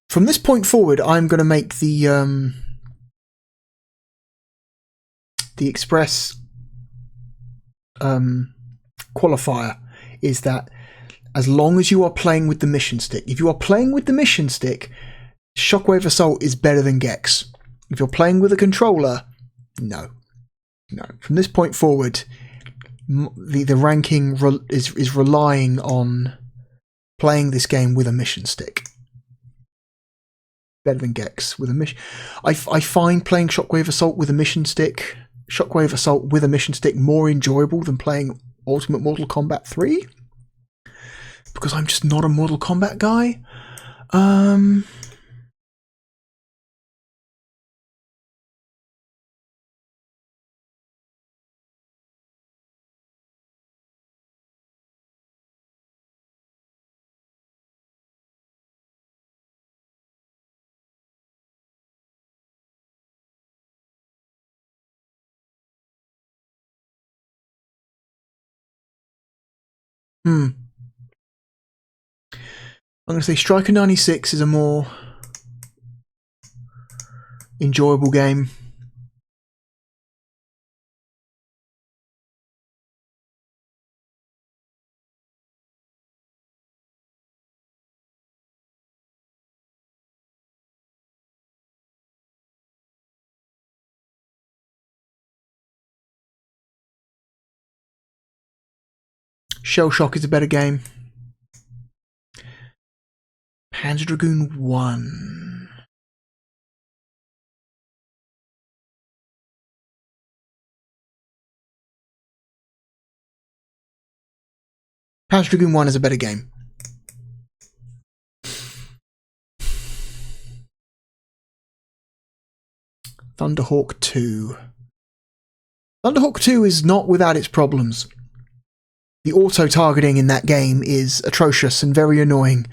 From this point forward, I'm going to make the express qualifier is that as long as you are playing with the mission stick. If you are playing with the mission stick, Shockwave Assault is better than Gex. If you're playing with a controller, no. From this point forward, the ranking is relying on playing this game with a mission stick. Better than Gex with a mission. I find playing Shockwave Assault with a mission stick, more enjoyable than playing Ultimate Mortal Kombat 3, because I'm just not a Mortal Kombat guy. I'm going to say Striker 96 is a more enjoyable game. Shell Shock is a better game. Panzer Dragoon 1. Panzer Dragoon 1 is a better game. Thunderhawk 2. Thunderhawk 2 is not without its problems. The auto-targeting in that game is atrocious and very annoying.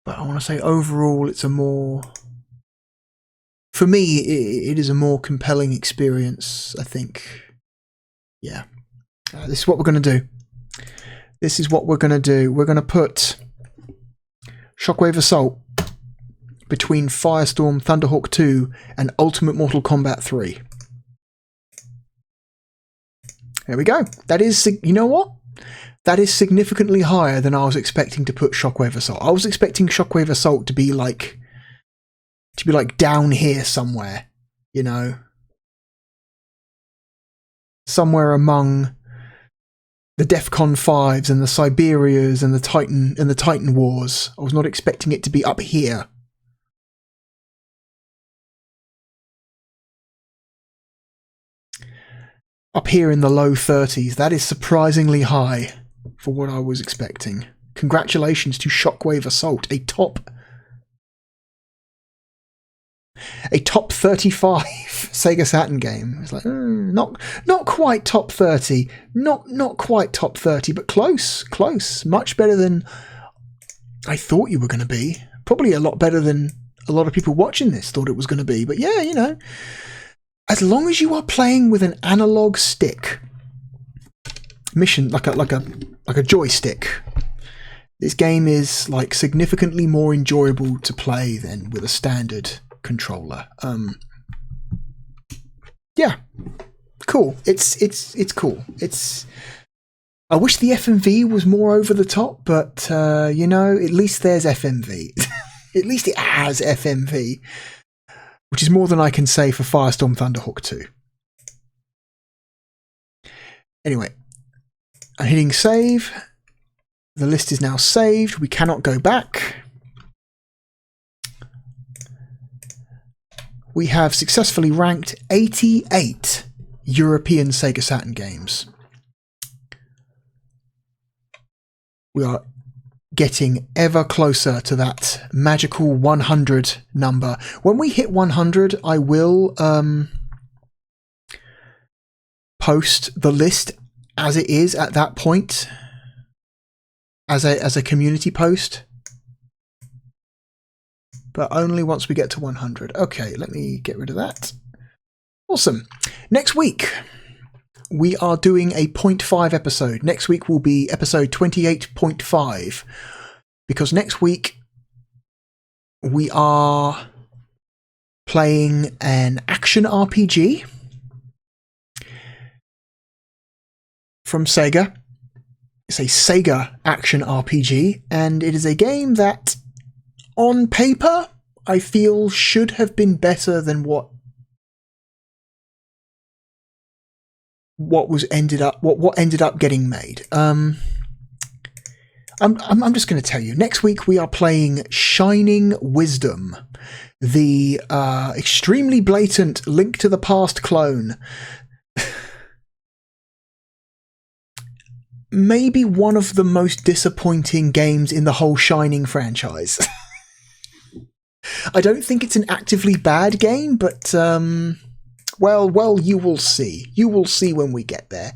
But I want to say overall it's a more... For me, it is a more compelling experience, I think. Yeah. This is what we're going to do. This is what we're going to do. We're going to put Shockwave Assault between Firestorm, Thunderhawk 2 and Ultimate Mortal Kombat 3. There we go. That is, you know what? That is significantly higher than I was expecting to put Shockwave Assault. I was expecting Shockwave Assault to be like down here somewhere, you know, somewhere among the DEFCON 5s and the Siberias and the Titan Wars. I was not expecting it to be up here. Up here in the low 30s. That is surprisingly high for what I was expecting. Congratulations to Shockwave Assault, a top 35 Sega Saturn game. It's like not quite top 30, not quite top 30, but close, much better than I thought you were going to be. Probably a lot better than a lot of people watching this thought it was going to be. But yeah, you know, as long as you are playing with an analog stick, mission like a joystick, this game is like significantly more enjoyable to play than with a standard controller. Yeah, cool. It's cool. I wish the FMV was more over the top, but you know, at least there's FMV. At least it has FMV, which is more than I can say for Firestorm Thunderhawk 2. Anyway, I'm hitting save. The list is now saved. We cannot go back. We have successfully ranked 88 European Sega Saturn games. We are getting ever closer to that magical 100 number. When we hit 100, I will post the list as it is at that point, as a community post. But only once we get to 100. Okay, let me get rid of that. Awesome. Next week, we are doing a 0.5 episode. Next week will be episode 28.5. Because next week, we are playing an action RPG from Sega. It's a Sega action RPG, and it is a game that, on paper, I feel should have been better than what ended up getting made. I'm just going to tell you. Next week we are playing Shining Wisdom, the extremely blatant Link to the Past clone. Maybe one of the most disappointing games in the whole Shining franchise. I don't think it's an actively bad game, but well, you will see. You will see when we get there.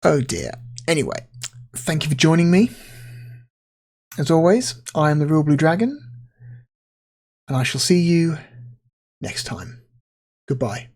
Oh dear. Anyway, thank you for joining me. As always, I am the Real Blue Dragon, and I shall see you next time. Goodbye.